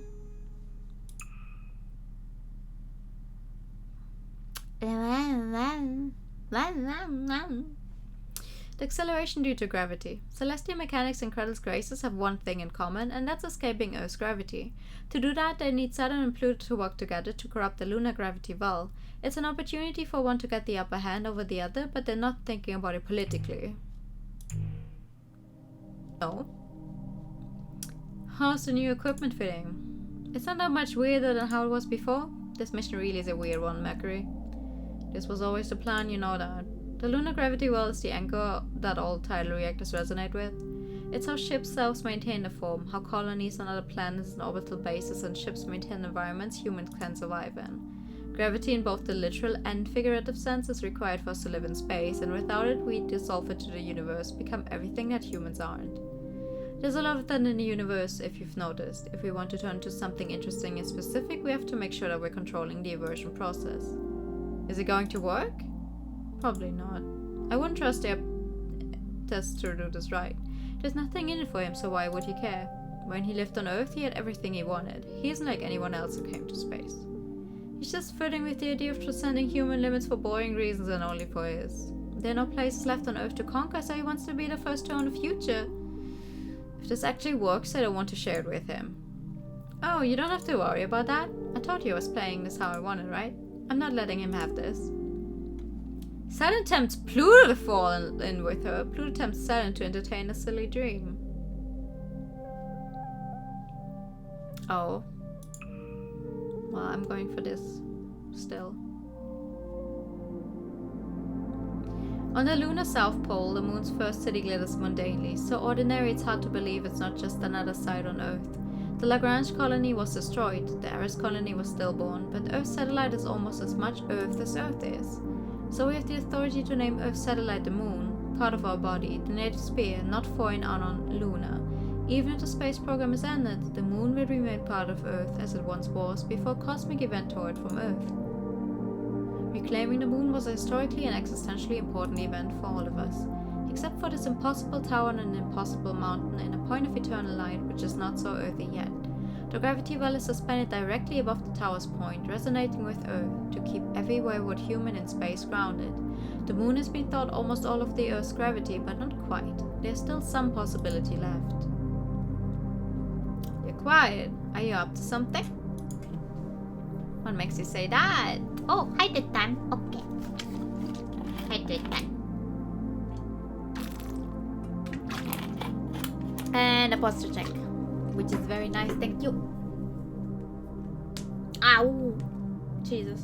The acceleration due to gravity. Celestial mechanics and Cradle's graces have one thing in common, and that's escaping Earth's gravity. To do that, they need Saturn and Pluto to work together to corrupt the lunar gravity well. It's an opportunity for one to get the upper hand over the other, but they're not thinking about it politically. No. How's the new equipment fitting? It's not that much weirder than how it was before. This mission really is a weird one, Mercury. This was always the plan, you know that. The lunar gravity well is the anchor that all tidal reactors resonate with. It's how ships selves maintain their form, how colonies on other planets and orbital bases and ships maintain environments humans can survive in. Gravity in both the literal and figurative sense is required for us to live in space, and without it we dissolve into the universe, become everything that humans aren't. There's a lot of that in the universe, if you've noticed. If we want to turn to something interesting and specific, we have to make sure that we're controlling the aversion process. Is it going to work? Probably not. I wouldn't trust their tests to do this right. There's nothing in it for him, so why would he care? When he lived on Earth, he had everything he wanted. He isn't like anyone else who came to space. He's just flirting with the idea of transcending human limits for boring reasons and only for his. There are no places left on Earth to conquer, so he wants to be the first to own the future. If this actually works, I don't want to share it with him. Oh, you don't have to worry about that. I told you I was playing this how I wanted, right? I'm not letting him have this. Saturn tempts Pluto to fall in with her. Pluto tempts Saturn to entertain a silly dream. Oh. Well, I'm going for this. Still. On the lunar south pole, the moon's first city glitters mundanely, so ordinary it's hard to believe it's not just another site on Earth. The Lagrange colony was destroyed, the Eris colony was stillborn, but Earth's satellite is almost as much Earth as Earth is. So we have the authority to name Earth's satellite the Moon, part of our body, the native sphere, not foreign unknown Luna. Even if the space program is ended, the Moon will remain part of Earth as it once was before a cosmic event tore it from Earth. Reclaiming the Moon was a historically and existentially important event for all of us, except for this impossible tower on an impossible mountain in a point of eternal light which is not so earthy yet. The gravity well is suspended directly above the tower's point, resonating with Earth to keep every wayward human in space grounded. The Moon has been thought almost all of the Earth's gravity, but not quite. There's still some possibility left. You're quiet. Are you up to something? What makes you say that? Oh, hi the time. Okay. Hi the time. And a posture check, which is very nice, thank you. Ow. Jesus.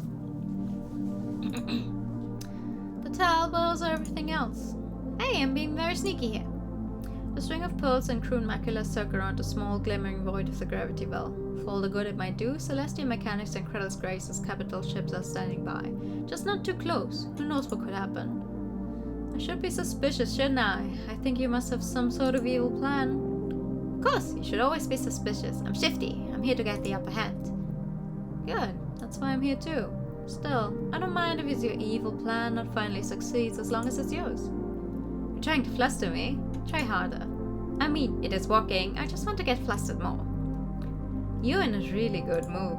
The towel, but also everything else. Hey, I'm being very sneaky here. The string of pearls and crude macula circle around the small, glimmering void of the gravity well. For all the good it might do, Celestial Mechanics and Credence Grace's capital ships are standing by. Just not too close. Who knows what could happen? I should be suspicious, shouldn't I? I think you must have some sort of evil plan. Of course, you should always be suspicious. I'm shifty. I'm here to get the upper hand. Good. That's why I'm here too. Still, I don't mind if it's your evil plan that finally succeeds as long as it's yours. You're trying to fluster me? Try harder. I mean, it is working. I just want to get flustered more. You're in a really good mood.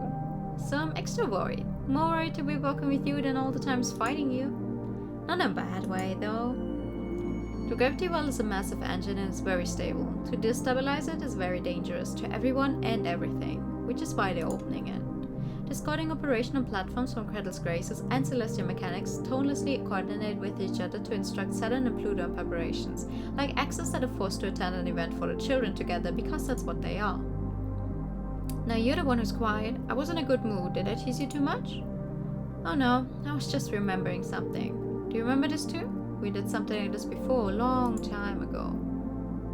So I'm extra worried. More worried to be working with you than all the times fighting you. Not in a bad way, though. The gravity well is a massive engine and is very stable. To destabilize it is very dangerous to everyone and everything, which is why they're opening it. Discarding operational platforms from Credence Graces and Celestial Mechanics tonelessly coordinate with each other to instruct Saturn and Pluto on preparations, like exes that are forced to attend an event for the children together because that's what they are. Now you're the one who's quiet. I was in a good mood. Did I tease you too much? Oh no, I was just remembering something. Do you remember this too? We did something like this before, a long time ago.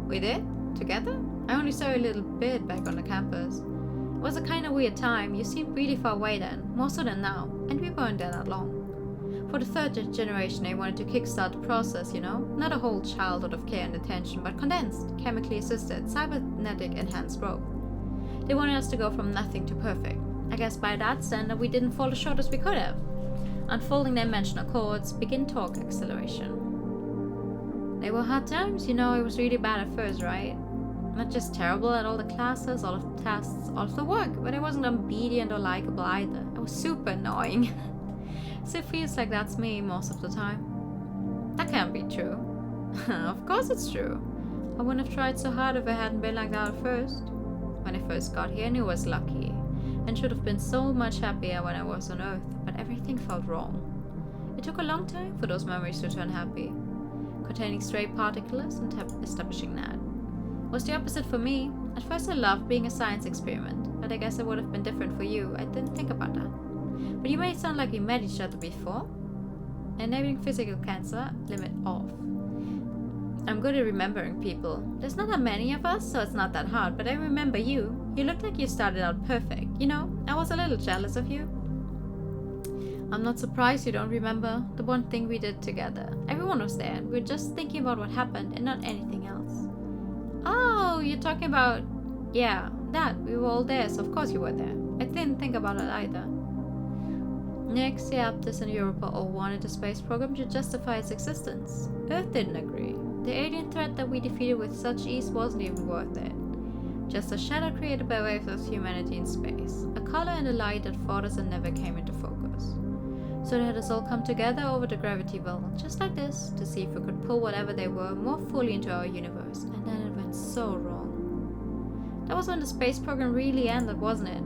We did? Together? I only saw you a little bit back on the campus. It was a kind of weird time. You seemed really far away then, more so than now, and we weren't there that long. For the third generation, they wanted to kickstart the process, you know? Not a whole childhood of care and attention, but condensed, chemically assisted, cybernetic enhanced growth. They wanted us to go from nothing to perfect. I guess by that standard, we didn't fall as short as we could have. Unfolding dimensional chords, begin torque acceleration. They were hard times, you know. It was really bad at first, right? Not just terrible at all the classes, all of the tests, all of the work, but I wasn't obedient or likable either. I was super annoying. So it feels like that's me most of the time. That can't be true. Of course it's true. I wouldn't have tried so hard if I hadn't been like that at first. When I first got here, I knew I was lucky, and should have been so much happier when I was on Earth, but everything felt wrong. It took a long time for those memories to turn happy. Containing stray particles and establishing that. It was the opposite for me. At first I loved being a science experiment, but I guess it would have been different for you. I didn't think about that. But you made it sound like we met each other before? Enabling physical cancer, limit off. I'm good at remembering people. There's not that many of us, so it's not that hard, but I remember you. You looked like you started out perfect. You know, I was a little jealous of you. I'm not surprised you don't remember the one thing we did together. Everyone was there. We were just thinking about what happened and not anything else. Oh, you're talking about... Yeah, that. We were all there, so of course you were there. I didn't think about it either. Next, the Aptus and Europa all wanted the space program to justify its existence. Earth didn't agree. The alien threat that we defeated with such ease wasn't even worth it. Just a shadow created by waves of humanity in space. A color in the light that fought us and never came into focus. So they had us all come together over the gravity well, just like this, to see if we could pull whatever they were more fully into our universe. And then it went so wrong. That was when the space program really ended, wasn't it?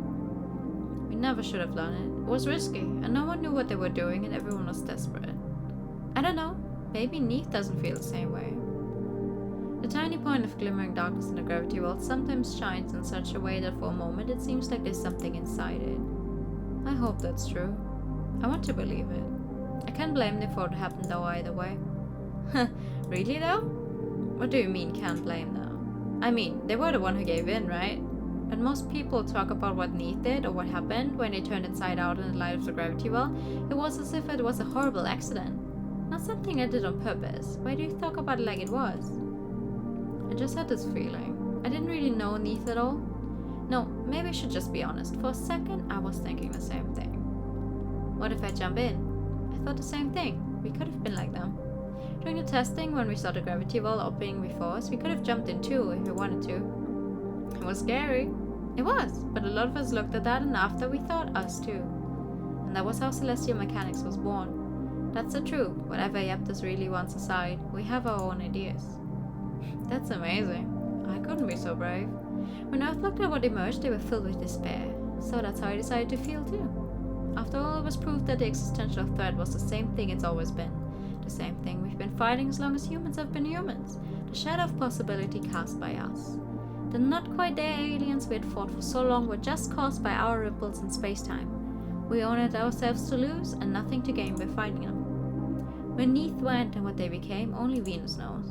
We never should have done it. It was risky, and no one knew what they were doing, and everyone was desperate. I don't know. Maybe Neith doesn't feel the same way. The tiny point of glimmering darkness in the gravity world sometimes shines in such a way that for a moment it seems like there's something inside it. I hope that's true. I want to believe it. I can't blame them for what happened though either way. Really though? What do you mean can't blame them? I mean, they were the one who gave in, right? But most people talk about what Neith did or what happened when they turned inside out in the light of the gravity well. It was as if it was a horrible accident. Not something I did on purpose. Why do you talk about it like it was? I just had this feeling. I didn't really know Neith at all. No, maybe I should just be honest. For a second, I was thinking the same thing. What if I jump in? I thought the same thing. We could have been like them. During the testing, when we saw the gravity well opening before us, we could have jumped in too if we wanted to. It was scary. It was, but a lot of us looked at that and after we thought us too. And that was how Celestial Mechanics was born. That's the truth. Whatever Yaptus really wants aside, we have our own ideas. That's amazing. I couldn't be so brave. When Earth looked at what emerged, they were filled with despair. So that's how I decided to feel too. After all, it was proof that the existential threat was the same thing it's always been. The same thing we've been fighting as long as humans have been humans. The shadow of possibility cast by us. The not quite there aliens we had fought for so long were just caused by our ripples in space-time. We only had ourselves to lose and nothing to gain by fighting them. Where Neith went and what they became, only Venus knows.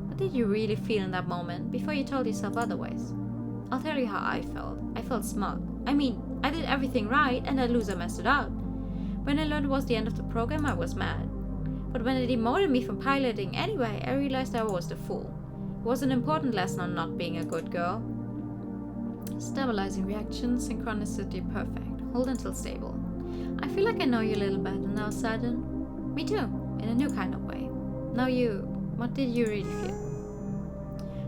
What did you really feel in that moment, before you told yourself otherwise? I'll tell you how I felt. I felt smug. I mean, I did everything right, and that loser messed it up. When I learned it was the end of the program, I was mad. But when they demoted me from piloting anyway, I realized I was the fool. It was an important lesson on not being a good girl. Stabilizing reaction, synchronicity perfect. Hold until stable. I feel like I know you a little better now, Saturn. Me too, in a new kind of way. Now what did you really feel?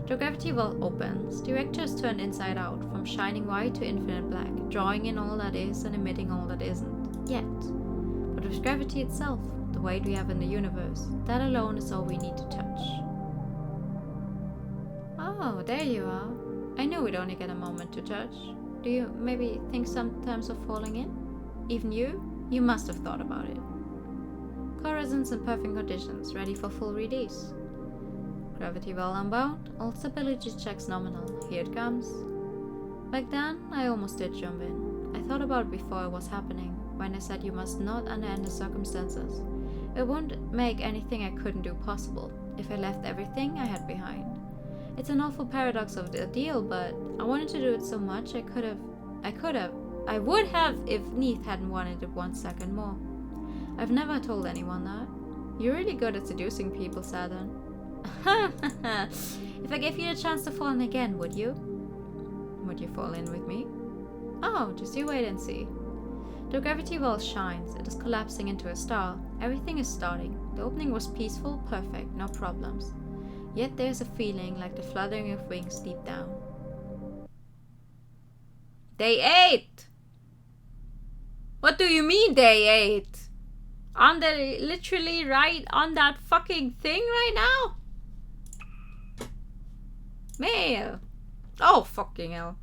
The gravity well opens. The reactor is turned inside out, from shining white to infinite black, drawing in all that is and emitting all that isn't. Yet. But with gravity itself, the weight we have in the universe, that alone is all we need to touch. Oh, there you are. I knew we'd only get a moment to touch. Do you maybe think sometimes of falling in? Even you? You must have thought about it. Core resonance in perfect conditions, ready for full release. Gravity well unbound, all stability checks nominal. Here it comes. Back then, I almost did jump in. I thought about it before it was happening, when I said you must not under any circumstances. It wouldn't make anything I couldn't do possible, if I left everything I had behind. It's an awful paradox of the deal, but I wanted to do it so much I would have if Neith hadn't wanted it 1 second more. I've never told anyone that. You're really good at seducing people, Saturn. If I gave you a chance to fall in again, would you? Would you fall in with me? Oh, just you wait and see. The gravity well shines. It is collapsing into a star. Everything is starting. The opening was peaceful, perfect, no problems. Yet there's a feeling like the fluttering of wings deep down. Day 8! What do you mean, day 8? On the literally right on that fucking thing right now? Mail! Oh, fucking hell.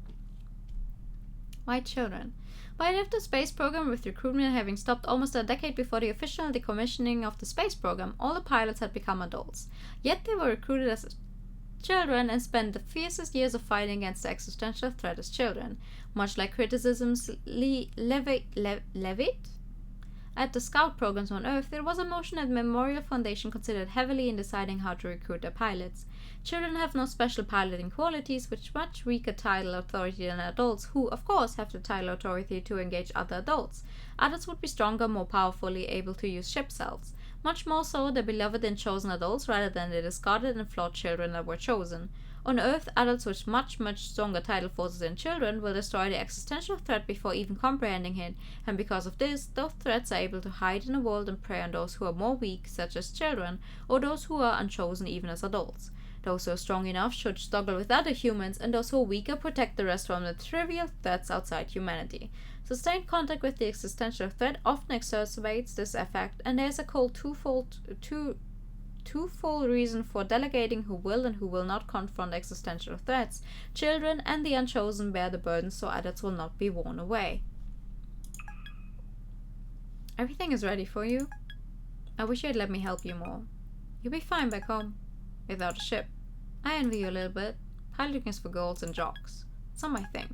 White children. By the end of the space program, with recruitment having stopped almost a decade before the official decommissioning of the space program, all the pilots had become adults. Yet they were recruited as children and spent the fiercest years of fighting against the existential threat as children, much like criticisms levied At the Scout programs on Earth, it was a motion that Memorial Foundation considered heavily in deciding how to recruit their pilots. Children have no special piloting qualities, with much weaker tidal authority than adults, who, of course, have the tidal authority to engage other adults. Adults would be stronger, more powerfully able to use ship cells. Much more so the beloved and chosen adults rather than the discarded and flawed children that were chosen. On Earth, adults with much stronger tidal forces than children will destroy the existential threat before even comprehending it, and because of this, those threats are able to hide in the world and prey on those who are more weak, such as children, or those who are unchosen even as adults. Those who are strong enough should struggle with other humans, and those who are weaker protect the rest from the trivial threats outside humanity. Sustained contact with the existential threat often exacerbates this effect, and there is a cold twofold reason for delegating who will and who will not confront existential threats. Children and the unchosen bear the burden, so adults will not be worn away. Everything is ready for you. I wish you'd let me help you more. You'll be fine back home. Without a ship. I envy you a little bit. Piloting is for girls and jocks. It's not my thing.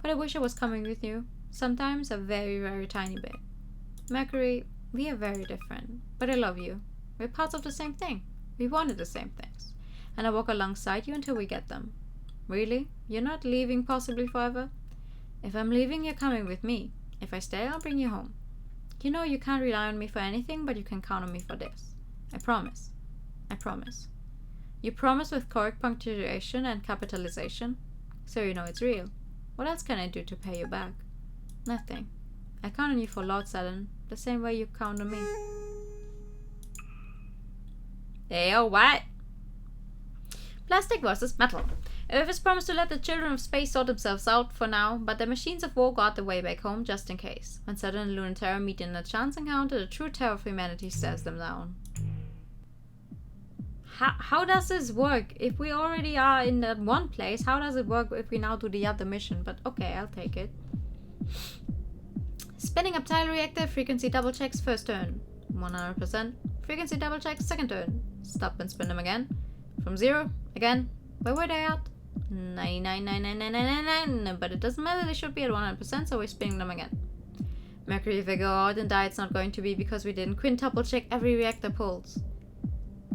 But I wish I was coming with you. Sometimes a very tiny bit. Mercury, we are very different. But I love you. We're parts of the same thing. We wanted the same things. And I walk alongside you until we get them. Really? You're not leaving possibly forever? If I'm leaving, you're coming with me. If I stay, I'll bring you home. You know you can't rely on me for anything, but you can count on me for this. I promise. I promise. You promise with correct punctuation and capitalization, so you know it's real. What else can I do to pay you back? Nothing. I count on you for Lord Saturn, the same way you count on me. Ayo, what? Plastic versus metal. Earth has promised to let the children of space sort themselves out for now, but the machines of war guard the way back home just in case. When Saturn and Lunar meet in a chance encounter, the true terror of humanity stares them down. How does this work? If we already are in that one place, how does it work if we now do the other mission? But okay, I'll take it. Spinning up tidal reactor, frequency double checks, first turn. 100%. Frequency double checks, second turn. Stop and spin them again. From 0, again. Where were they at? 99.99999. But it doesn't matter, they should be at 100%, so we're spinning them again. Mercury, if I go out and die, it's not going to be because we didn't quintuple check every reactor pulse.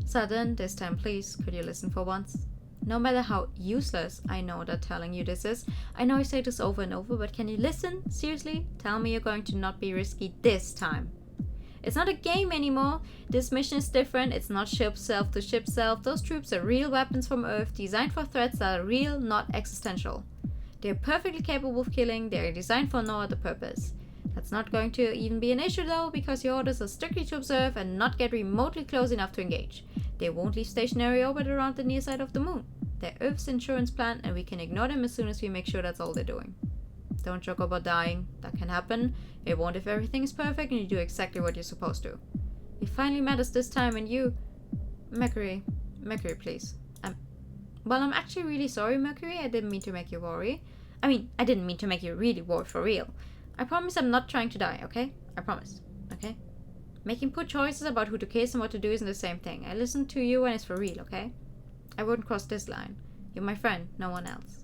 Saturn, this time please, could you listen for once? No matter how useless I know that telling you this is, I know I say this over and over, but can you listen? Seriously? Tell me you're going to not be risky this time. It's not a game anymore. This mission is different. It's not ship self to ship self. Those troops are real weapons from Earth, designed for threats that are real, not existential. They are perfectly capable of killing. They are designed for no other purpose. That's not going to even be an issue though, because your orders are strictly to observe and not get remotely close enough to engage. They won't leave stationary orbit around the near side of the moon. They're Earth's insurance plan, and we can ignore them as soon as we make sure that's all they're doing. Don't joke about dying. That can happen. It won't if everything is perfect and you do exactly what you're supposed to. It finally matters this time, and you... Mercury, please. Well, I'm actually really sorry, Mercury. I didn't mean to make you worry. I mean, I didn't mean to make you really worry for real. I promise I'm not trying to die, okay? I promise, okay? Making poor choices about who to kiss and what to do isn't the same thing. I listen to you when it's for real, okay? I wouldn't cross this line. You're my friend, no one else.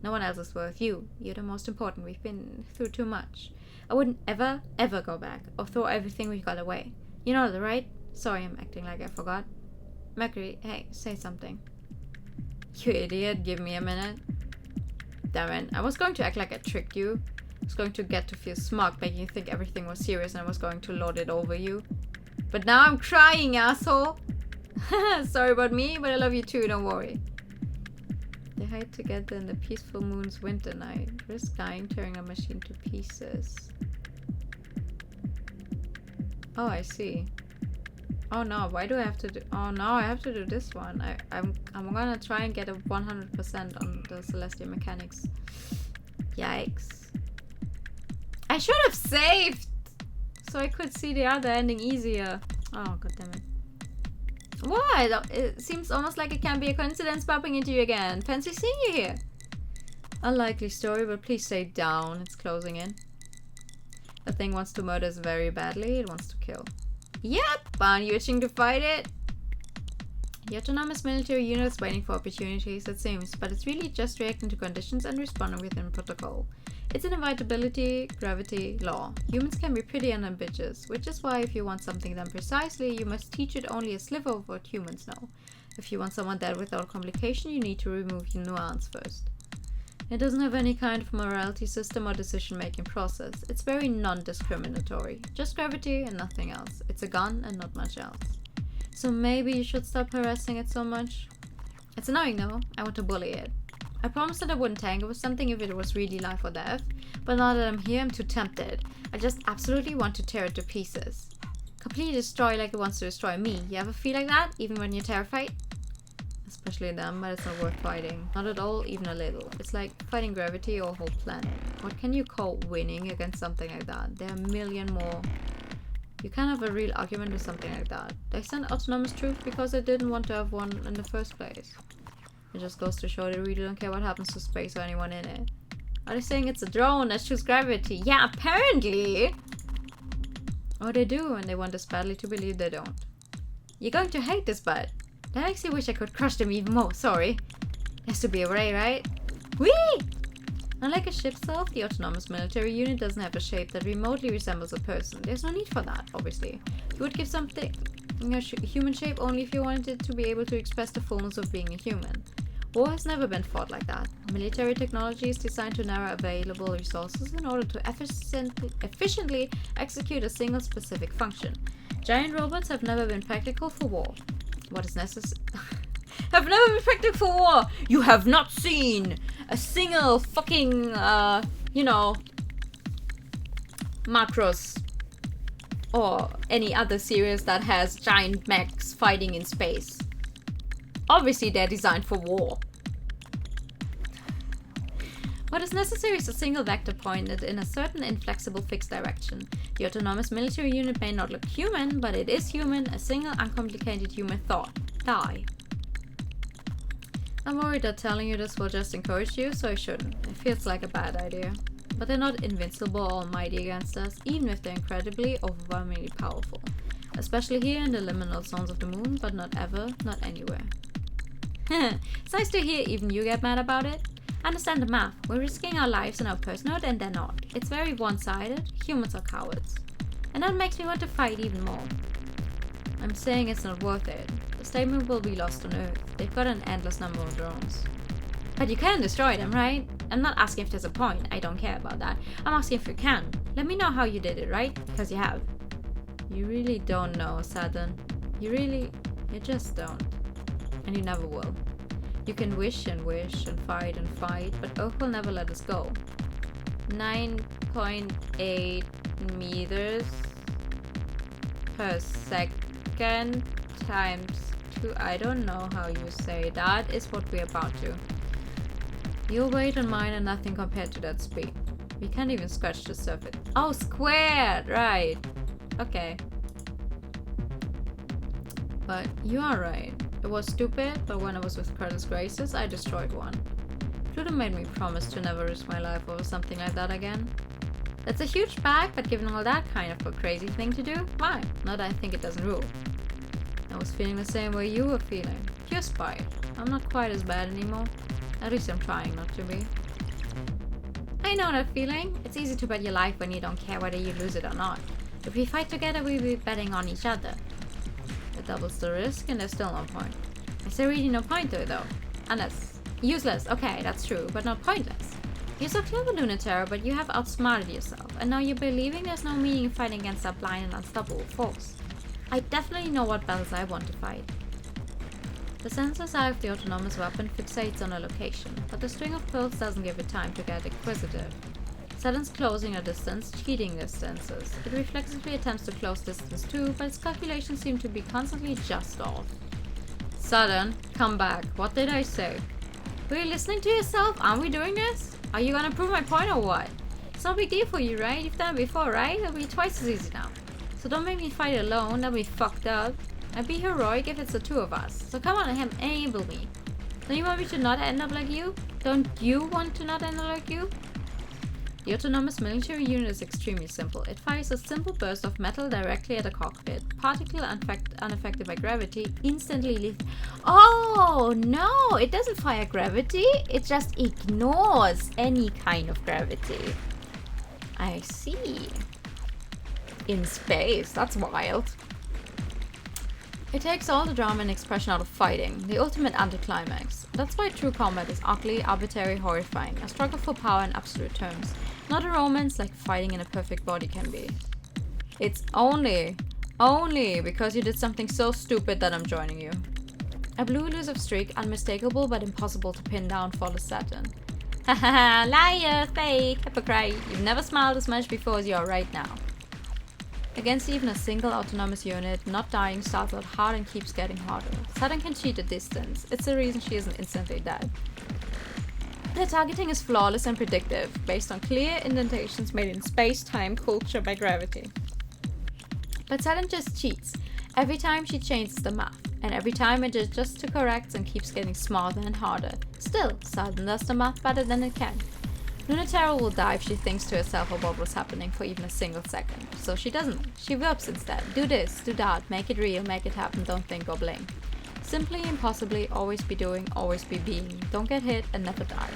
No one else is worth you. You're the most important. We've been through too much. I wouldn't ever go back or throw everything we got away. You know that, right? Sorry, I'm acting like I forgot. Mercury, hey, say something. You idiot, give me a minute. Damn it, I was going to act like I tricked you. I was going to get to feel smug, making you think everything was serious, and I was going to lord it over you. But now I'm crying, asshole! Sorry about me, but I love you too, don't worry. They hide together in the peaceful moon's winter night. Risk dying, tearing a machine to pieces. Oh, I see. Oh no, why do I have to do... Oh no, I have to do this one. I'm gonna try and get a 100% on the Celestial Mechanics. Yikes. I should have saved! So I could see the other ending easier. Oh, goddammit. What? It seems almost like it can be a coincidence bumping into you again. Fancy seeing you here. Unlikely story, but please stay down. It's closing in. The thing wants to murder us very badly. It wants to kill. Yep! Aren't you itching to fight it? The autonomous military unit is waiting for opportunities, it seems, but it's really just reacting to conditions and responding within protocol. It's an inevitability gravity law. Humans can be pretty unambitious, which is why if you want something done precisely, you must teach it only a sliver of what humans know. If you want someone dead without complication, you need to remove your nuance first. It doesn't have any kind of morality system or decision-making process. It's very non-discriminatory. Just gravity and nothing else. It's a gun and not much else. So maybe you should stop harassing it so much? It's annoying though. I want to bully it. I promised that I wouldn't tangle with something if it was really life or death, but now that I'm here, I'm too tempted. I just absolutely want to tear it to pieces. Completely destroy like it wants to destroy me. You ever feel like that, even when you're terrified? Especially them, but it's not worth fighting. Not at all, even a little. It's like fighting gravity or a whole planet. What can you call winning against something like that? There are a million more. You can't have a real argument with something like that. They sent autonomous troops because they didn't want to have one in the first place. It just goes to show they really don't care what happens to space or anyone in it. Are they saying it's a drone that shoots gravity? Yeah, apparently! Or they do, and they want us badly to believe they don't. You're going to hate this, bud. I actually wish I could crush them even more, sorry. Has to be a way, right? Whee! Unlike a ship self, the autonomous military unit doesn't have a shape that remotely resembles a person. There's no need for that, obviously. You would give something a human shape only if you wanted it to be able to express the fullness of being a human. War has never been fought like that. Military technology is designed to narrow available resources in order to efficiently execute a single specific function. Giant robots have never been practical for war. What is necessary? Have never been practical for war! You have not seen a single fucking, Macross or any other series that has giant mechs fighting in space. Obviously, they're designed for war. What is necessary is a single vector pointed in a certain inflexible fixed direction. The autonomous military unit may not look human, but it is human, a single uncomplicated human thought. Die. I'm worried that telling you this will just encourage you, so I shouldn't. It feels like a bad idea. But they're not invincible or almighty against us, even if they're incredibly, overwhelmingly powerful. Especially here in the liminal zones of the moon, but not ever, not anywhere. It's nice to hear even you get mad about it. Understand the math. We're risking our lives and our personhood, and they're not. It's very one-sided. Humans are cowards. And that makes me want to fight even more. I'm saying it's not worth it. The statement will be lost on Earth. They've got an endless number of drones. But you can destroy them, right? I'm not asking if there's a point. I don't care about that. I'm asking if you can. Let me know how you did it, right? Because you have. You really don't know, Saturn. You just don't. And you never will. You can wish and fight, but Earth will never let us go. 9.8 meters per second times 2. I don't know how you say that. Is what we're about to. Your weight and mine are nothing compared to that speed. We can't even scratch the surface. Oh, squared! Right. Okay. But you are right. It was stupid, but when I was with Curtis Graces, I destroyed one. Pluto made me promise to never risk my life over something like that again. That's a huge bag, but given all that kind of a crazy thing to do, why? Not that I think it doesn't rule. I was feeling the same way you were feeling. You're spite. I'm not quite as bad anymore. At least I'm trying not to be. I know that feeling. It's easy to bet your life when you don't care whether you lose it or not. If we fight together, we'll be betting on each other. It doubles the risk, and there's still no point. Is there really no point to it, though? Unless... Useless, okay, that's true, but not pointless. You're so clever, Lunatera, but you have outsmarted yourself, and now you're believing there's no meaning in fighting against that blind and unstoppable force. I definitely know what battles I want to fight. The sensors eye of the autonomous weapon fixates on a location, but the string of pearls doesn't give it time to get inquisitive. Saturn's closing a distance, cheating distances. It reflexively attempts to close distance too, but its calculations seem to be constantly just off. Saturn, come back. What did I say? Were you listening to yourself? Aren't we doing this? Are you gonna prove my point or what? It's no big deal for you, right? You've done it before, right? It'll be twice as easy now. So don't make me fight alone, that'll be fucked up. I'd be heroic if it's the two of us. So come on, enable me. Don't you want me to not end up like you? Don't you want to not end up like you? The autonomous military unit is extremely simple. It fires a simple burst of metal directly at a cockpit. Particle unaffected by gravity instantly leave. Oh no! It doesn't fire gravity. It just ignores any kind of gravity. I see. In space. That's wild. It takes all the drama and expression out of fighting, the ultimate anticlimax. That's why true combat is ugly, arbitrary, horrifying, a struggle for power in absolute terms, not a romance like fighting in a perfect body can be. It's only because you did something so stupid that I'm joining you. A blue elusive streak, unmistakable but impossible to pin down, follows Saturn. Hahaha, liar, fake, hypocrite, you've never smiled as much before as you are right now. Against even a single autonomous unit, not dying starts out hard and keeps getting harder. Saturn can cheat at distance. It's the reason she isn't instantly dead. The targeting is flawless and predictive, based on clear indentations made in space-time culture by gravity. But Saturn just cheats. Every time she changes the math, and every time it adjusts to corrects and keeps getting smarter and harder. Still, Saturn does the math better than it can. Lunatera will die if she thinks to herself of what was happening for even a single second. So she doesn't. She verbs instead. Do this, do that, make it real, make it happen, don't think or blink. Simply, impossibly, always be doing, always be being. Don't get hit and never die.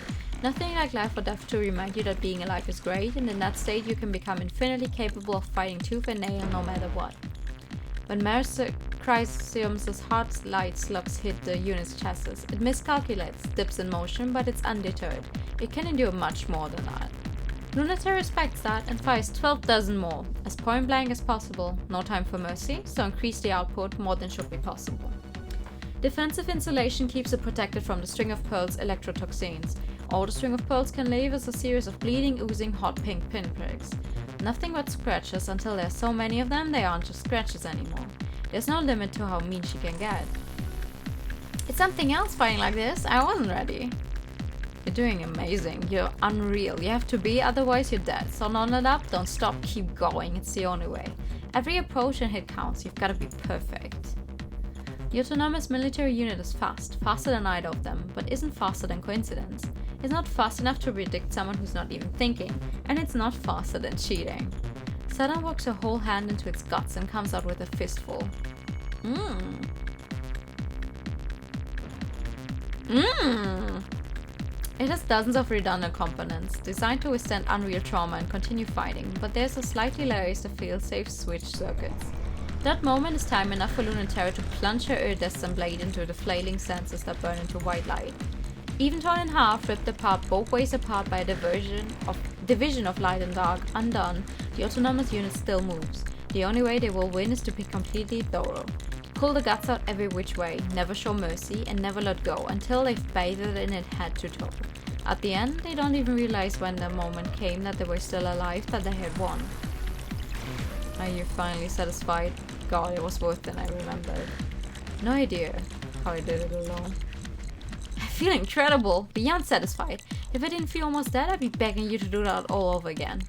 Nothing like life or death to remind you that being alive is great, and in that state you can become infinitely capable of fighting tooth and nail no matter what. When Chrysium's heart light slugs hit the unit's chassis, it miscalculates, dips in motion, but it's undeterred. It can endure much more than that. Lunatera respects that and fires 12 dozen more, as point blank as possible. No time for mercy, so increase the output more than should be possible. Defensive insulation keeps it protected from the string of pearls electrotoxins. All the string of pearls can leave is a series of bleeding, oozing, hot pink pinpricks. Nothing but scratches until there's so many of them they aren't just scratches anymore. There's no limit to how mean she can get. It's something else fighting like this. I wasn't ready. You're doing amazing. You're unreal. You have to be, otherwise you're dead. So don't let up, don't stop, keep going. It's the only way. Every approach and hit counts. You've got to be perfect. The autonomous military unit is fast, faster than either of them, but isn't faster than coincidence. It's not fast enough to predict someone who's not even thinking, and it's not faster than cheating. Saturn walks her whole hand into its guts and comes out with a fistful. It has dozens of redundant components, designed to withstand unreal trauma and continue fighting, but there's a slightly larynx to fail-safe switch circuits. That moment is time enough for Lunatera to plunge her iridescent blade into the flailing sensors that burn into white light. Even torn in half, ripped apart both ways apart by a division of light and dark, undone, the autonomous unit still moves. The only way they will win is to be completely thorough. Pull the guts out every which way, never show mercy, and never let go until they've bathed in it head to toe. At the end, they don't even realize when the moment came that they were still alive, that they had won. Are you finally satisfied? God, it was worse than I remembered. No idea how I did it alone. I feel incredible, beyond satisfied. If I didn't feel almost dead, I'd be begging you to do that all over again.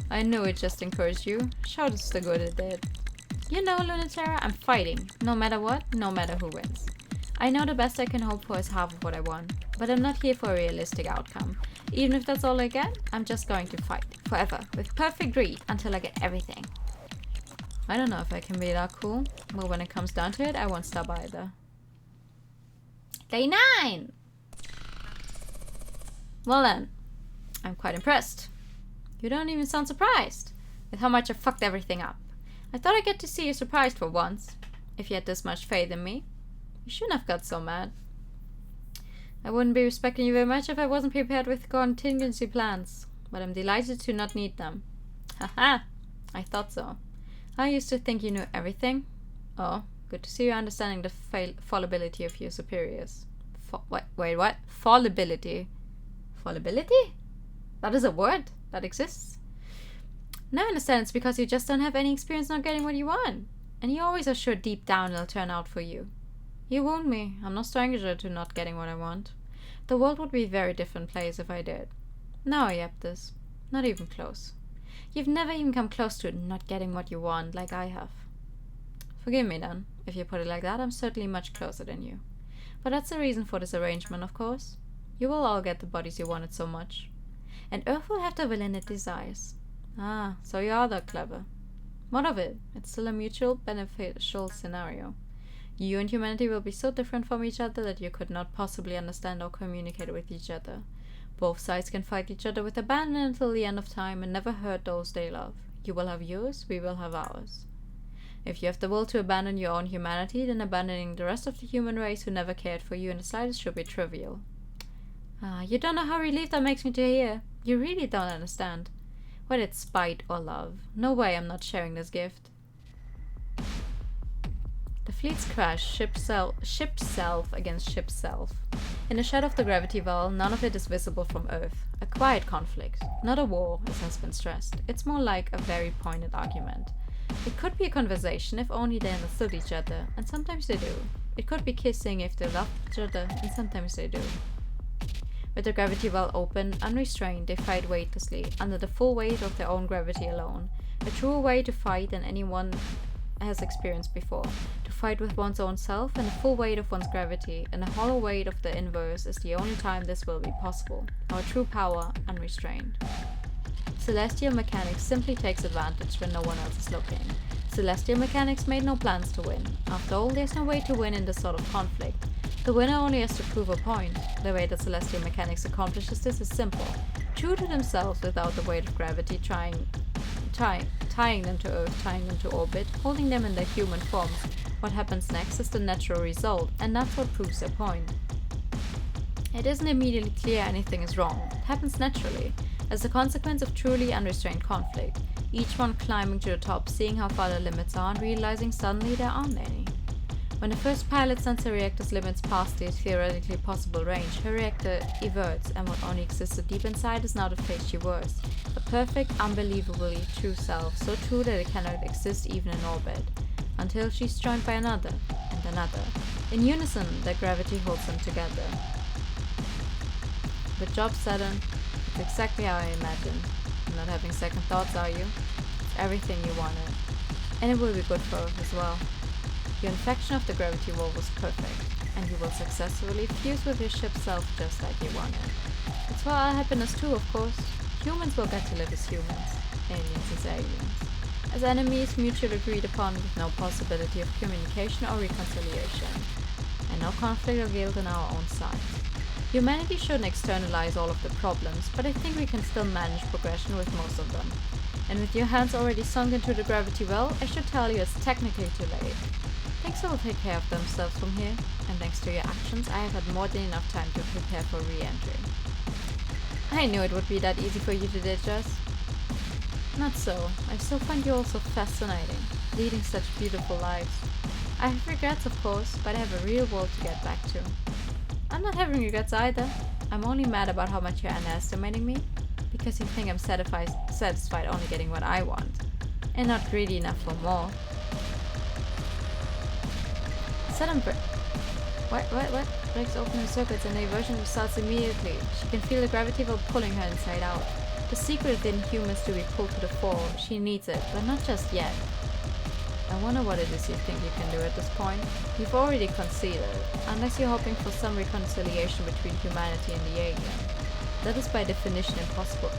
I knew it just encouraged you. Showed us the good it did. You know, Lunatera, I'm fighting. No matter what, no matter who wins. I know the best I can hope for is half of what I want, but I'm not here for a realistic outcome. Even if that's all I get, I'm just going to fight. Forever. With perfect greed, until I get everything. I don't know if I can be that cool, but when it comes down to it, I won't stop either. Day 9! Well then, I'm quite impressed. You don't even sound surprised with how much I fucked everything up. I thought I'd get to see you surprised for once. If you had this much faith in me, you shouldn't have got so mad. I wouldn't be respecting you very much if I wasn't prepared with contingency plans, but I'm delighted to not need them. Haha, I thought so. I used to think you knew everything. Oh, good to see you understanding the fallibility of your superiors. Wait, what? Fallibility? Fallibility? That is a word that exists. Now I understand it's because you just don't have any experience not getting what you want. And you always are sure deep down it'll turn out for you. You wound me. I'm no stranger to not getting what I want. The world would be a very different place if I did. No, Aeptus. Not even close. You've never even come close to not getting what you want like I have. Forgive me then. If you put it like that, I'm certainly much closer than you. But that's the reason for this arrangement, of course. You will all get the bodies you wanted so much. And Earth will have the villain it desires. Ah, so you are that clever. What of it? It's still a mutual beneficial scenario. You and humanity will be so different from each other that you could not possibly understand or communicate with each other. Both sides can fight each other with abandon until the end of time and never hurt those they love. You will have yours, we will have ours. If you have the will to abandon your own humanity, then abandoning the rest of the human race who never cared for you in the slightest should be trivial. Ah, you don't know how relieved that makes me to hear. You really don't understand. Whether it's spite or love. No way I'm not sharing this gift. The fleets crash, ship self against ship self. In the shadow of the gravity well, none of it is visible from Earth. A quiet conflict, not a war, as has been stressed. It's more like a very pointed argument. It could be a conversation if only they understood each other, and sometimes they do. It could be kissing if they loved each other, and sometimes they do. With the gravity well open, unrestrained, they fight weightlessly, under the full weight of their own gravity alone. A truer way to fight than anyone has experienced before. To fight with one's own self and the full weight of one's gravity, and the hollow weight of the inverse is the only time this will be possible. Our true power, unrestrained. Celestial mechanics simply takes advantage when no one else is looking. Celestial mechanics made no plans to win. After all, there's no way to win in this sort of conflict. The winner only has to prove a point. The way that Celestial mechanics accomplishes this is simple. True to themselves without the weight of gravity tying them to Earth, tying them to orbit, holding them in their human forms. What happens next is the natural result, and that's what proves their point. It isn't immediately clear anything is wrong. It happens naturally, as a consequence of truly unrestrained conflict. Each one climbing to the top, seeing how far their limits are, and realizing suddenly there aren't any. When the first pilot sends her reactor's limits past the theoretically possible range, her reactor everts, and what only existed deep inside is now the face she wears. A perfect, unbelievably true self, so true that it cannot exist even in orbit. Until she's joined by another, and another. In unison, their gravity holds them together. The job's done. It's exactly how I imagined. You're not having second thoughts, are you? It's everything you wanted. And it will be good for Earth as well. Your infection of the gravity well was perfect, and you will successfully fuse with your ship self just like you wanted. It's for our happiness too, of course. Humans will get to live as humans, aliens as aliens. As enemies mutually agreed upon with no possibility of communication or reconciliation, and no conflict or guilt on our own side. Humanity shouldn't externalize all of the problems, but I think we can still manage progression with most of them. And with your hands already sunk into the gravity well, I should tell you it's technically too late. Things will take care of themselves from here, and thanks to your actions, I have had more than enough time to prepare for re-entry. I knew it would be that easy for you to ditch us. Not so. I still find you all so fascinating, leading such beautiful lives. I have regrets, of course, but I have a real world to get back to. I'm not having regrets either. I'm only mad about how much you're underestimating me, because you think I'm satisfied only getting what I want, and not greedy enough for more. Sudden what? Breaks open the circuits and the inversion starts immediately. She can feel the gravity well pulling her inside out. The secret within humans to be pulled to the fore. She needs it, but not just yet. I wonder what it is you think you can do at this point. You've already conceded, unless you're hoping for some reconciliation between humanity and the alien. That is by definition impossible.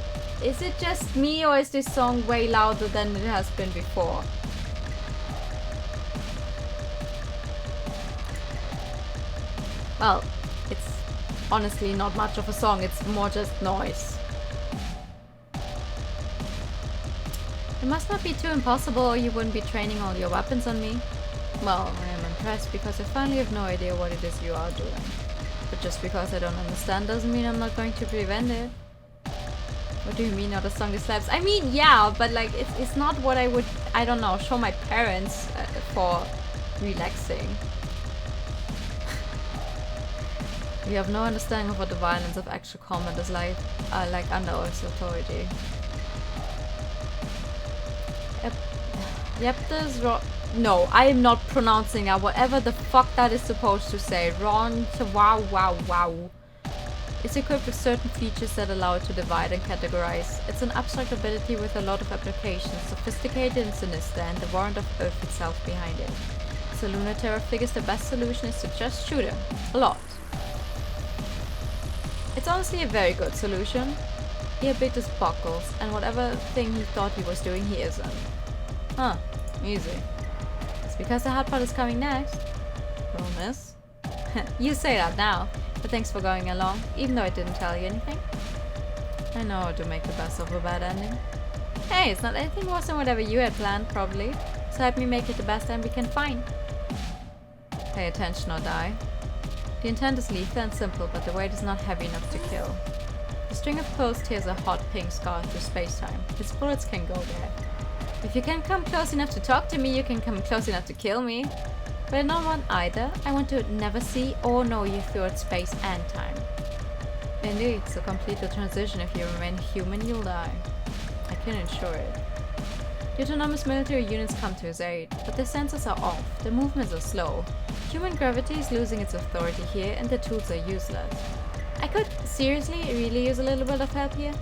Is it just me, or is this song way louder than it has been before? Well, it's honestly not much of a song, it's more just noise. It must not be too impossible, or you wouldn't be training all your weapons on me. Well, I am impressed because I finally have no idea what it is you are doing. But just because I don't understand doesn't mean I'm not going to prevent it. What do you mean not a song that slaps? I mean, yeah, but like, it's not what I would, I don't know, show my parents for relaxing. You have no understanding of what the violence of actual combat is like under Earth's authority. No, I am not pronouncing that. Whatever the fuck that is supposed to say. Wow. It's equipped with certain features that allow it to divide and categorize. It's an abstract ability with a lot of applications, sophisticated and sinister, and the warrant of Earth itself behind it. So Lunaterra figures the best solution is to just shoot him. A lot. It's honestly a very good solution. Diabetes buckles, and whatever thing he thought he was doing, he isn't. Huh, easy. It's because the hard part is coming next. Promise? You say that now, but thanks for going along, even though I didn't tell you anything. I know how to make the best of a bad ending. Hey, it's not anything worse than whatever you had planned, probably. So help me make it the best end we can find. Pay attention or die. The intent is lethal and simple, but the weight is not heavy enough to kill. The string of pearls tears a hot pink scar through space-time. Its bullets can go there. If you can come close enough to talk to me, you can come close enough to kill me. But I don't want either. I want to never see or know you throughout space and time. Indeed, so complete the transition. If you remain human, you'll die. I can ensure it. The autonomous military units come to his aid, but their sensors are off, their movements are slow. Human gravity is losing its authority here, and the tools are useless. I could seriously really use a little bit of help here?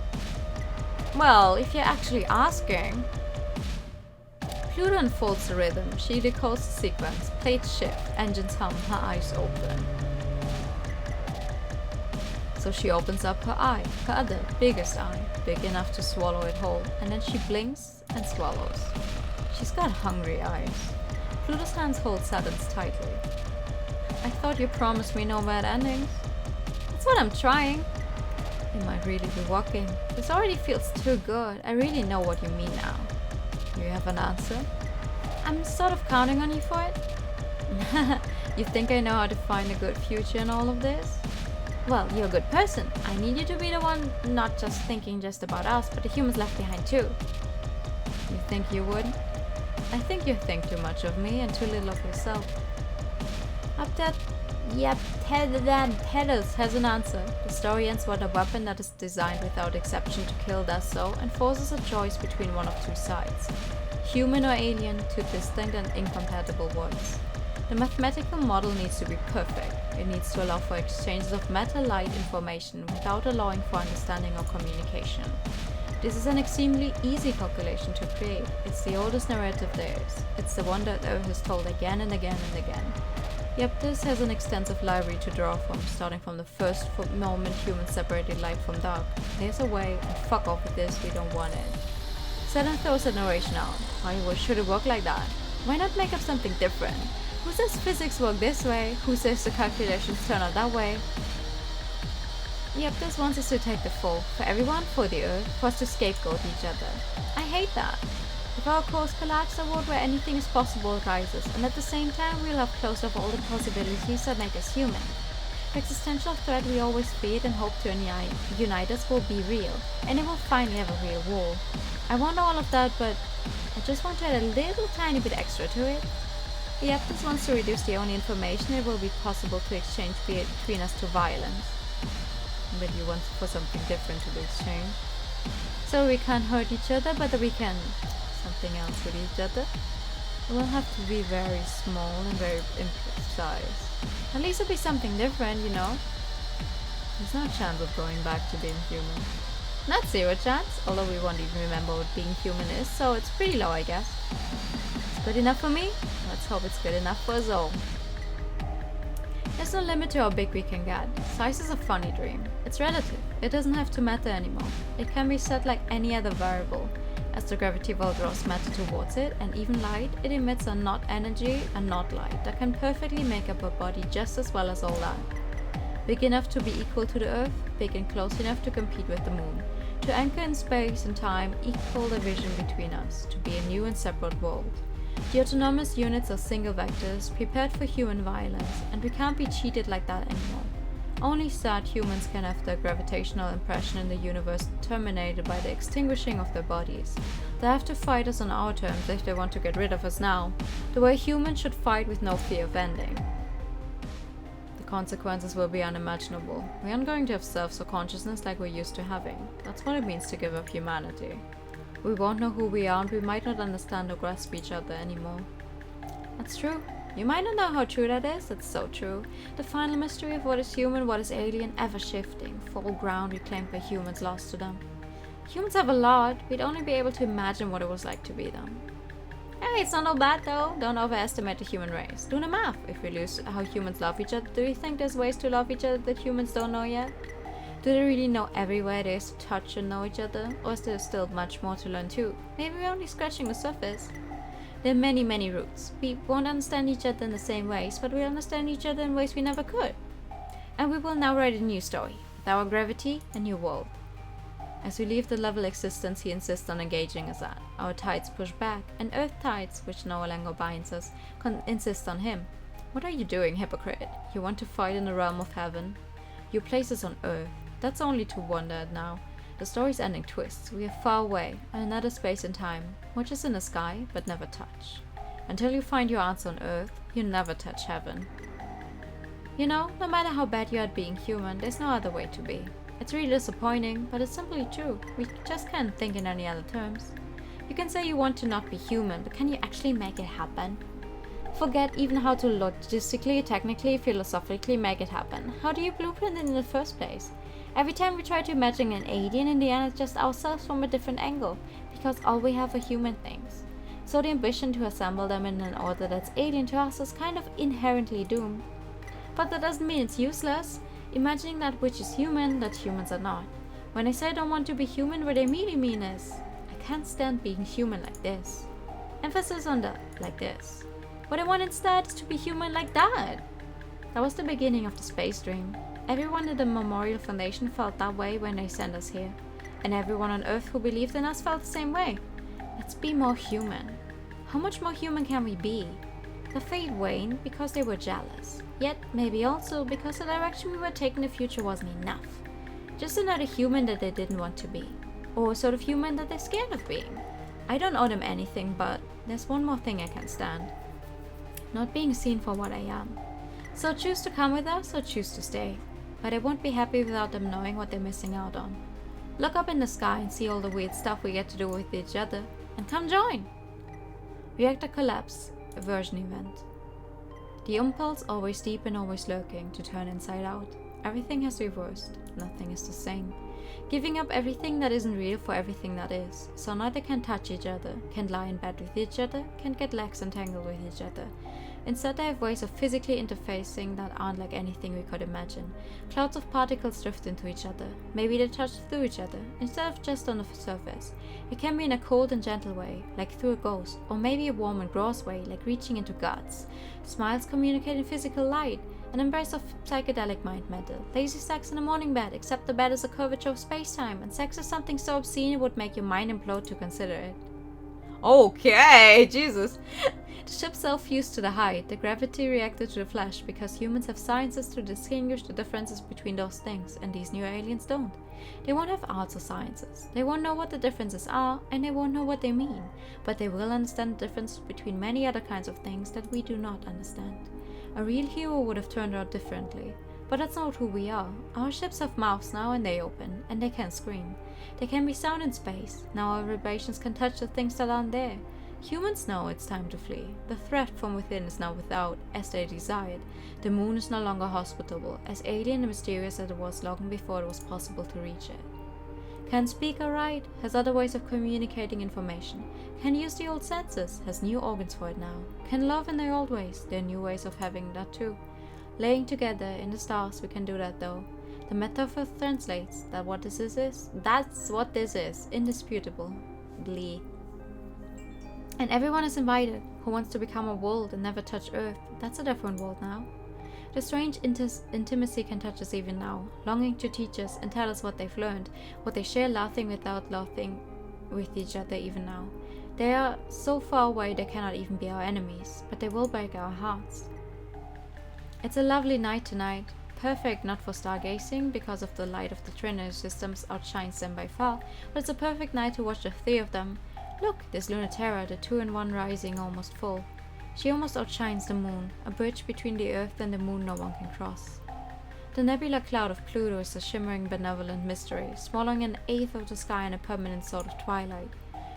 Well, if you're actually asking. Pluto unfolds the rhythm, she decodes the sequence, plates shift, engines hum, her eyes open. So she opens up her eye, her other, biggest eye, big enough to swallow it whole, and then she blinks and swallows. She's got hungry eyes. Pluto's hands hold Saturn's tightly. I thought you promised me no bad endings. That's what I'm trying. It might really be working. This already feels too good. I really know what you mean now. You have an answer? I'm sort of counting on you for it. You think I know how to find a good future in all of this? Well, you're a good person. I need you to be the one not just thinking just about us, but the humans left behind too. You think you would? I think you think too much of me and too little of yourself. Up that... Yep, Tedros has an answer. The story ends with a weapon that is designed without exception to kill does so, and forces a choice between one of two sides. Human or alien, two distinct and incompatible worlds. The mathematical model needs to be perfect. It needs to allow for exchanges of matter-light information without allowing for understanding or communication. This is an extremely easy calculation to create. It's the oldest narrative there is. It's the one that Earth has told again and again and again. Yep, this has an extensive library to draw from, starting from the first moment humans separated light from dark. There's a way, and fuck off with this, we don't want it. Saturn throws the narration out. Why should it work like that? Why not make up something different? Who says physics work this way? Who says the calculations turn out that way? Yep, this wants us to take the fall. For everyone, for the Earth, for us to scapegoat each other. I hate that. If our course collapses, a world where anything is possible rises, and at the same time we'll have closed off all the possibilities that make us human. The existential threat we always feared and hoped to unite us will be real, and it will finally have a real war. I want all of that, but I just want to add a little tiny bit extra to it. Yep, this wants to reduce the only information it will be possible to exchange between us to violence. But you want for something different to be exchanged. So we can't hurt each other, but we can something else with each other. It will have to be very small and very imprecise. At least it'll be something different, you know. There's no chance of going back to being human. Not zero chance, although we won't even remember what being human is, so it's pretty low, I guess. It's good enough for me. Let's hope it's good enough for us all. There's no limit to how big we can get. Size is a funny dream. It's relative. It doesn't have to matter anymore. It can be set like any other variable. As the gravity well draws matter towards it, and even light, it emits a not energy and not light that can perfectly make up a body just as well as all that. Big enough to be equal to the Earth, big and close enough to compete with the Moon. To anchor in space and time, equal division between us, to be a new and separate world. The autonomous units are single vectors, prepared for human violence, and we can't be cheated like that anymore. Only sad humans can have their gravitational impression in the universe terminated by the extinguishing of their bodies. They have to fight us on our terms if they want to get rid of us now, the way humans should fight with no fear of ending. The consequences will be unimaginable. We aren't going to have selves or consciousness like we're used to having. That's what it means to give up humanity. We won't know who we are and we might not understand or grasp each other anymore. That's true. You might not know how true that is, it's so true. The final mystery of what is human, what is alien, ever shifting, fall ground reclaimed by humans lost to them. Humans have a lot, we'd only be able to imagine what it was like to be them. Hey, it's not all bad though, don't overestimate the human race. Do the math, if we lose how humans love each other, do you think there's ways to love each other that humans don't know yet? Do they really know everywhere there is to touch and know each other? Or is there still much more to learn too? Maybe we're only scratching the surface. There are many, many roots. We won't understand each other in the same ways, but we'll understand each other in ways we never could. And we will now write a new story, with our gravity and new world. As we leave the level existence he insists on engaging us at, our tides push back, and earth tides, which no longer binds us, insist on him. What are you doing, hypocrite? You want to fight in the realm of heaven? You place us on earth. That's only to wonder at now. The story's ending twists. We are far away, on another space and time, which is in the sky, but never touch. Until you find your answer on earth, you never touch heaven. You know, no matter how bad you are at being human, there's no other way to be. It's really disappointing, but it's simply true. We just can't think in any other terms. You can say you want to not be human, but can you actually make it happen? Forget even how to logistically, technically, philosophically make it happen. How do you blueprint it in the first place? Every time we try to imagine an alien, in the end it's just ourselves from a different angle, because all we have are human things. So the ambition to assemble them in an order that's alien to us is kind of inherently doomed. But that doesn't mean it's useless. Imagining that which is human, that humans are not. When I say I don't want to be human, what I really mean is, I can't stand being human like this. Emphasis on the like this. What I want instead is to be human like that. That was the beginning of the space dream. Everyone at the Memorial Foundation felt that way when they sent us here. And everyone on Earth who believed in us felt the same way. Let's be more human. How much more human can we be? The faith waned because they were jealous. Yet, maybe also because the direction we were taking in the future wasn't enough. Just another human that they didn't want to be. Or a sort of human that they're scared of being. I don't owe them anything, but there's one more thing I can't stand. Not being seen for what I am. So choose to come with us or choose to stay. But I won't be happy without them knowing what they're missing out on. Look up in the sky and see all the weird stuff we get to do with each other. And come join! Reactor collapse. Aversion event. The impulse, always deep and always lurking, to turn inside out. Everything has reversed. Nothing is the same. Giving up everything that isn't real for everything that is. So neither can touch each other, can't lie in bed with each other, can't get legs entangled with each other. Instead, they have ways of physically interfacing that aren't like anything we could imagine. Clouds of particles drift into each other. Maybe they touch through each other, instead of just on the surface. It can be in a cold and gentle way, like through a ghost, or maybe a warm and gross way, like reaching into guts. Smiles communicate in physical light, an embrace of psychedelic mind matter. Lazy sex in a morning bed, except the bed is a curvature of space-time, and sex is something so obscene it would make your mind implode to consider it. Okay, Jesus. The ship self-fused to the height. The gravity reacted to the flesh because humans have sciences to distinguish the differences between those things, and these new aliens don't. They won't have arts or sciences. They won't know what the differences are, and they won't know what they mean. But they will understand the difference between many other kinds of things that we do not understand. A real hero would have turned out differently. But that's not who we are. Our ships have mouths now and they open, and they can scream. They can be sound in space. Now our vibrations can touch the things that aren't there. Humans know it's time to flee. The threat from within is now without, as they desired. The moon is no longer hospitable, as alien and mysterious as it was long before it was possible to reach it. Can speak or write, has other ways of communicating information. Can use the old senses, has new organs for it now. Can love in their old ways, there are new ways of having that too. Laying together in the stars, we can do that though. The metaphor translates that what this is. That's what this is, indisputable. Blee. And everyone is invited, who wants to become a world and never touch Earth. That's a different world now. The strange intimacy can touch us even now, longing to teach us and tell us what they've learned, what they share, laughing without laughing with each other even now. They are so far away they cannot even be our enemies, but they will break our hearts. It's a lovely night tonight, perfect not for stargazing because of the light of the Trinity systems outshines them by far, but it's a perfect night to watch the three of them. Look, there's Lunaterra, the 2-in-1 rising almost full. She almost outshines the moon, a bridge between the Earth and the moon no one can cross. The nebular cloud of Pluto is a shimmering benevolent mystery, swallowing an eighth of the sky in a permanent sort of twilight.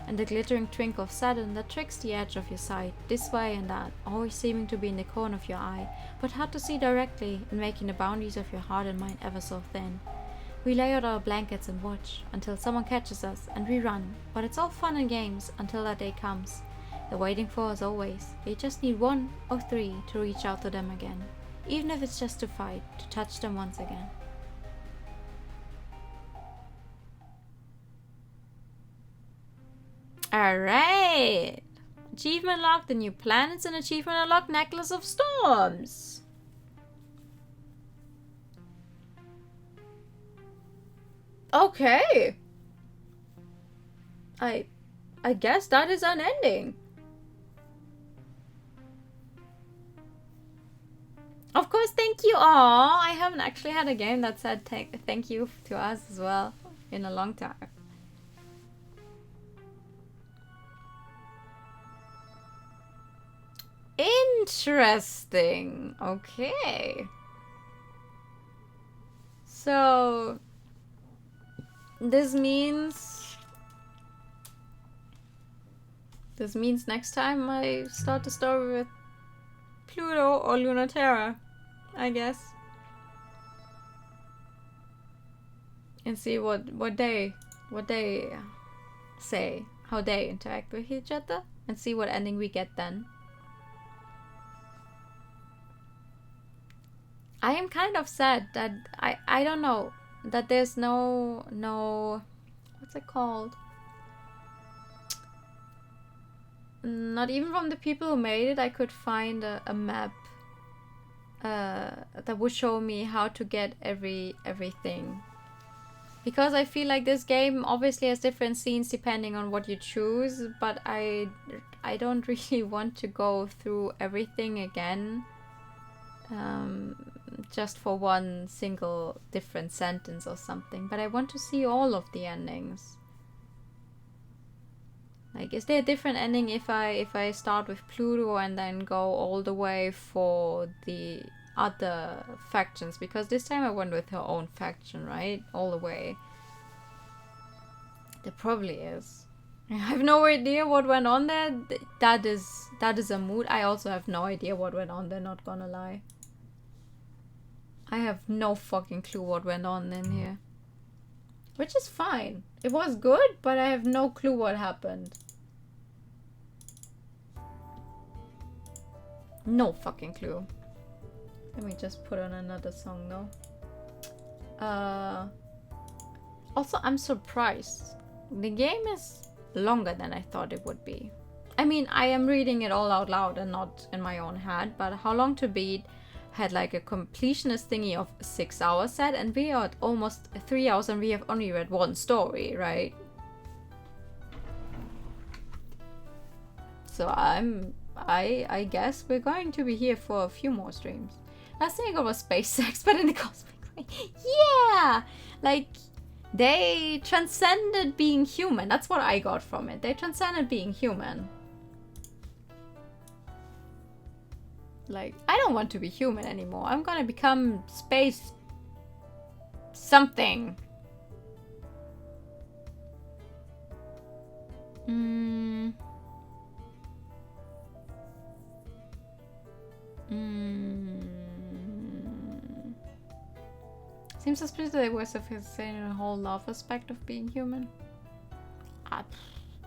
And the glittering twinkle of Saturn that tricks the edge of your sight, this way and that, always seeming to be in the corner of your eye, but hard to see directly, and making the boundaries of your heart and mind ever so thin. We lay out our blankets and watch, until someone catches us, and we run, but it's all fun and games, until that day comes. They're waiting for us always, they just need 1 or 3 to reach out to them again, even if it's just to fight, to touch them once again. Alright. Achievement unlocked, the new planets, and achievement unlocked, necklace of storms. Okay. I guess that is an ending. Of course, thank you. Aw, I haven't actually had a game that said thank you to us as well in a long time. Interesting. Okay. So this means next time I start the story with Pluto or Lunaterra, I guess. And see what they say, how they interact with each other, and see what ending we get then. I am kind of sad that I don't know that there's no what's it called? Not even from the people who made it I could find a map that would show me how to get everything. Because I feel like this game obviously has different scenes depending on what you choose, but I don't really want to go through everything again. Just for one single different sentence or something, but I want to see all of the endings. Like, is there a different ending if I start with Pluto and then go all the way for the other factions? Because this time I went with her own faction, right? All the way. There probably is. I have no idea what went on there. That is a mood. I also have no idea what went on there, not gonna lie. I have no fucking clue what went on in here. Which is fine. It was good, but I have no clue what happened. No fucking clue. Let me just put on another song though. Also, I'm surprised. The game is longer than I thought it would be. I mean, I am reading it all out loud and not in my own head, but how long to beat had like a completionist thingy of 6 hours set, and we are at almost 3 hours and we have only read one story, right? So I guess we're going to be here for a few more streams. Last thing I got was space sex, but in the cosmic way. Yeah! Like, they transcended being human. That's what I got from it. They transcended being human. Like, I don't want to be human anymore. I'm gonna become space something. Seems suspicious that they were saying the whole love aspect of being human.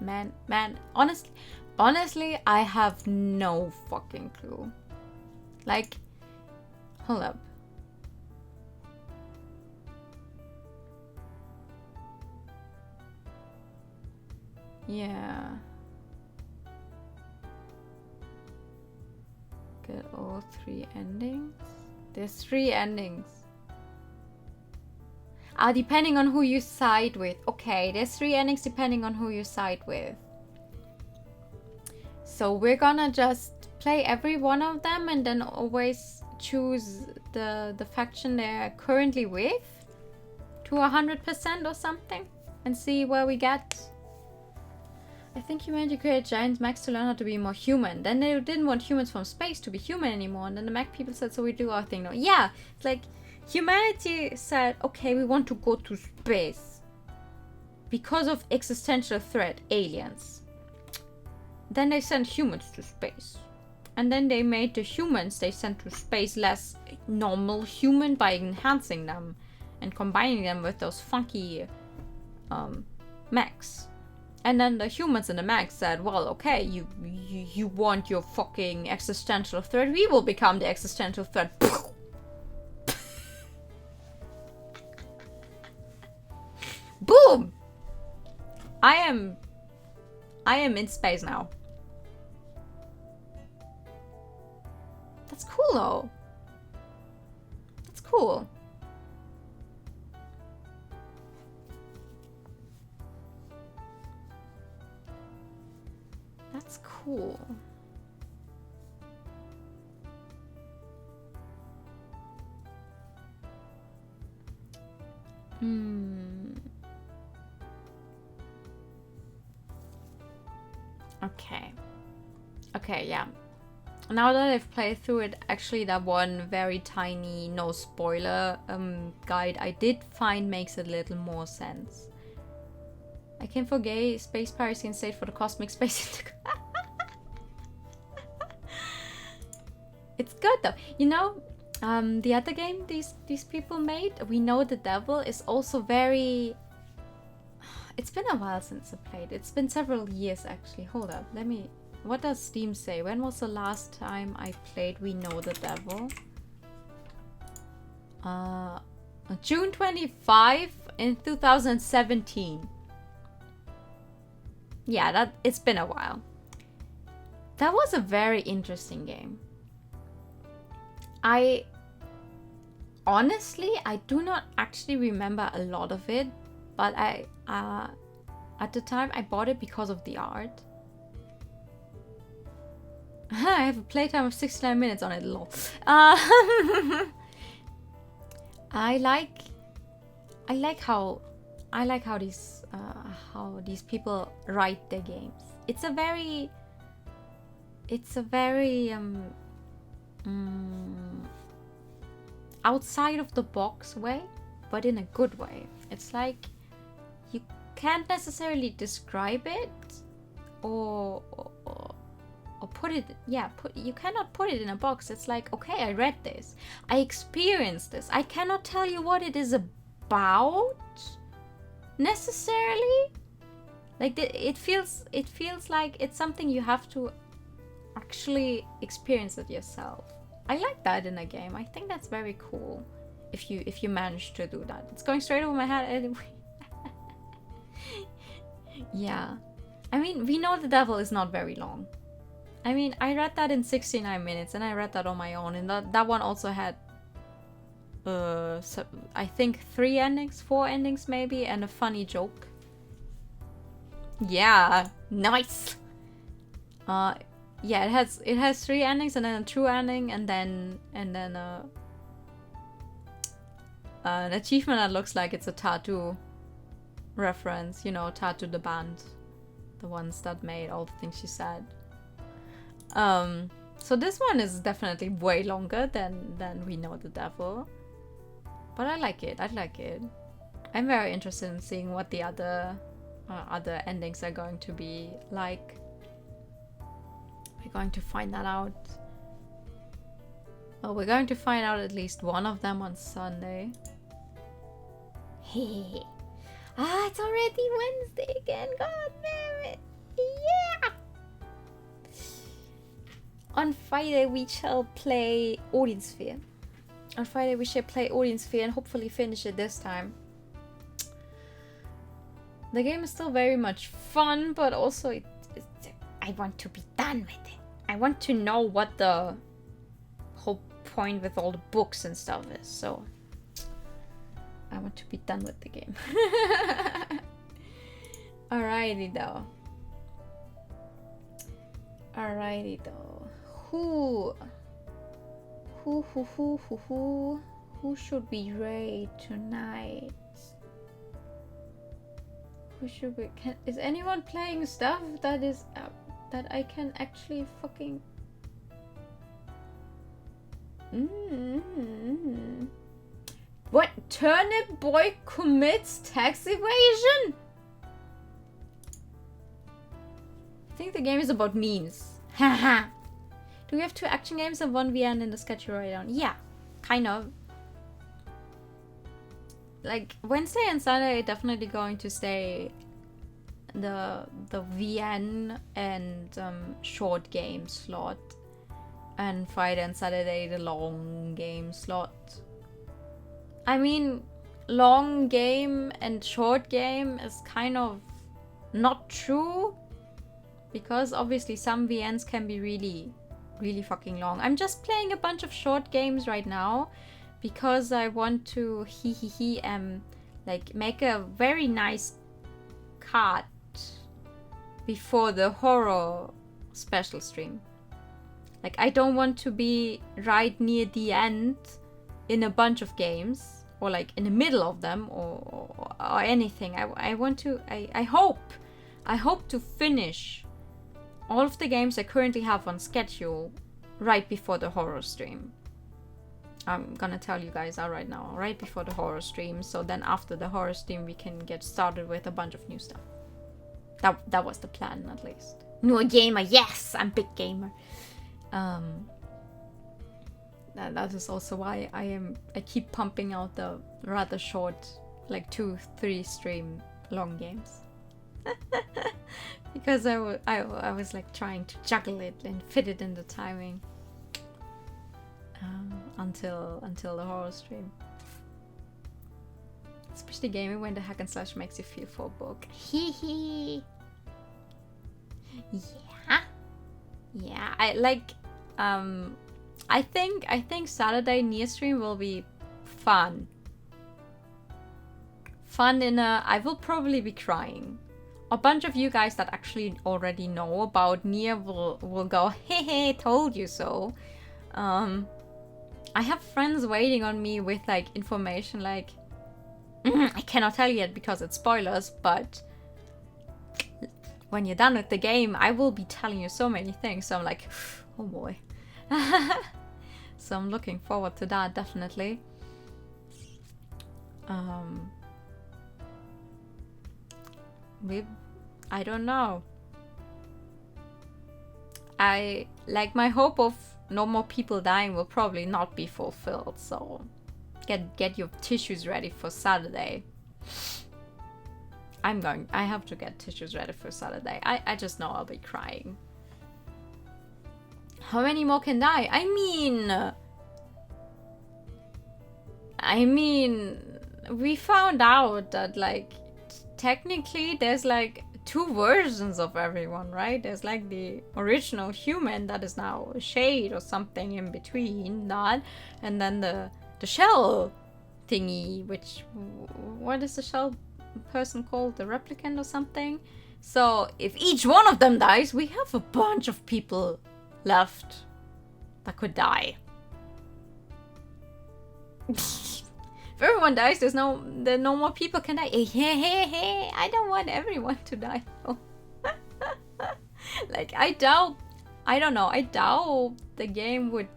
Man, honestly, I have no fucking clue. Like, hold up. Yeah. Get all 3 endings? There's 3 endings. Depending on who you side with. Okay, there's 3 endings depending on who you side with. So we're gonna just play every one of them and then always choose the faction they're currently with to 100% or something and see where we get. I think humanity created giant mechs to learn how to be more human. Then they didn't want humans from space to be human anymore, and then the mech people said, so we do our thing now. Yeah, it's like humanity said, okay, we want to go to space because of existential threat, aliens. Then they sent humans to space. And then they made the humans they sent to space less normal human by enhancing them and combining them with those funky mechs. And then the humans in the mechs said, well, okay, you want your fucking existential threat, we will become the existential threat. Boom! I am I am in space now. That's cool though. That's cool. That's cool. Okay. Okay, yeah. Now that I've played through it, actually that one very tiny, no spoiler guide I did find makes a little more sense. I came for gay space piracy and stayed for the cosmic space. It's good though. You know, the other game these people made, We Know the Devil, is also very... It's been a while since I played. It's been several years actually. Hold up, let me... What does Steam say? When was the last time I played We Know the Devil? June 25 in 2017. Yeah, it's been a while. That was a very interesting game. Honestly, I do not actually remember a lot of it, but at the time I bought it because of the art. I have a playtime of 69 minutes on it, lol. I like how these people write their games. It's a very outside of the box way, but in a good way. It's like you can't necessarily describe it or put it, you cannot put it in a box. It's like, okay, I read this, I experienced this, I cannot tell you what it is about necessarily. Like it feels like it's something you have to actually experience it yourself. I like that in a game. I think that's very cool if you manage to do that. It's going straight over my head anyway. Yeah, I mean, We Know the Devil is not very long. I mean, I read that in 69 minutes and I read that on my own, and that one also had so I think 4 endings maybe, and a funny joke. Yeah, nice. Yeah, it has 3 endings and then a true ending, and then an achievement that looks like it's a tattoo reference. You know, Tattoo the band, the ones that made All the Things She Said. So this one is definitely way longer than We Know the Devil, but I like it. I'm very interested in seeing what the other endings are going to be like. We're going to find that out. Well, we're going to find out at least one of them on Sunday. Hey. It's already Wednesday again. God damn it. Yeah. On Friday we shall play Odin Sphere. And hopefully finish it this time. The game is still very much fun, but also I want to be done with it. I want to know what the whole point with all the books and stuff is, so I want to be done with the game. Alrighty though. Who should we raid tonight? Is anyone playing stuff that is that I can actually fucking... What? Turnip Boy commits tax evasion? I think the game is about memes. Haha. Do we have 2 action games and 1 VN in the schedule right now? Yeah, kind of. Like, Wednesday and Sunday are definitely going to stay the VN and short game slot. And Friday and Saturday the long game slot. I mean, long game and short game is kind of not true. because obviously some VNs can be really, really fucking long. I'm just playing a bunch of short games right now because I want to like make a very nice cut before the horror special stream. Like, I don't want to be right near the end in a bunch of games, or like in the middle of them, or anything. I want to, I hope to finish all of the games I currently have on schedule right before the horror stream. I'm gonna tell you guys that right now, right before the horror stream, so then after the horror stream we can get started with a bunch of new stuff. That was the plan, at least. New gamer, yes, I'm big gamer. That is also why I keep pumping out the rather short, like 2-3 stream long games. Because I was like trying to juggle it and fit it in the timing until the horror stream. Especially gaming when the hack and slash makes you feel for a book. Hee. Yeah, I like I think Saturday near stream will be fun. Fun in a I will probably be crying. A bunch of you guys that actually already know about Nier will go, hey, told you so. I have friends waiting on me with like information like I cannot tell yet because it's spoilers, but when you're done with the game, I will be telling you so many things. So I'm like, oh boy. So I'm looking forward to that, definitely. I don't know. I like my hope of no more people dying will probably not be fulfilled. So get your tissues ready for Saturday. I have to get tissues ready for Saturday. I just know I'll be crying. How many more can die? I mean, we found out that like technically there's like 2 versions of everyone, right? There's like the original human that is now a shade or something in between that, and then the shell thingy, which what is the shell person called? The replicant or something? So if each one of them dies, we have a bunch of people left that could die. If everyone dies, there no more people can die. Hey, I don't want everyone to die. Like, I doubt the game would.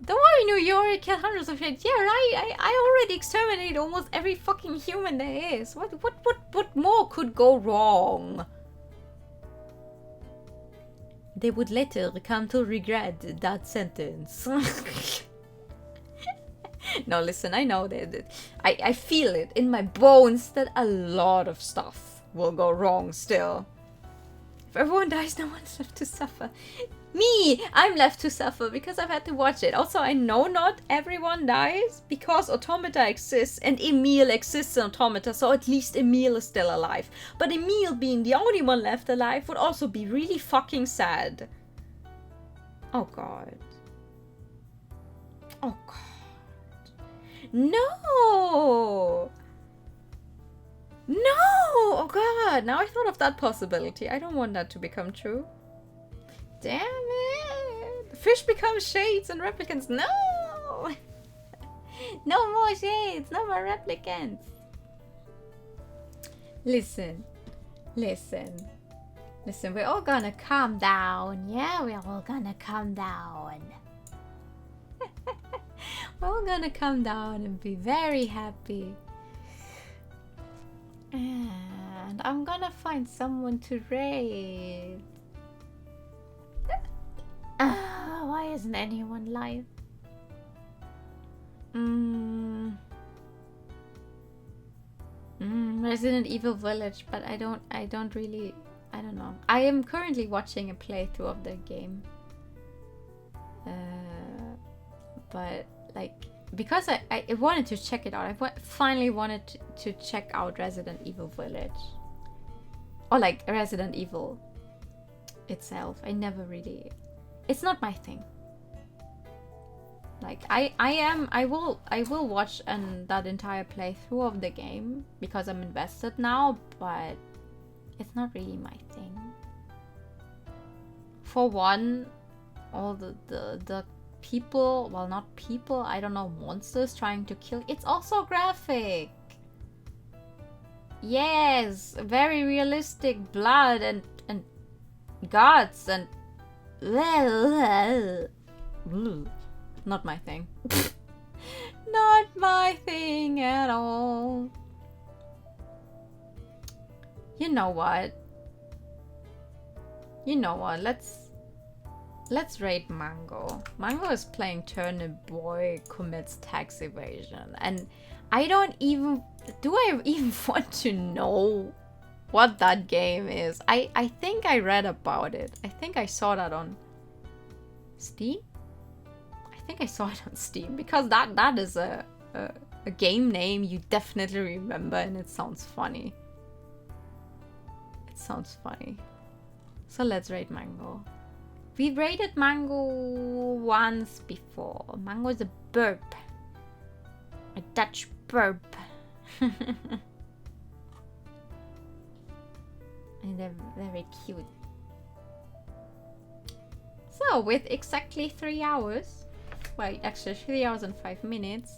Don't worry, New York, kill hundreds of shit. Yeah, right. I already exterminated almost every fucking human there is. What more could go wrong? They would later come to regret that sentence. No, listen, I know that I feel it in my bones that a lot of stuff will go wrong still. If everyone dies, no one's left to suffer. Me! I'm left to suffer because I've had to watch it. Also, I know not everyone dies because Automata exists and Emil exists in Automata, so at least Emil is still alive. But Emil being the only one left alive would also be really fucking sad. Oh god. Oh god. No! No! Oh god, now I thought of that possibility. I don't want that to become true. Damn it! Fish become shades and replicants. No! No more shades, no more replicants. Listen, we're all gonna calm down. Yeah, we're all gonna calm down. We're all gonna come down and be very happy. And I'm gonna find someone to raid. Why isn't anyone live? Resident Evil Village, but I don't know. I am currently watching a playthrough of the game. But like, because I wanted to check it out, I finally wanted to check out Resident Evil Village. Or like Resident Evil itself. I never really... It's not my thing. Like, I will watch that entire playthrough of the game because I'm invested now, but it's not really my thing. For one, all the people, well, not people, I don't know, monsters trying to kill, it's also graphic. Yes, very realistic blood and guts and not my thing. Not my thing at all. You know what? Let's rate Mango. Mango is playing Turnip Boy commits tax evasion, and I don't even... Do I even want to know what that game is? I think I read about it. I think I saw that on Steam? I think I saw it on Steam because that is a game name you definitely remember, and it sounds funny. It sounds funny. So let's rate Mango. We've rated Mango once before. Mango is a burp. A Dutch burp. And they're very cute. So with exactly 3 hours, well, actually 3 hours and 5 minutes,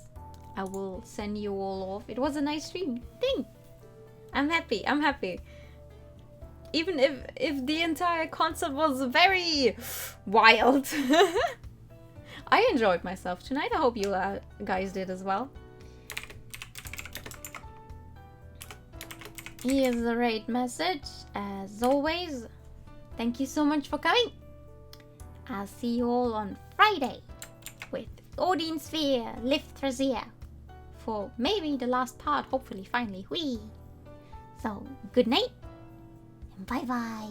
I will send you all off. It was a nice stream. Ding! I'm happy. I'm happy. Even if the entire concept was very wild. I enjoyed myself tonight. I hope you guys did as well. Here's the raid message. As always, thank you so much for coming. I'll see you all on Friday with Odin Sphere Lift Trazier for maybe the last part, hopefully, finally. Whee! So, good night and bye-bye.